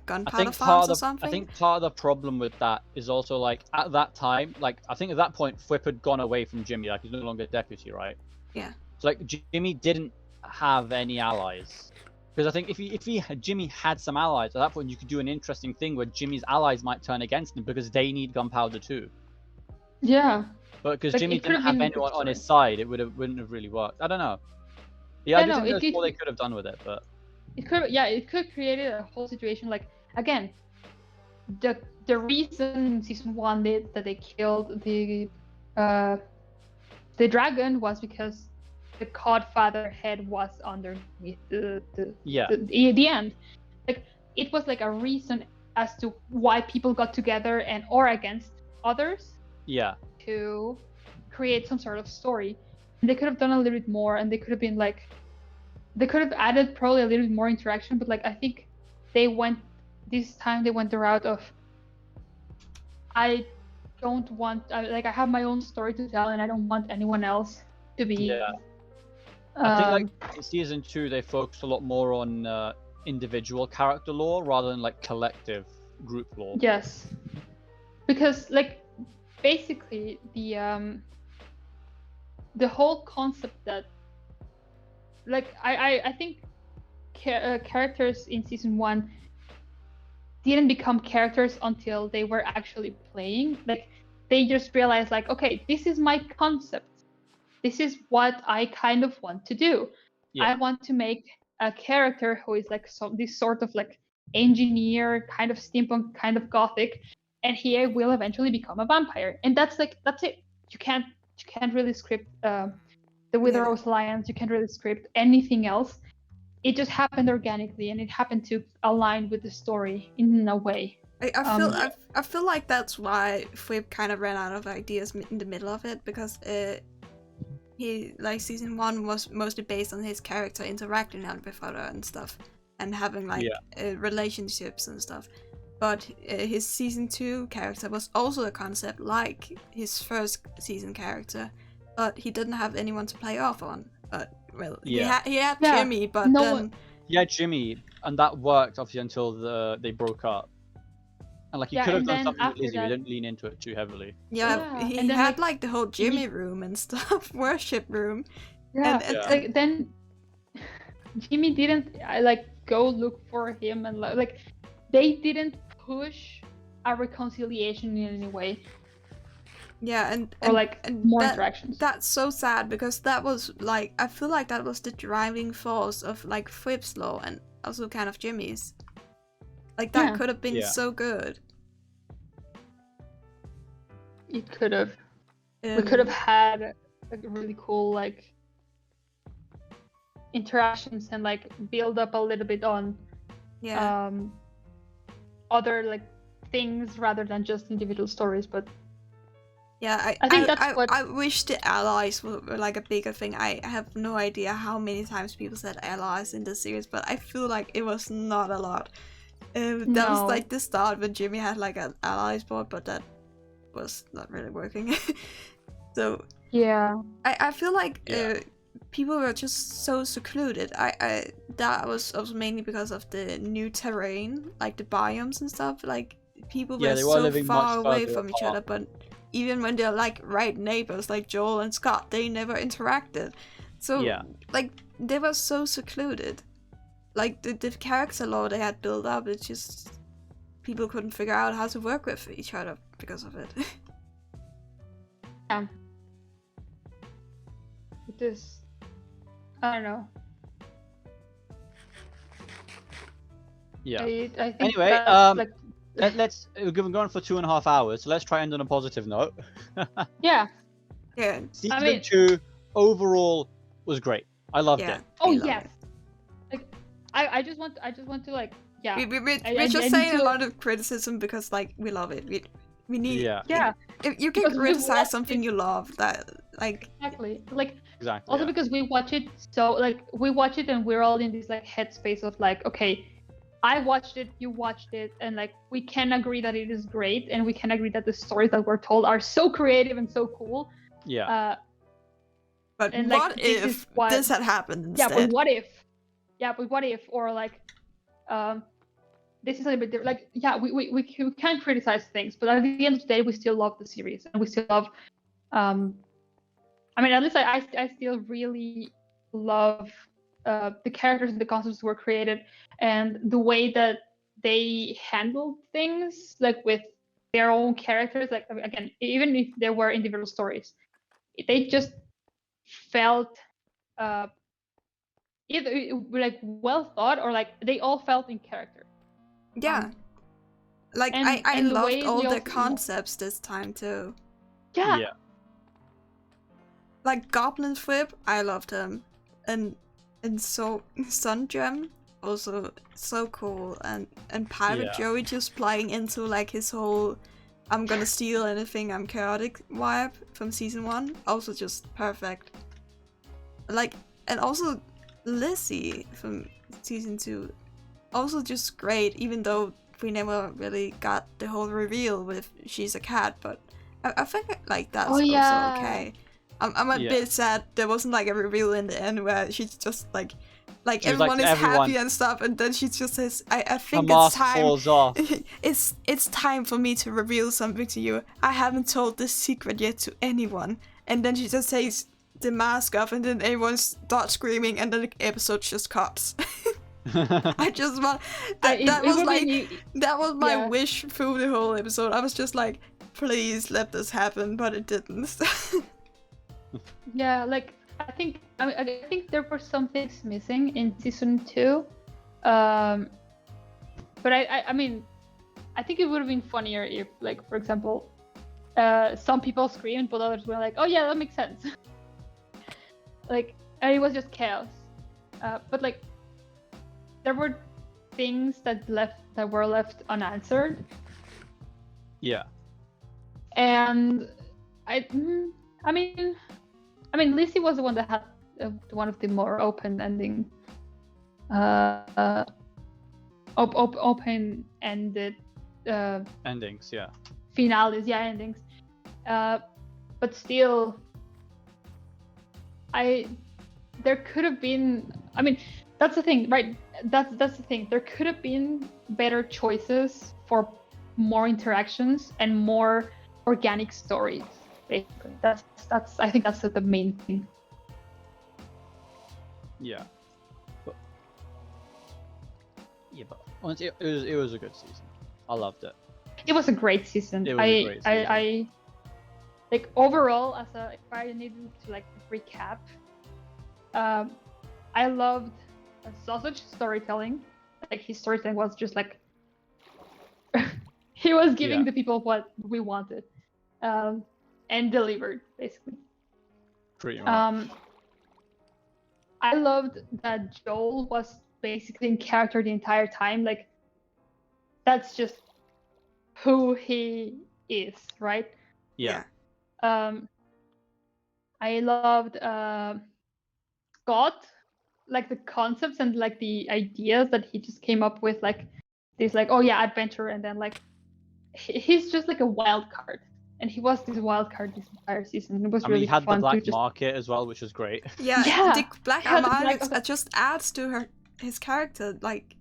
gunpowder farms or something. I think part of the problem with that is also like at that time, like I think at that point Flip had gone away from Jimmy, like he's no longer deputy, right? Yeah. So like Jimmy didn't have any allies, because I think Jimmy had some allies at that point, you could do an interesting thing where Jimmy's allies might turn against him because they need gunpowder too. Yeah. But because Jimmy didn't have anyone on his side, it wouldn't have really worked. I don't know. Yeah, I do think that's all they could have done with it, but it could created a whole situation. Like again, the reason in season 1 that they killed the dragon was because the Codfather head was underneath the end. Like it was like a reason as to why people got together and or against others. Yeah. To create some sort of story. And they could have done a little bit more, and they could have added probably a little bit more interaction, but like I think this time they went the route of I have my own story to tell and I don't want anyone else to be I think like in season 2 they focused a lot more on individual character lore rather than like collective group lore. Yes. Because like basically the whole concept that like I think characters in season 1 didn't become characters until they were actually playing. Like they just realized like, okay, this is my concept, this is what I kind of want to do. I want to make a character who is like this sort of like engineer, kind of steampunk, kind of gothic, and he will eventually become a vampire. And that's it. You can't really script the Witherose Alliance. You can't really script anything else. It just happened organically, and it happened to align with the story in a way. I feel like that's why Flip kind of ran out of ideas in the middle of it, because season 1 was mostly based on his character interacting with other and stuff, and having relationships and stuff. But his season 2 character was also a concept like his first season character, but he didn't have anyone to play off on. But he had Jimmy, but he had Jimmy, and that worked obviously until they broke up. And like he could have done something with Lizzie, he didn't lean into it too heavily. Yeah, he had like the whole Jimmy room and stuff, worship room. Yeah, and then Jimmy didn't go look for him, and like they didn't push a reconciliation in any way. Yeah, and more interactions. That's so sad, because that was like, I feel like that was the driving force of like Flip's lore and also kind of Jimmy's. Like that could have been so good. It could have. We could have had like really cool like interactions and like build up a little bit on other like things rather than just individual stories. But yeah, I think that's what I wish the allies were like a bigger thing. I have no idea how many times people said allies in this series, but I feel like it was not a lot. That was like the start when Jimmy had like an allies board, but that was not really working. So yeah, I feel like people were just so secluded. That was also mainly because of the new terrain, like the biomes and stuff. Like people were so far away from each other, but even when they're like right neighbors, like Joel and Scott, they never interacted. So like they were so secluded. Like the character lore they had built up, it's just people couldn't figure out how to work with each other because of it. with this. I don't know. Yeah. I think Anyway, that's, like, let's we've been going for 2.5 hours, so let's try and end on a positive note. yeah. Yeah. Season 2 overall was great. I loved Yeah. it. Oh we love yes. it. Like, I just want to like, yeah. We're I just need saying a to- lot of criticism because like we love it. We need. Yeah. Yeah. If you can Because we criticize watched something it- you love, that like Exactly. Like, Exactly. also yeah. because we watch it, so like we watch it and we're all in this like headspace of like, okay, I watched it, you watched it, and like we can agree that it is great, and we can agree that the stories that were told are so creative and so cool. Yeah. but and, like, what this is if what- this had happened Yeah, instead? but what if? Yeah, but what if? Or like, this is a little bit different. Like, yeah, we can criticize things, but at the end of the day, we still love the series, and we still love. I mean, at least I still really love the characters and the concepts that were created, and the way that they handled things, like with their own characters. Like, I mean, again, even if there were individual stories, they just felt either like well thought, or like they all felt in character. Yeah. Like and- I and the loved way all they the also- concepts this time too. Yeah. Yeah. Like Goblin Flip, I loved him, and so Sun Gem also so cool, and Pirate Yeah. Joey just playing into like his whole I'm gonna steal anything, I'm chaotic vibe from season 1, also just perfect. Like, and also Lizzie from season 2, also just great, even though we never really got the whole reveal with she's a cat, but I think like that's Oh, also yeah. okay. I'm a Yeah. bit sad there wasn't like a reveal in the end where she's just like She was like everyone to is everyone- happy and stuff, and then she just says, I Her think it's mask time. falls off. It's time for me to reveal something to you. I haven't told this secret yet to anyone. And then she just takes the mask off, and then everyone starts screaming, and then the episode just cuts. I just want that was like that was my yeah. wish through the whole episode. I was just like, please let this happen, but it didn't. Yeah, like I think there were some things missing in season 2, but I mean, I think it would have been funnier if, like, for example, some people screamed, but others were like, oh yeah, that makes sense. Like, and it was just chaos. But like, there were things that were left unanswered, Yeah. and I mean, Lizzie was the one that had one of the more open-ending, open-ended Endings. Yeah. finales, endings. But still, there could have been. I mean, that's the thing, right? That's the thing. There could have been better choices for more interactions and more organic stories. Basically, that's. I think that's the main thing. Yeah. But honestly, it was a good season. I loved it. It was a great season. It was a great season. I like overall, if I needed to like recap, I loved Sausage storytelling. Like, his storytelling was just like he was giving Yeah. the people what we wanted, and delivered basically. Pretty much. I loved that Joel was basically in character the entire time. Like, that's just who he is, right? Yeah. I loved Scott, like the concepts and like the ideas that he just came up with, like this, like, oh yeah, adventure, and then like he's just like a wild card, and he was this wild card this entire season. It was I mean, really he had fun the black to just. market as well, which was great. Yeah, Yeah, the black yeah, the market black- just adds to his character. Like,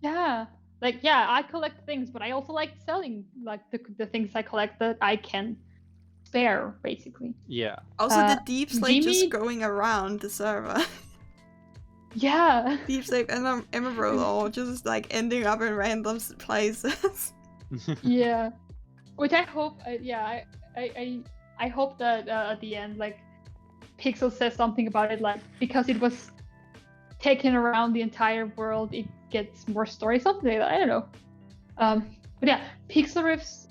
Yeah, like, yeah, I collect things, but I also like selling like the things I collect that I can spare, basically. Yeah. also the deep slate Jimmy- just going around the server. Yeah. Deep slate and Emerald all just like ending up in random places. Yeah, which I hope. I hope that at the end, like, Pixel says something about it, like because it was taken around the entire world, it gets more story, something like that. I don't know. But yeah, Pixel Riffs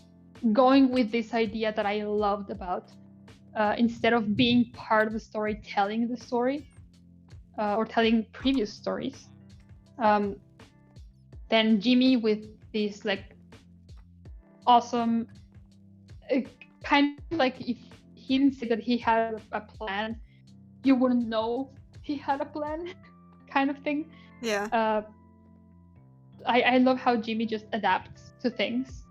going with this idea that I loved about instead of being part of the story, telling the story or telling previous stories. Then Jimmy with this like awesome, kind of like if he didn't say that he had a plan, you wouldn't know he had a plan, kind of thing. Yeah. I love how Jimmy just adapts to things.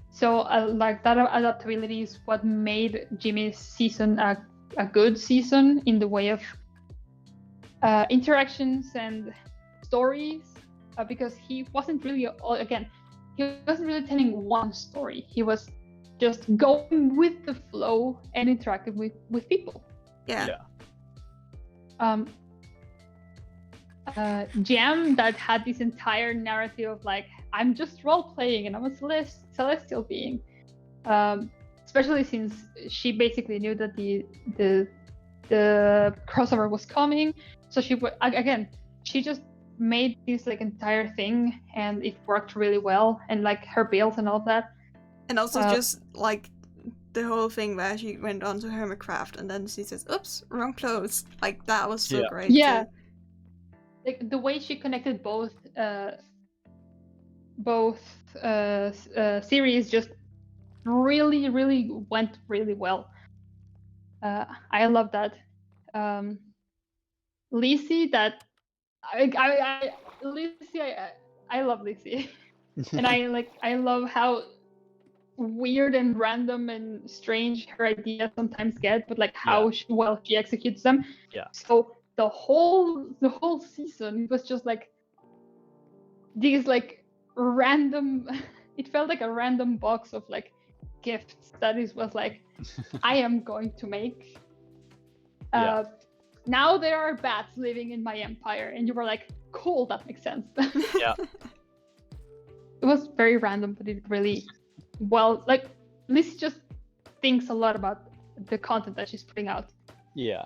So like that adaptability is what made Jimmy's season a good season in the way of interactions and stories, because he wasn't really telling one story. He was just going with the flow and interacting with people. Yeah. Jam that had this entire narrative of like, I'm just role playing and I'm a celestial being, especially since she basically knew that the crossover was coming, so she just made this like entire thing and it worked really well, and like her builds and all that. And also just like the whole thing where she went on to Hermitcraft and then she says, oops, wrong clothes. Like that was so great. Yeah. Too. Like the way she connected both series just really went really well. I love that. Lizzie, that I love Lizzie. And I love how weird and random and strange her ideas sometimes get, but like how well she executes them. Yeah. So the whole season was just like these like random. It felt like a random box of like gifts that was like I am going to make. Now there are bats living in my empire, and you were like, cool, that makes sense. Yeah. It was very random, but it really well, like Liz just thinks a lot about the content that she's putting out. Yeah.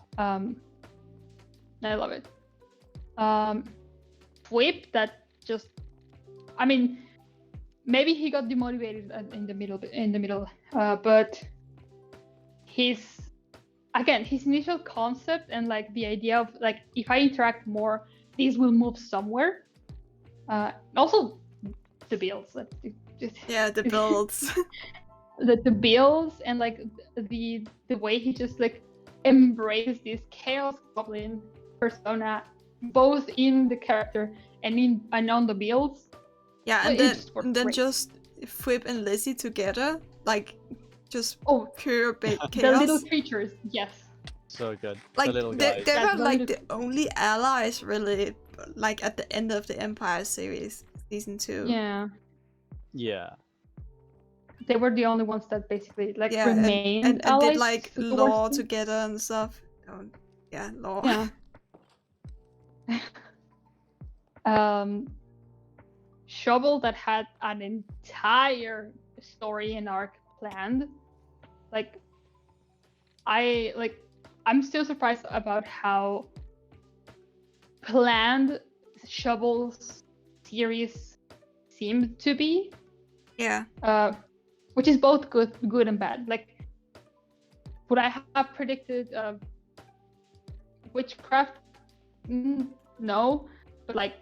I love it. Whip, that just, I mean, maybe he got demotivated in the middle, but his initial concept and like the idea of like, if I interact more, these will move somewhere. Also the builds. Yeah, the builds. the builds and like the way he just like embraced this chaos goblin persona, both in the character and on the builds. Yeah, and then just Whip and Lizzie together, like just pure big chaos. The little creatures, yes. So good. Like the little guys. they were like the only allies really, like at the end of the Empire series, season 2. Yeah. Yeah. They were the only ones that basically like yeah, remained and allies. did like lore together and stuff. Oh, yeah, lore. Yeah. Shovel, that had an entire story and arc planned. Like I'm still surprised about how planned Shovel's series seemed to be. Yeah. Which is both good and bad. Like, would I have predicted Witchcraft? No, but like,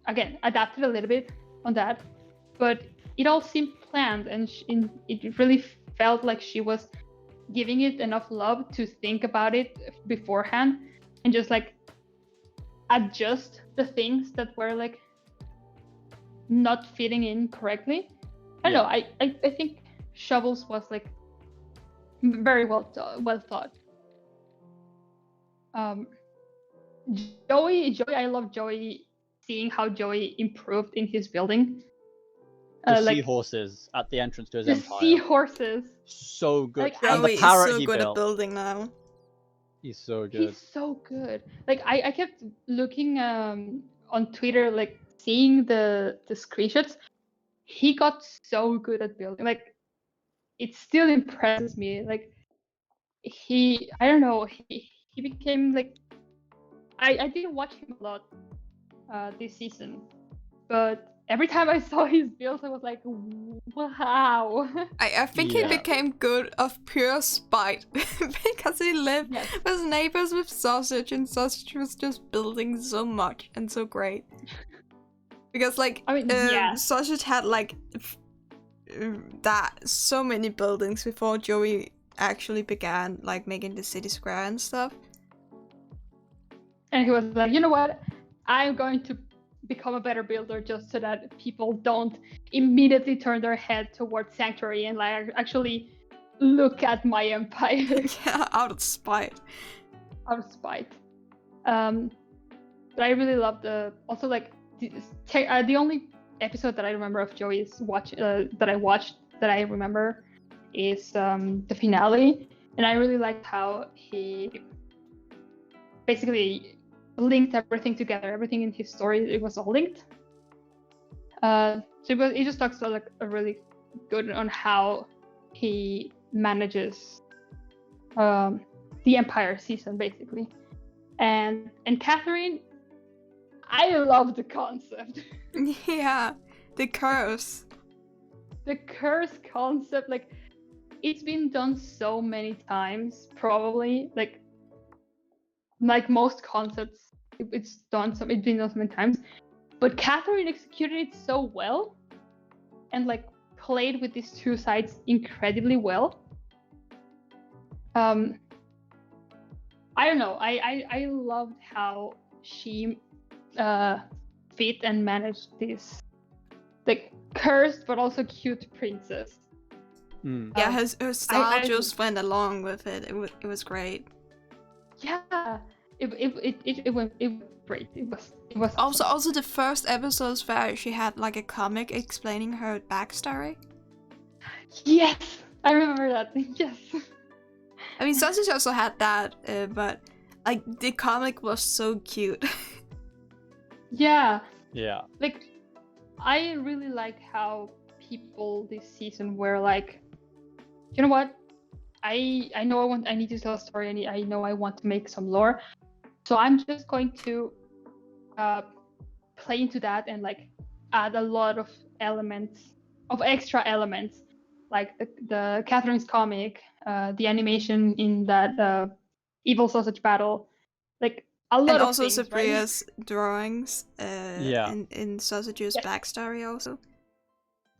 again, adapted a little bit on that. But it all seemed planned, and it really felt like she was giving it enough love to think about it beforehand and just like adjust the things that were like not fitting in correctly. I don't know. I think Shovels was like very well thought. Joey, I love Joey. Seeing how Joey improved in his building. The seahorses at the entrance to his empire. The seahorses. So good. Like, and the parrot so he good built. at building now. He's so good. He's so good. Like I kept looking on Twitter, like seeing the screenshots. He got so good at building. Like, it still impresses me. Like, I don't know, he became like, I didn't watch him a lot this season, but every time I saw his builds, I was like, wow. I think he Yeah. became good of pure spite because he lived Yes. with neighbors with Sausage, and Sausage was just building so much and so great. Because like, I mean, yeah. Sausage had like that so many buildings before Joey actually began like making the city square and stuff. And he was like, you know what? I'm going to become a better builder just so that people don't immediately turn their head towards Sanctuary and like actually look at my empire Yeah, out of spite. out of spite. But I really love also like the only episode that I remember of Joey's that I watched that I remember is the finale, and I really liked how he basically linked everything together. Everything in his story, it was all linked. So it just talks like a really good on how he manages the Empire season basically. And Catherine, I love the concept. Yeah, the curse. The curse concept, like, it's been done so many times, probably. Like most concepts, it's been done so many times. But Catherine executed it so well, and like played with these two sides incredibly well. I don't know. I loved how she fit and managed this like cursed but also cute princess. Yeah, her style I- just went along with it. It was great. Yeah, it went great. It was Also the first episodes where she had like a comic explaining her backstory. Yes, I remember that. Yes. I mean, Sausage also had that, but like the comic was so cute. Yeah. Yeah. Like, I really like how people this season were like, you know what? I know I need to tell a story. I know I want to make some lore, so I'm just going to play into that and like add a lot of extra elements, like the Catherine's comic, the animation in that evil sausage battle, like a lot And of also things, right? Sabria's drawings Yeah. in Sausage's Yes. backstory also.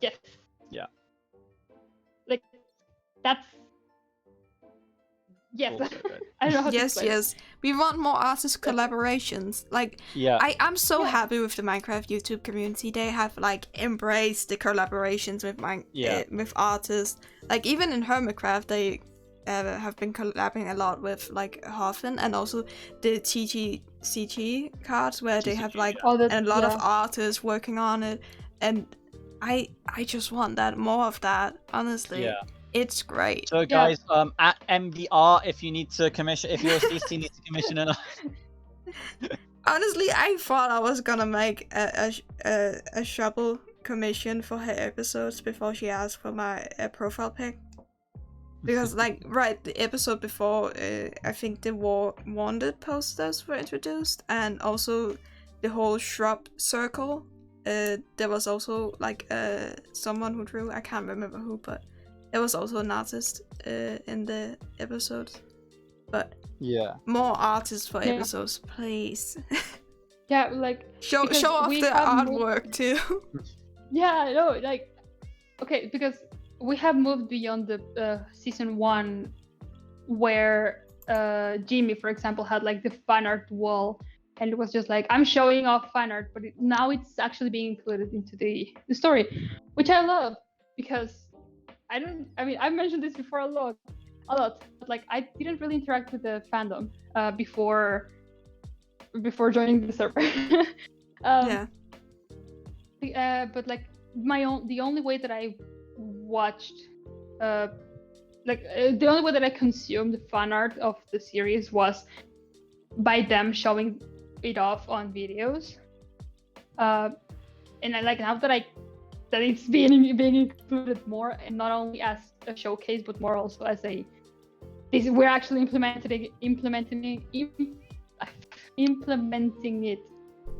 Yes. Yeah. Like, that's yes. Also good. I don't know how to Yes, explain it. yes. We want more artist collaborations. Like, Yeah. I'm so Yeah. happy with the Minecraft YouTube community. They have like embraced the collaborations with with artists. Like even in Hermitcraft, they have been collabing a lot with like Hoffman, and also the TGCG cards where they have like All the- a lot of yeah. artists working on it, and I just want that more of that. Honestly, Yeah. it's great. So guys, at MVR, if you need to commission, if your CC needs to commission an Honestly, I thought I was gonna make a shovel commission for her episodes before she asked for my profile pic. Because, like, right, the episode before, I think the wanted posters were introduced, and also the whole shrub circle. There was also, like, someone who drew, I can't remember who, but there was also an artist in the episodes. But Yeah. more artists for Yeah. episodes, please. Yeah, like show because off we the have artwork too. Yeah, no, like, okay, because we have moved beyond the season 1 where Jimmy, for example, had like the fan art wall, and it was just like, I'm showing off fan art, but now it's actually being included into the story, which I love, because I've mentioned this before a lot, but like I didn't really interact with the fandom before joining the server. Yeah. But like the only way that I watched the only way that I consumed fan art of the series was by them showing it off on videos, and I like now that it's being included more, and not only as a showcase but more also as a we're actually implementing it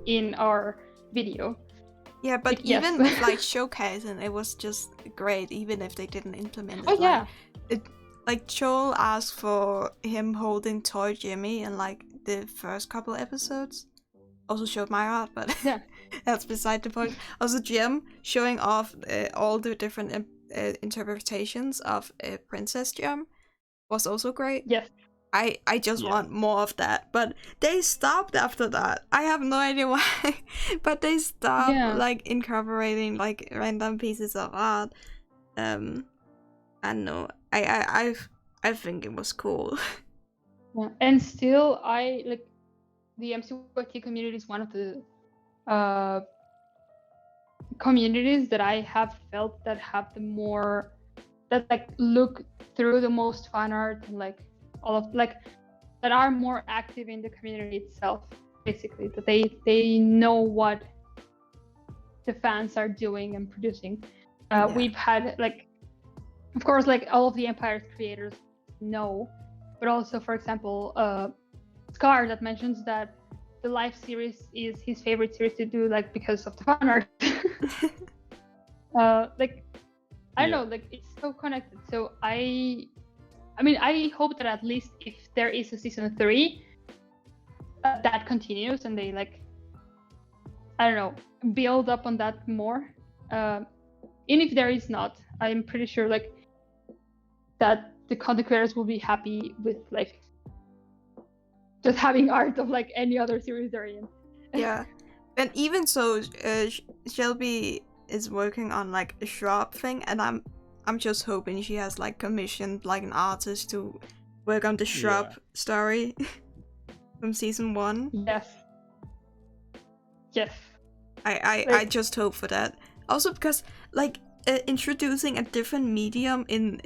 in our video. Yeah, but Like, yes. even with like showcasing, it was just great. Even if they didn't implement it. Oh yeah. Like Joel asked for him holding toy Jimmy in like the first couple episodes. Also showed my art, but Yeah. that's beside the point. Also Jim showing off all the different interpretations of Princess Jim was also great. Yes. I just want more of that, but they stopped after that. I have no idea why, but they stopped like incorporating like random pieces of art. I don't know. I think it was cool. Yeah, and still, I like the MCYT community is one of the communities that I have felt that have the more that like look through the most fan art and like all of like that are more active in the community itself. Basically, that they know what the fans are doing and producing. We've had like, of course, like all of the Empire's creators know, but also, for example, Scar that mentions that the live series is his favorite series to do, like because of the fan art. Like I don't know, like it's so connected. So I mean, I hope that at least if there is a season 3, that continues and they like, I don't know, build up on that more. And if there is not, I'm pretty sure like that the content creators will be happy with like just having art of like any other series they're in. Yeah, and even so, Shelby is working on like a shop thing, and I'm just hoping she has like commissioned like an artist to work on the shrub story from season 1. Yes. Yes. I just hope for that. Also because like introducing a different medium in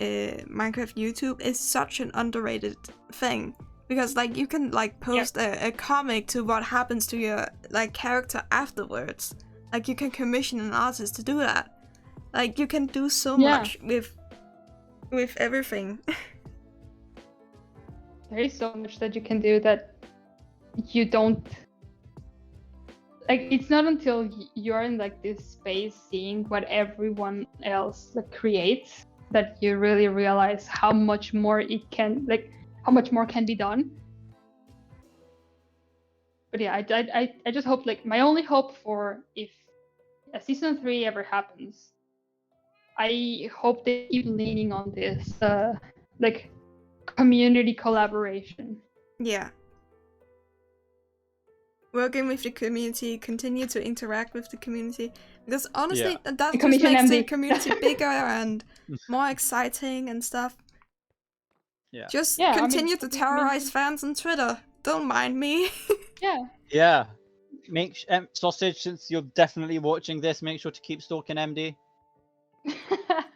Minecraft YouTube is such an underrated thing. Because like you can like post a comic to what happens to your like character afterwards. Like you can commission an artist to do that. Like you can do so much with everything. There is so much that you can do that you don't like. It's not until you're in like this space seeing what everyone else like creates that you really realize how much more it can like. How much more can be done? But yeah, I just hope like my only hope for if a season 3 ever happens, I hope they keep leaning on this like community collaboration. Yeah. Working with the community, continue to interact with the community, because honestly that just makes the community bigger and more exciting and stuff. Just continue to terrorize fans on Twitter. Don't mind me. Yeah. Make Sausage, since you're definitely watching this, make sure to keep stalking MD.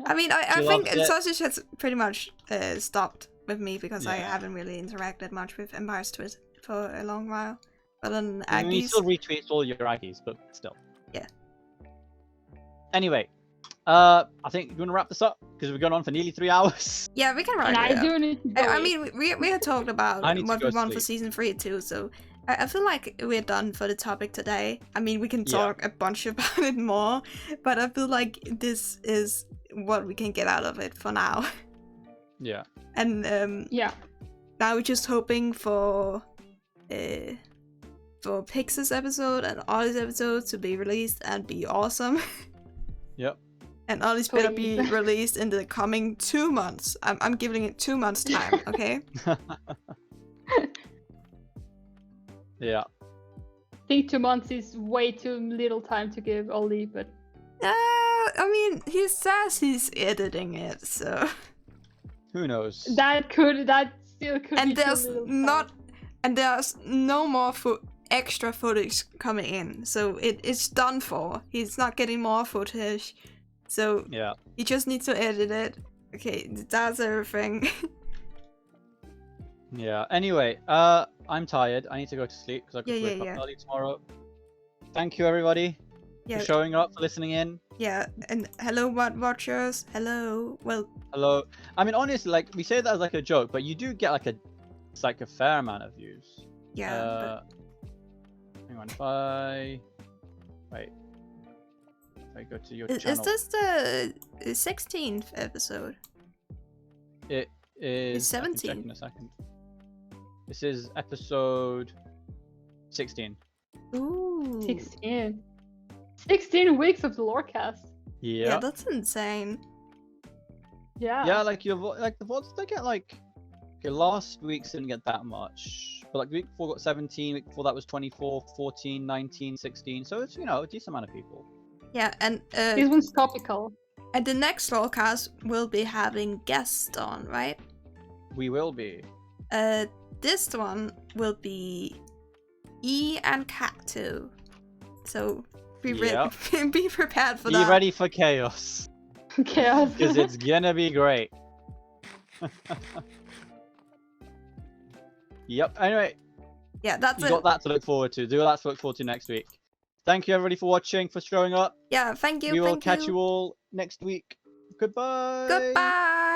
I mean, I think Sausage has pretty much stopped with me because I haven't really interacted much with Empire's Twitter for a long while. But then I mean, he still retweets all your Aggies, but still. Yeah. Anyway. I think you want to wrap this up because we've gone on for nearly 3 hours. Yeah, we can wrap it up. I mean, we had talked about what we want for season 3 too, so I feel like we're done for the topic today. I mean, we can talk a bunch about it more, but I feel like this is what we can get out of it for now. Yeah. And now we're just hoping for Pix's episode and Ollie's episode to be released and be awesome. Yep. And Ollie's better be released in the coming 2 months. I'm giving it 2 months time, okay? Yeah. I think 2 months is way too little time to give Ollie, but... I mean, he says he's editing it, so... Who knows? That still could and be there's too little not... time. And there's no more extra footage coming in, so it's done for. He's not getting more footage. So you just need to edit it. Okay, that's everything. Yeah. Anyway, I'm tired. I need to go to sleep because I've got to wake up early tomorrow. Thank you, everybody. Yeah. for showing up, for listening in. Yeah, and hello, watchers. Hello. Well, Hello. I mean, honestly, like we say that as like a joke, but you do get like a fair amount of views. yeah. Hang on, if I go to your Is channel, this the 16th episode? it is. It's I can check 17. in a second. This is episode 16. Ooh. 16. 16 weeks of the Lorecast. Yeah, Yeah. that's insane. Yeah. Yeah, like the VODs, they get like. Okay, last week's didn't get that much, but like the week before got 17. Week before that was 24, 14, 19, 16. So it's a decent amount of people. Yeah, and This one's topical. and the next Lorecast will be having guests on, right? We will be. This one will be E and Cacto. So be Yep. be prepared for Be that. ready for chaos, Chaos. because it's gonna be great. Yep. Anyway, Yeah, that's you it. got that to look forward to. Do that to look forward to next week. Thank you everybody for watching, for showing up. Yeah, thank you. We will thank catch you. you all next week. Goodbye. Goodbye.